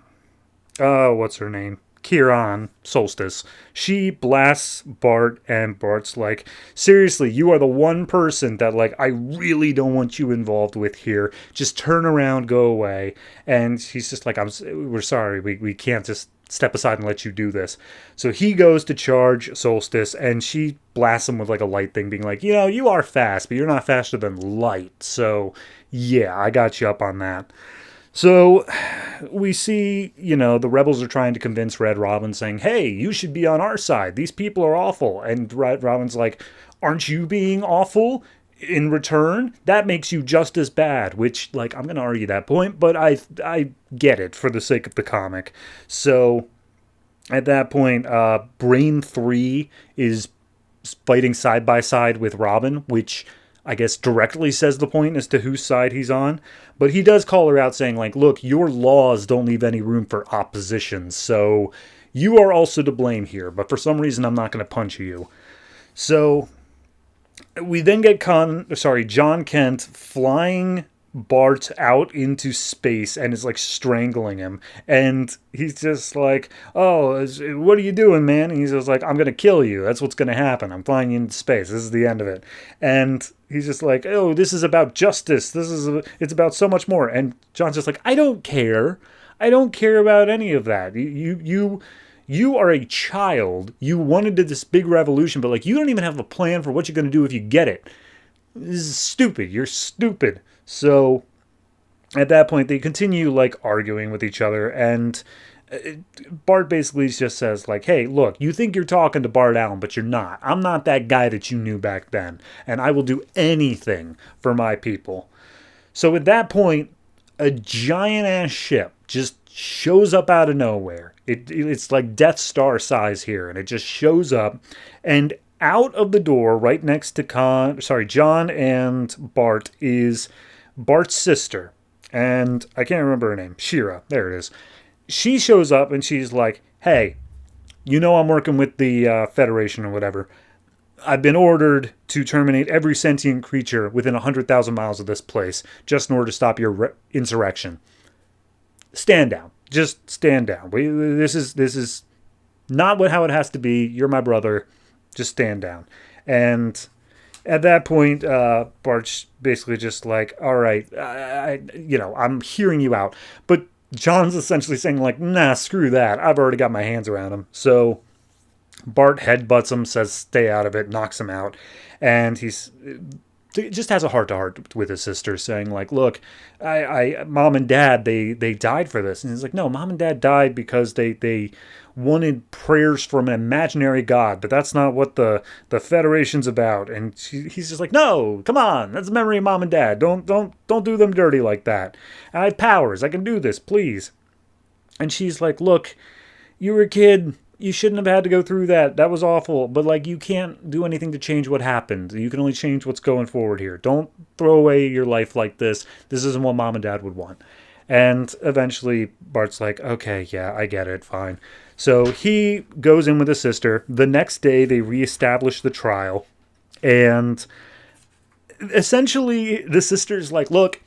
her name? Kieran, Solstice, she blasts Bart, and Bart's like, seriously, you are the one person that, like, I really don't want you involved with here. Just turn around, go away. And she's just like, we're sorry, we can't just step aside and let you do this. So he goes to charge Solstice, and she blasts him with, like, a light thing, being like, you know, you are fast, but you're not faster than light. So, yeah, I got you up on that. So we see, you know, the rebels are trying to convince Red Robin saying, hey, you should be on our side. These people are awful. And Red Robin's like, aren't you being awful in return? That makes you just as bad, which, like, I'm going to argue that point, but I get it for the sake of the comic. So at that point, Brain 3 is fighting side by side with Robin, which I guess directly says the point as to whose side he's on. But he does call her out saying, like, look, your laws don't leave any room for opposition, so you are also to blame here. But for some reason, I'm not going to punch you. So we then get John Kent flying Bart out into space and is like strangling him, and he's just like, oh, what are you doing, man? And he's just like, I'm gonna kill you, that's what's gonna happen, I'm flying you into space, this is the end of it. And he's just like, oh, this is about justice, it's about so much more. And John's just like, I don't care about any of that. You are a child, you wanted this big revolution, but like, you don't even have a plan for what you're gonna do if you get it. This is stupid, you're stupid. So at that point, they continue like arguing with each other, and Bart basically just says like, hey, look, you think you're talking to Bart Allen, but you're not. I'm not that guy that you knew back then, and I will do anything for my people. So at that point, a giant ass ship just shows up out of nowhere. It's like Death Star size here, and it just shows up, and out of the door right next to John and Bart is Bart's sister, and I can't remember her name. Shira, there it is. She shows up and she's like, hey, you know I'm working with the Federation or whatever. I've been ordered to terminate every sentient creature within 100,000 miles of this place just in order to stop your insurrection. Stand down. Just stand down. This is not how it has to be. You're my brother. Just stand down. And at that point, Bart's basically just like, all right, I'm hearing you out. But John's essentially saying like, nah, screw that. I've already got my hands around him. So Bart headbutts him, says stay out of it, knocks him out. And he's just has a heart-to-heart with his sister, saying like, look, Mom and Dad, they died for this. And he's like, no, Mom and Dad died because they wanted prayers from an imaginary god, but that's not what the Federation's about. And he's just like, no, come on, that's the memory of Mom and Dad. Don't do them dirty like that. I have powers. I can do this, please. And she's like, look, you were a kid. You shouldn't have had to go through that. That was awful. But, like, you can't do anything to change what happened. You can only change what's going forward here. Don't throw away your life like this. This isn't what Mom and Dad would want. And eventually, Bart's like, okay, yeah, I get it, fine. So he goes in with his sister. The next day, they reestablish the trial. And essentially, the sister's like, look,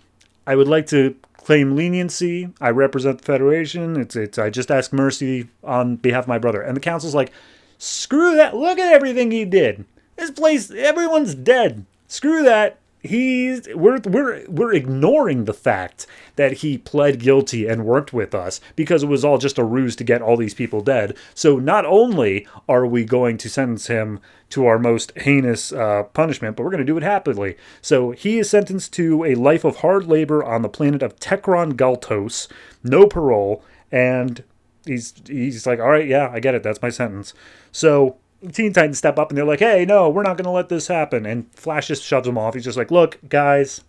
I would like to claim leniency. I represent the Federation. It's I just ask mercy on behalf of my brother. And the council's like, screw that. Look at everything he did. This place, everyone's dead. Screw that. We're ignoring the fact that he pled guilty and worked with us because it was all just a ruse to get all these people dead. So not only are we going to sentence him to our most heinous punishment, but we're going to do it happily. So he is sentenced to a life of hard labor on the planet of Tekron-Galtos, no parole, and he's like, all right, yeah, I get it. That's my sentence. So Teen Titans step up and they're like, hey, no, we're not going to let this happen. And Flash just shoves them off. He's just like, look, guys,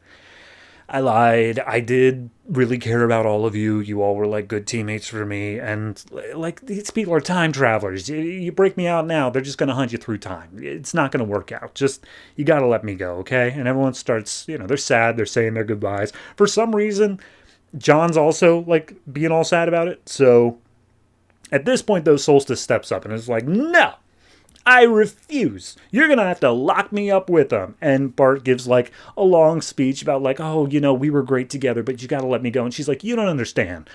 I lied. I did really care about all of you. You all were like good teammates for me. And like these people are time travelers. You break me out now, they're just going to hunt you through time. It's not going to work out. Just, you got to let me go, okay? And everyone starts, they're sad. They're saying their goodbyes. For some reason, John's also like being all sad about it. So at this point, though, Solstice steps up and is like, no. I refuse. You're going to have to lock me up with them. And Bart gives like a long speech about like, oh, we were great together, but you got to let me go. And she's like, you don't understand.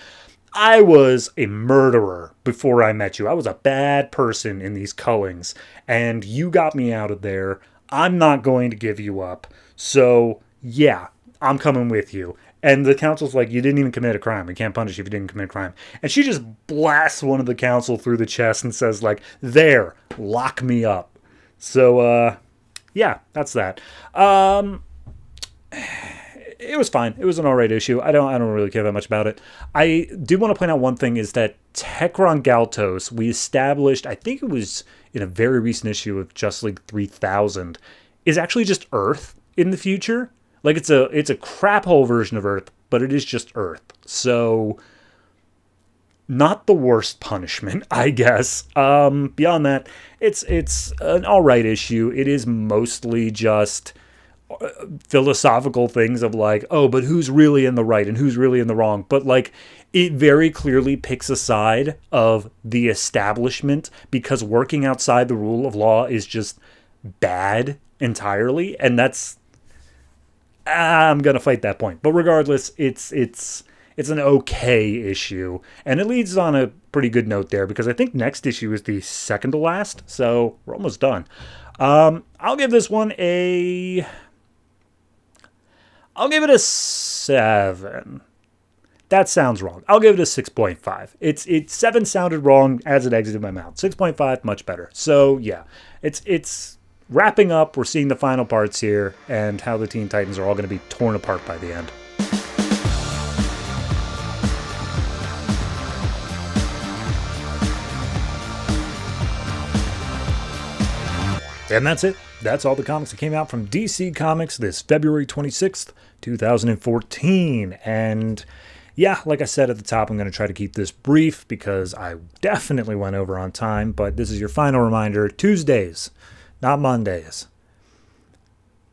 I was a murderer before I met you. I was a bad person in these Cullings. And you got me out of there. I'm not going to give you up. So, yeah, I'm coming with you. And the council's like, you didn't even commit a crime. We can't punish you if you didn't commit a crime. And she just blasts one of the council through the chest and says, like, there, lock me up. So, yeah, that's that. It was fine. It was an alright issue. I don't really care that much about it. I do want to point out one thing is that Tekron-Galtos, we established, I think it was in a very recent issue of Just League 3000, is actually just Earth in the future. Like, it's a crap hole version of Earth, but it is just Earth. So, not the worst punishment, I guess. Beyond that, it's an alright issue. It is mostly just philosophical things of like, oh, but who's really in the right and who's really in the wrong? But, like, it very clearly picks a side of the establishment because working outside the rule of law is just bad entirely, and that's... I'm going to fight that point. But regardless, it's an okay issue. And it leads on a pretty good note there because I think next issue is the second to last. So we're almost done. I'll give this one I'll give it a 7. That sounds wrong. I'll give it a 6.5. It's 7 sounded wrong as it exited my mouth. 6.5, much better. So yeah, it's wrapping up. We're seeing the final parts here and how the Teen Titans are all going to be torn apart by the end. And that's it. That's all the comics that came out from DC Comics this February 26th, 2014. And yeah, like I said at the top, I'm going to try to keep this brief because I definitely went over on time. But this is your final reminder. Tuesdays, not Mondays.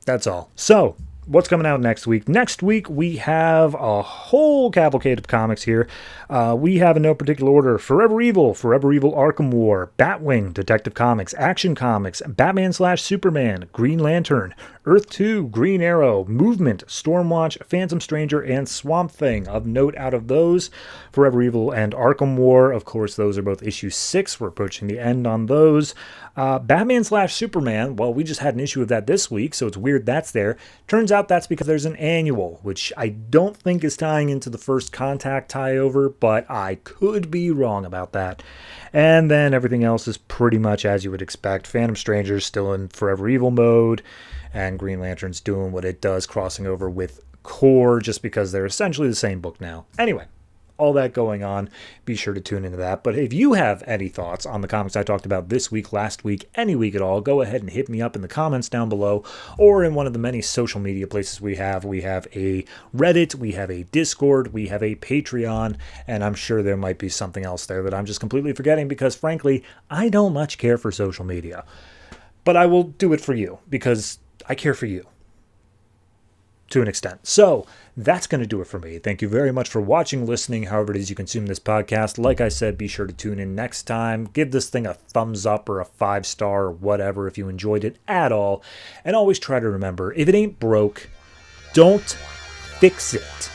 That's all. So, what's coming out next week? Next week, we have a whole cavalcade of comics here. We have in no particular order Forever Evil Arkham War, Batwing, Detective Comics, Action Comics, Batman/Superman, Green Lantern, Earth 2, Green Arrow, Movement, Stormwatch, Phantom Stranger, and Swamp Thing. Of note out of those, Forever Evil and Arkham War, of course, those are both issue 6. We're approaching the end on those. Batman/Superman, well, we just had an issue of that this week, so it's weird that's there. Turns out that's because there's an annual, which I don't think is tying into the First Contact tie-over, but I could be wrong about that. And then everything else is pretty much as you would expect. Phantom Stranger's still in Forever Evil mode, and Green Lantern's doing what it does, crossing over with Core, just because they're essentially the same book now. Anyway, all that going on, be sure to tune into that. But if you have any thoughts on the comics I talked about this week, last week, any week at all, go ahead and hit me up in the comments down below, or in one of the many social media places we have. We have a Reddit, we have a Discord, we have a Patreon, and I'm sure there might be something else there that I'm just completely forgetting, because frankly, I don't much care for social media. But I will do it for you, because I care for you to an extent. So that's going to do it for me. Thank you very much for watching, listening, however it is you consume this podcast. Like I said, be sure to tune in next time. Give this thing a thumbs up or a 5-star or whatever if you enjoyed it at all. And always try to remember, if it ain't broke, don't fix it.